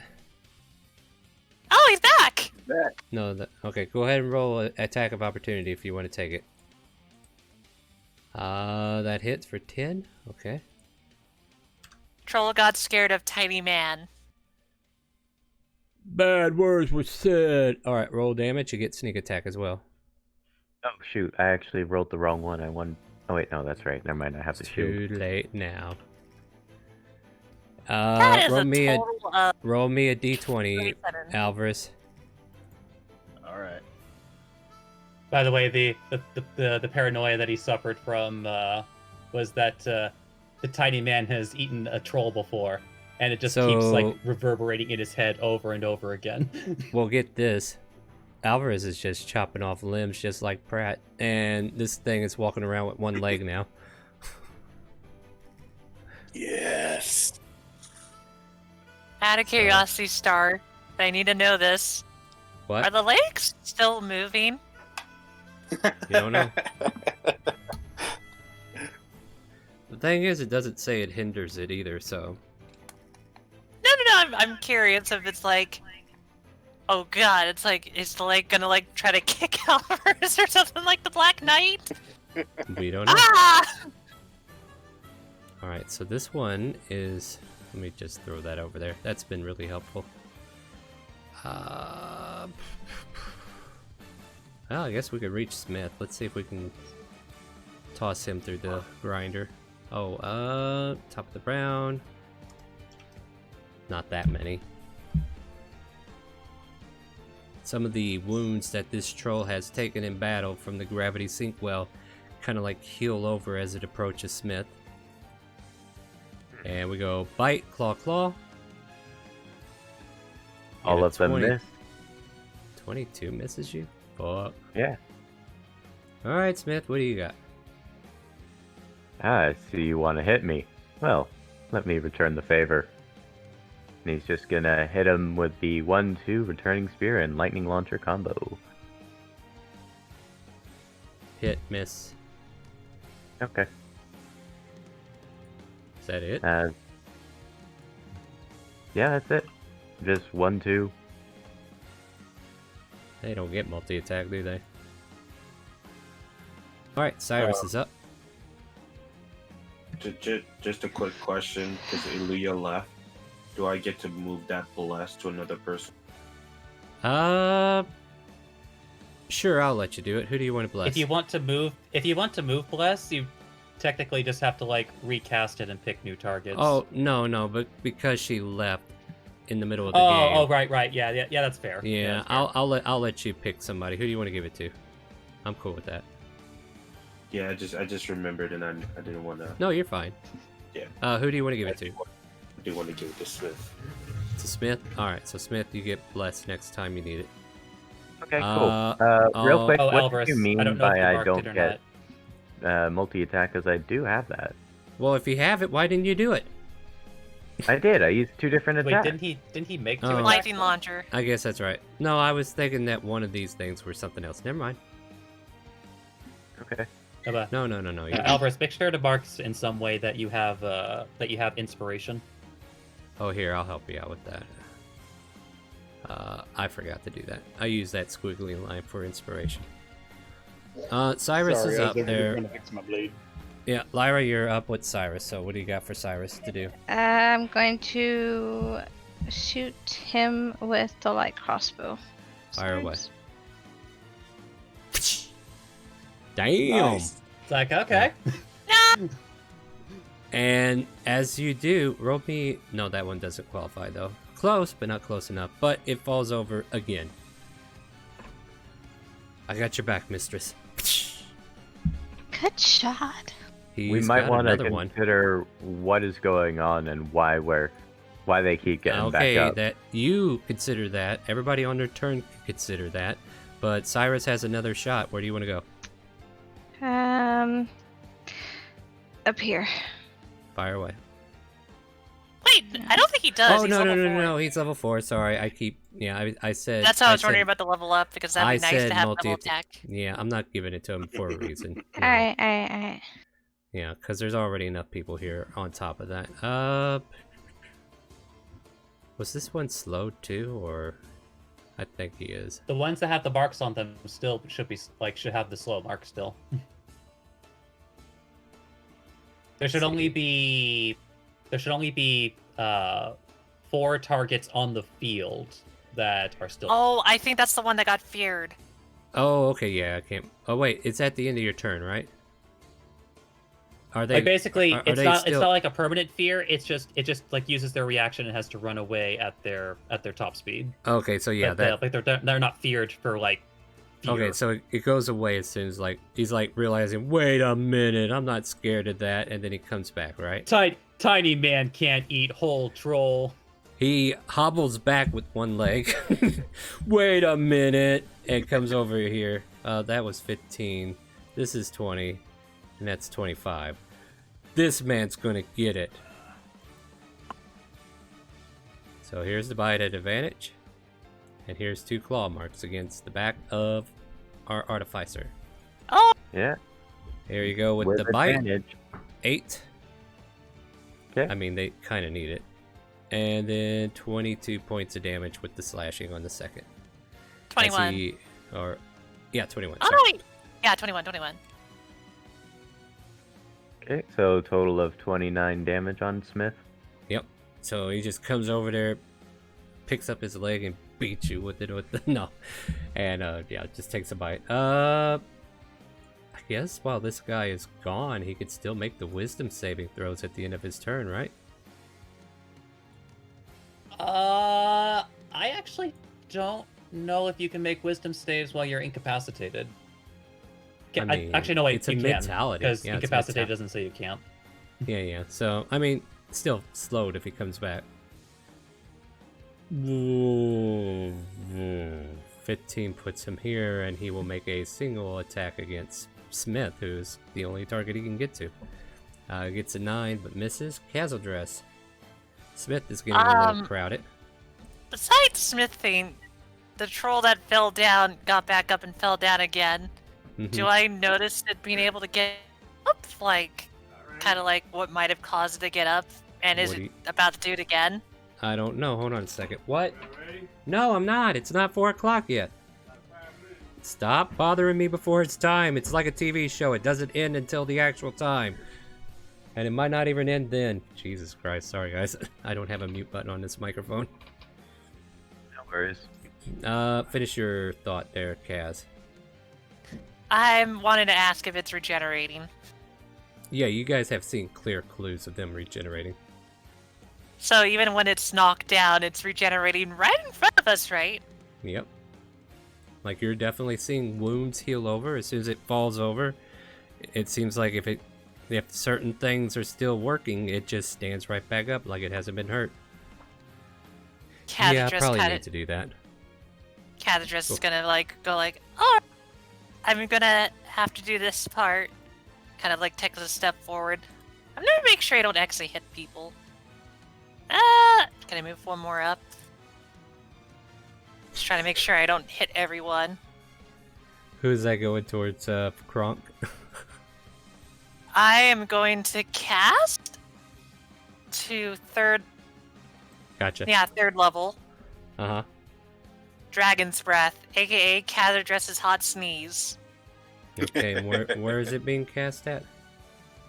Oh, he's back! No, okay, go ahead and roll an attack of opportunity if you want to take it. That hits for 10. Okay. Troll got scared of tiny man. Bad words were said. Alright, roll damage. You get sneak attack as well. Oh shoot! I actually rolled the wrong one. I won. Oh wait, no, that's right. Never mind. I have to shoot. Too late now. That is roll a me a total of roll me a d20, 27. Alvarez. All right. By the way, the paranoia that he suffered from was that the tiny man has eaten a troll before, and it just keeps like reverberating in his head over and over again. Well, get this. Alvarez is just chopping off limbs just like Pratt, and this thing is walking around with one leg now. Yes. Out of curiosity, Star, I need to know this. What? Are the legs still moving? You don't know? The thing is, it doesn't say it hinders it either, so... No, I'm curious if it's like... Oh god, it's like, is the leg gonna like try to kick Alvarez or something like the Black Knight? We don't know. Ah! Alright, so this one is... Let me just throw that over there. That's been really helpful. Well, I guess we could reach Smith. Let's see if we can toss him through the grinder. Oh, top of the brown. Not that many. Some of the wounds that this troll has taken in battle from the gravity sink well kind of like heal over as it approaches Smith. And we go bite, claw, claw. All of them miss. 22 misses you? Fuck. Yeah. Alright, Smith, what do you got? Ah, I see you want to hit me. Well, let me return the favor. And he's just gonna hit him with the 1-2 returning spear and lightning launcher combo. Hit, miss. Okay. Is that it? Yeah, that's it. Just 1-2. They don't get multi-attack, do they? Alright, Cyrus is up. Just a quick question, because Ilya left. Do I get to move that bless to another person? Sure, I'll let you do it. Who do you want to bless? If you want to move bless, you technically just have to like recast it and pick new targets. Oh, no, but because she left in the middle of the game. Oh, right, yeah, that's fair. Yeah, that's fair. I'll let you pick somebody. Who do you want to give it to? I'm cool with that. Yeah, I just remembered and I didn't want to. No, you're fine. Yeah. Who do you want to give it to? I do want to give it to Smith. To Smith? Alright, so Smith, you get blessed next time you need it. Okay, cool. Uh, Real quick, Oh, what Alvarez, do you mean I don't know if by you I marked don't it or get not. multi-attack? Because I do have that. Well, if you have it, why didn't you do it? I did. I used 2 different Wait, attacks. didn't he make 2 Oh. attacks? Lightning though? launcher. I guess that's right. No, I was thinking that one of these things were something else. Never mind. Okay. No. You're right. Alvarez, make sure to mark in some way that you have inspiration. Oh, here, I'll help you out with that. I forgot to do that. I use that squiggly line for inspiration. Cyrus Sorry, is I was up over here there. trying to fix my blade. Yeah, Lyra, you're up with Cyrus. So what do you got for Cyrus to do? I'm going to shoot him with the light crossbow. Fire away. Swords. Damn. Nice. It's like, okay. And as you do, roll me. No, that one doesn't qualify though. Close, but not close enough. But it falls over again. I got your back, mistress. Good shot. He's We might got want to another one. consider what is going on and why they keep getting Okay, back up. that you consider that. Everybody on their turn can consider that. But Cyrus has another shot. Where do you want to go? Up here. Fire away. Wait, I don't think he does. Oh He's no, level 4. no! He's level 4. Sorry, I keep. Yeah, I said. That's how I was said- wondering about the level up, because that'd be I nice said to have multi- double attack. Yeah, I'm not giving it to him for a reason. you know. Alright. Yeah, because there's already enough people here on top of that. Was this one slowed too, or I think he is. The ones that have the marks on them still should have the slow mark still. There should only be 4 targets on the field that are still. Oh, I think that's the one that got feared. Oh, okay, yeah, I can't. Oh wait, it's at the end of your turn, right? Are they Like basically, are it's they not still- like a permanent fear. It just like uses their reaction and has to run away at their top speed. Okay, so yeah, But that. they're not feared for like. Fear. Okay, so it goes away as soon as he's realizing, wait a minute, I'm not scared of that, and then he comes back, right? Tiny man can't eat whole troll. He hobbles back with one leg. Wait a minute, and comes over here. That was 15. This is 20, and that's 25. This man's gonna get it. So here's the bite at advantage. And here's 2 claw marks against the back of our artificer. Oh, Yeah. Here you go with With the bite. advantage. 8. Okay. I mean, they kind of need it. And then 22 points of damage with the slashing on the second. 21. 21. Oh, no, wait. Yeah, 21. Okay, so total of 29 damage on Smith. Yep. So he just comes over there, picks up his leg, and beats you with it. No. And, yeah, just takes a bite. I guess while this guy is gone, he could still make the wisdom saving throws at the end of his turn, right? I actually don't know if you can make wisdom saves while you're incapacitated. I mean, Actually, no, wait, it's a you mentality. because Yeah, it's incapacitated mentality. doesn't say you can't. Yeah. So, I mean, still slowed if he comes back. 15 puts him here, and he will make a single attack against Smith, who's the only target he can get to. Gets a 9, but misses. Castle Dress. Smith is getting a little crowded. Besides Smith thing, the troll that fell down got back up and fell down again. Mhm. Do I notice it being able to get up? Like, kind of like what might have caused it to get up? And is What do it you- about to do it again? I don't know. Hold on a second. What? No, I'm not. It's not 4 o'clock yet. Stop bothering me before it's time. It's like a TV show. It doesn't end until the actual time. And it might not even end then. Jesus Christ. Sorry, guys. I don't have a mute button on this microphone. No worries. Finish your thought there, Kaz. I'm wanting to ask if it's regenerating. Yeah, you guys have seen clear clues of them regenerating. So even when it's knocked down, it's regenerating right in front of us, right? Yep. Like, you're definitely seeing wounds heal over as soon as it falls over. It seems like if certain things are still working, it just stands right back up like it hasn't been hurt. Cat Yeah, I just probably kind need of to do that. Catadress Cool. is gonna go oh, I'm gonna have to do this part. Kind of takes a step forward. I'm gonna make sure I don't actually hit people. Can I move one more up? Just trying to make sure I don't hit everyone. Who's that going towards, Kronk? I am going to cast to third. Gotcha. Yeah, third level. Uh-huh. Dragon's Breath, aka Catadress's Hot Sneeze. Okay, and where is it being cast at?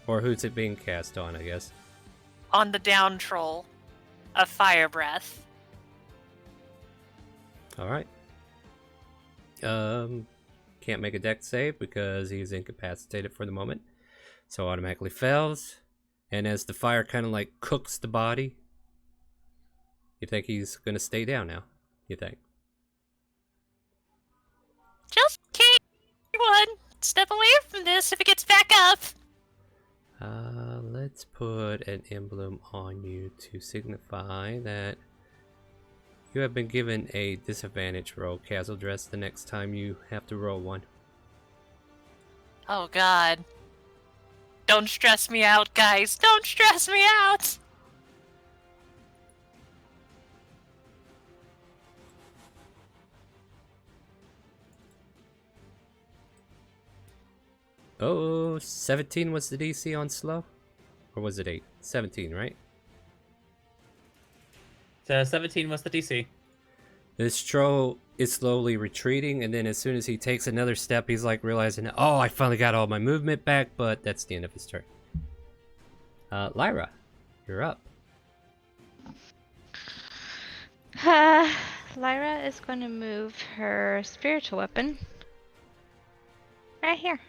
Or who's it being cast on, I guess? On the down troll of Fire Breath. Alright. Can't make a dex save because he's incapacitated for the moment. So automatically fails. And as the fire kind of cooks the body, you think he's gonna stay down now? You think? Just kidding, everyone. Step away from this if it gets back up. Let's put an emblem on you to signify that you have been given a disadvantage roll, Castle-Dress, the next time you have to roll one. Oh god. Don't stress me out, guys. Don't stress me out. Oh, 17 was the DC on slow? Or was it 8? 17, right? So 17 was the DC. This troll is slowly retreating, and then as soon as he takes another step, he's realizing, oh, I finally got all my movement back, but that's the end of his turn. Lyra, you're up. Lyra is going to move her spiritual weapon right here.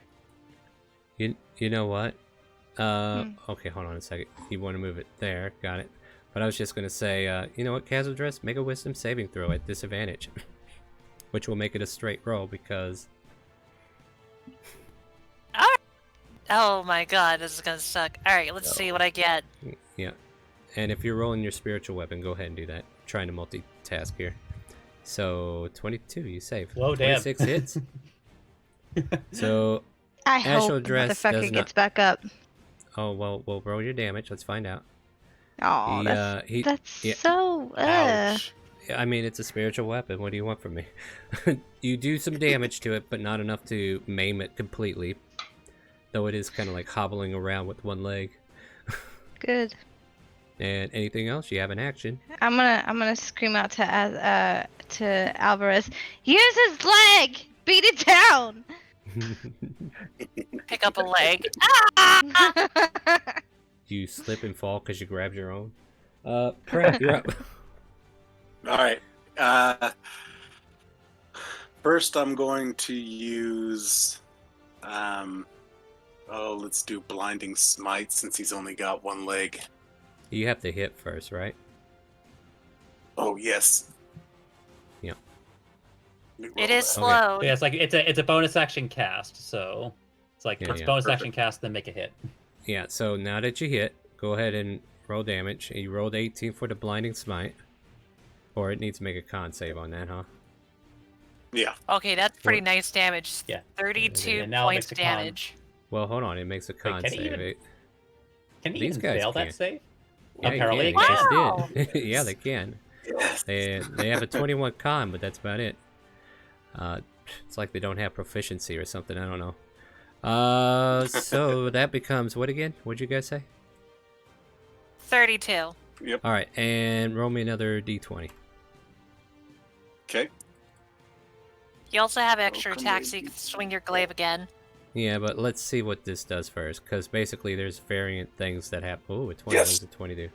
You know what? Okay, hold on a second. You want to move it there, got it. But I was just going to say, you know what, Castle-Dress? Make a wisdom saving throw at disadvantage. Which will make it a straight roll because... Alright. Oh my god, this is gonna suck. Alright, let's see what I get. Yeah. And if you're rolling your spiritual weapon, go ahead and do that. I'm trying to multitask here. So, 22, you save. Whoa, damn. 26 hits. So, I hope the Ashel-Dress motherfucker does gets back up. oh, well, we'll roll your damage. Let's find out. Oh, that's yeah. so. Ouch. I mean, it's a spiritual weapon. What do you want from me? You do some damage to it, but not enough to maim it completely. Though it is kind of hobbling around with one leg. Good. And anything else? You have an action. I'm gonna scream out to Alvarez. Use his leg. Beat it down. Pick up a leg. You slip and fall because you grabbed your own. Pratt, you're up. Alright. First I'm going to use let's do Blinding Smite since he's only got one leg. You have to hit first, right? Oh yes. Yeah. It is slow. Yeah, it's a bonus action cast, so it's Yeah, bonus perfect. action cast, then make a hit. Yeah, so now that you hit, go ahead and roll damage. You rolled 18 for the Blinding Smite. Or it needs to make a con save on that, huh? Yeah. Okay, that's pretty nice damage. Yeah. 32 And now it points makes a con. damage. Well, hold on, it makes a con can he save. even- Can he These even guys fail can. that save? Yeah, Apparently you it can. can. Wow. It just did. Yeah, they can. Yes. They have a 21 con, but that's about it. It's like they don't have proficiency or something. I don't know. So that becomes what again? What'd you guys say? 32. Yep. All right, and roll me another d20. Okay. You also have extra come attacks, so in. you can swing your glaive again. Yeah, but let's see what this does first, because basically there's variant things that happen. Oh, a 20 Yes. was a 22.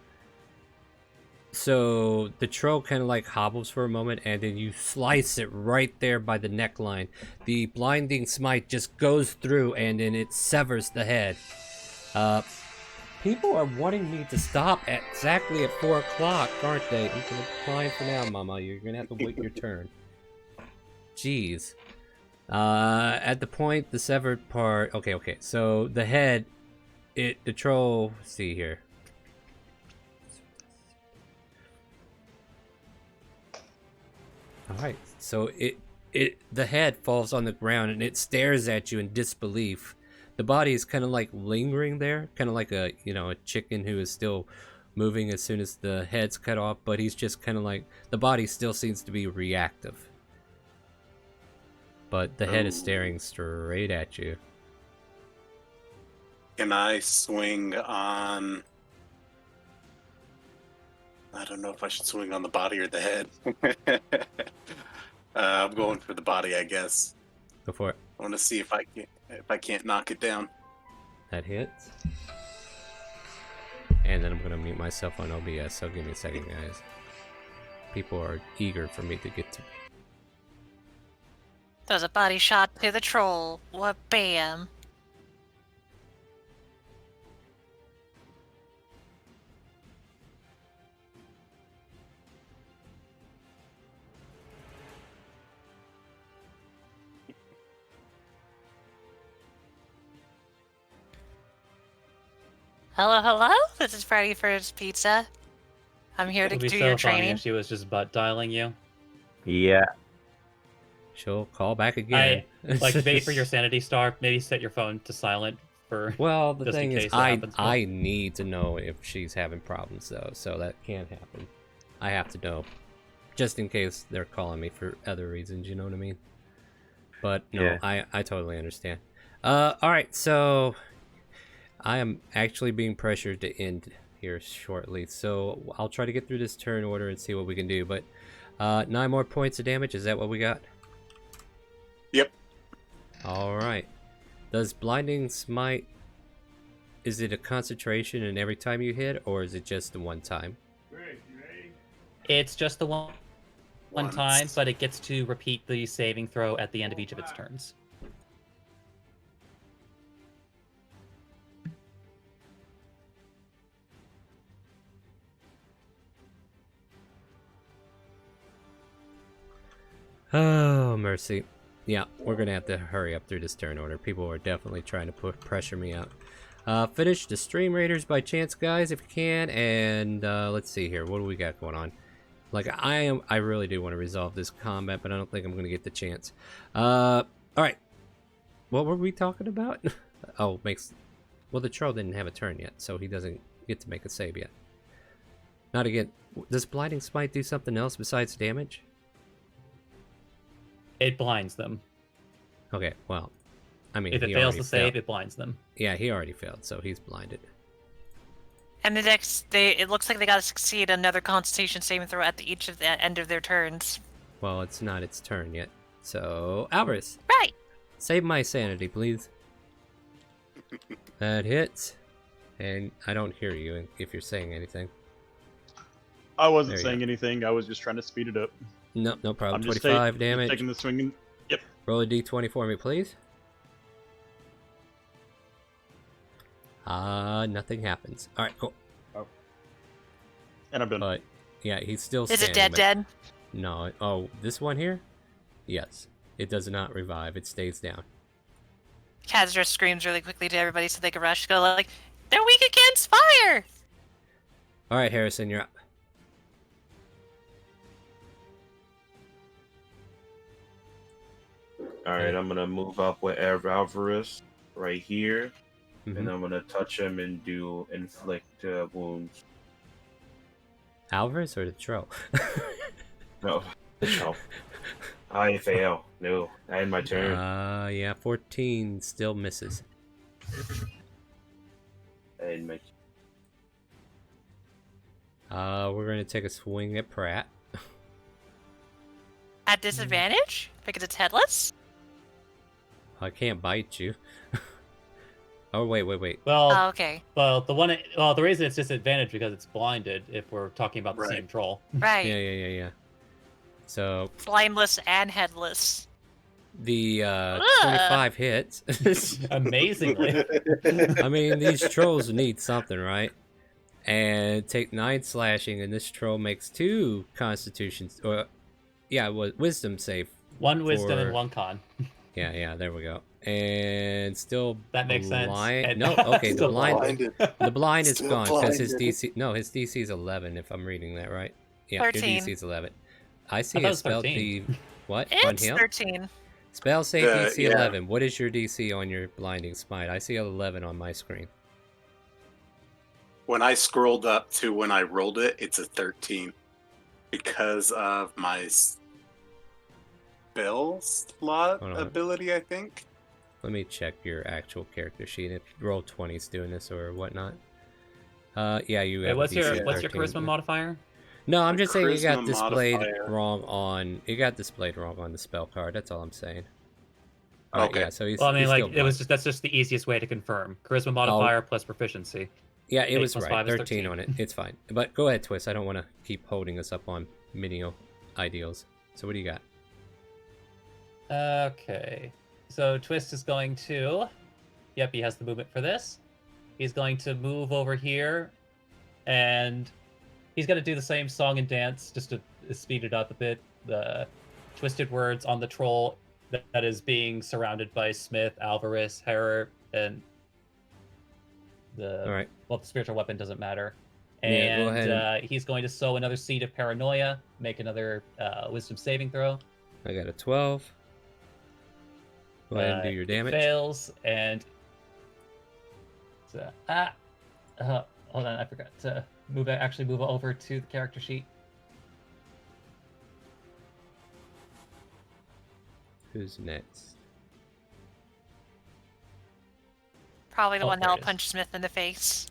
So the troll kind of hobbles for a moment, and then you slice it right there by the neckline. The blinding smite just goes through, and then it severs the head. People are wanting me to stop exactly at 4 o'clock, aren't they? I'm gonna decline for now, Mama. You're gonna have to wait your turn. Jeez. At the point, the severed part. Okay. So the head, the troll. Let's see here. All right. So the head falls on the ground and it stares at you in disbelief. The body is kind of like lingering there, kind of like a chicken who is still moving as soon as the head's cut off, but he's just kind of like, the body still seems to be reactive. But the head is staring straight at you. Can I swing on... I don't know if I should swing on the body or the head. I'm going for the body, I guess. Go for it. I want to see if I can't knock it down. That hits. And then I'm going to mute myself on OBS, so give me a second, guys. People are eager for me to get to... That was a body shot to the troll. What bam. Hello, hello? This is Friday First Pizza. I'm here to It would be do so your funny training. if she was just butt dialing you. Yeah. She'll call back again. Like, wait for your sanity star. Maybe set your phone to silent for. Well, the just in thing is, case that happens, but- I need to know if she's having problems, though, so that can't happen. I have to know. Just in case they're calling me for other reasons, you know what I mean? But, no, Yeah. I totally understand. Alright, so... I am actually being pressured to end here shortly, so I'll try to get through this turn order and see what we can do, but 9 more points of damage, is that what we got? Yep. Alright. Does Blinding Smite, is it a concentration in every time you hit, or is it just the one time? It's just the one Once. time, but it gets to repeat the saving throw at the end of each of its turns. Oh, mercy. Yeah, we're gonna have to hurry up through this turn order. People are definitely trying to pressure me out. Finish the StreamRaiders by chance, guys, if you can. And let's see here. What do we got going on? Like, I really do want to resolve this combat, but I don't think I'm gonna get the chance. All right. What were we talking about? Oh, well, the troll didn't have a turn yet, so he doesn't get to make a save yet. Not again. Does Blinding Smite do something else besides damage? It blinds them. Okay, well, I mean, If it he fails already to save, failed. it blinds them. Yeah, he already failed, so he's blinded. And the next, it looks like they gotta succeed another Constitution saving throw at each of the end of their turns. Well, it's not its turn yet. So, Alvarez, Right. save my sanity, please. That hits. And I don't hear you if you're saying anything. I wasn't There you saying go. anything. I was just trying to speed it up. No, no problem. I'm just 25 just damage. taking the swing. Yep. Roll a d20 for me, please. Nothing happens. Alright, cool. And I'm done. But, yeah, he's still Is it standing. dead but- dead? No. Oh, this one here? Yes. It does not revive. It stays down. Kazra screams really quickly to everybody so they can rush. Go like, they're weak against fire! Alright, Harrison, you're up. All right, I'm gonna move up with Alvarez right here, Mhm. and I'm gonna touch him and do inflict wounds. Alvarez or the troll? No, no. I fail. No, I had my turn. Yeah, 14 still misses. I had my. We're gonna take a swing at Pratt. At disadvantage? Because it's headless? I can't bite you. Oh, wait. Well, Oh, okay. the reason it's disadvantaged because it's blinded. If we're talking about the Right. same troll. Right. Yeah. So, Blindless and headless. the 25 hits. Amazingly. I mean, these trolls need something, right? And take 9 slashing, and this troll makes 2 constitutions, or yeah, wisdom save. One wisdom For- and one con. Yeah, there we go. And still That makes sense. blind. And- No, okay, the Still blind, Blinded. the blind is Still gone because his blinded. DC. No, his DC is 11. If I'm reading that right. Yeah, 13. your DC is 11. I see thought it it was spelled 13. What? It's Unheal? 13. Spell save DC Yeah. 11. What is your DC on your blinding smite? I see 11 on my screen. When I scrolled up to when I rolled it, it's a 13 because of my spell slot Hold on. ability, I think. Let me check your actual character sheet. If roll 20's doing this or whatnot. Yeah, you Wait, have what's a DC your what's your 13. charisma modifier? No, I'm The just saying it got charisma displayed modifier. wrong on. It got displayed wrong on the spell card. That's all I'm saying. All right, Okay. yeah, so he's. Well, I mean, he's like still it was blind. just that's just the easiest way to confirm. Charisma modifier plus proficiency. Yeah, it 8 was plus right. 5 is 13 on it. It's fine. But go ahead, Twist. I don't want to keep holding us up on menial ideals. So what do you got? Okay. So Twist is going to. Yep, he has the movement for this. He's going to move over here, and he's going to do the same song and dance just to speed it up a bit. The twisted words on the troll that is being surrounded by Smith, Alvarez, Harrer, and the All right. well, the spiritual weapon doesn't matter. Yeah, go ahead And he's going to sow another seed of paranoia, make another wisdom saving throw. I got a 12. Go ahead and do your It damage. fails, and hold on, I forgot to actually move over to the character sheet. Who's next? Probably the Oh, one there that'll it is. punch Smith in the face.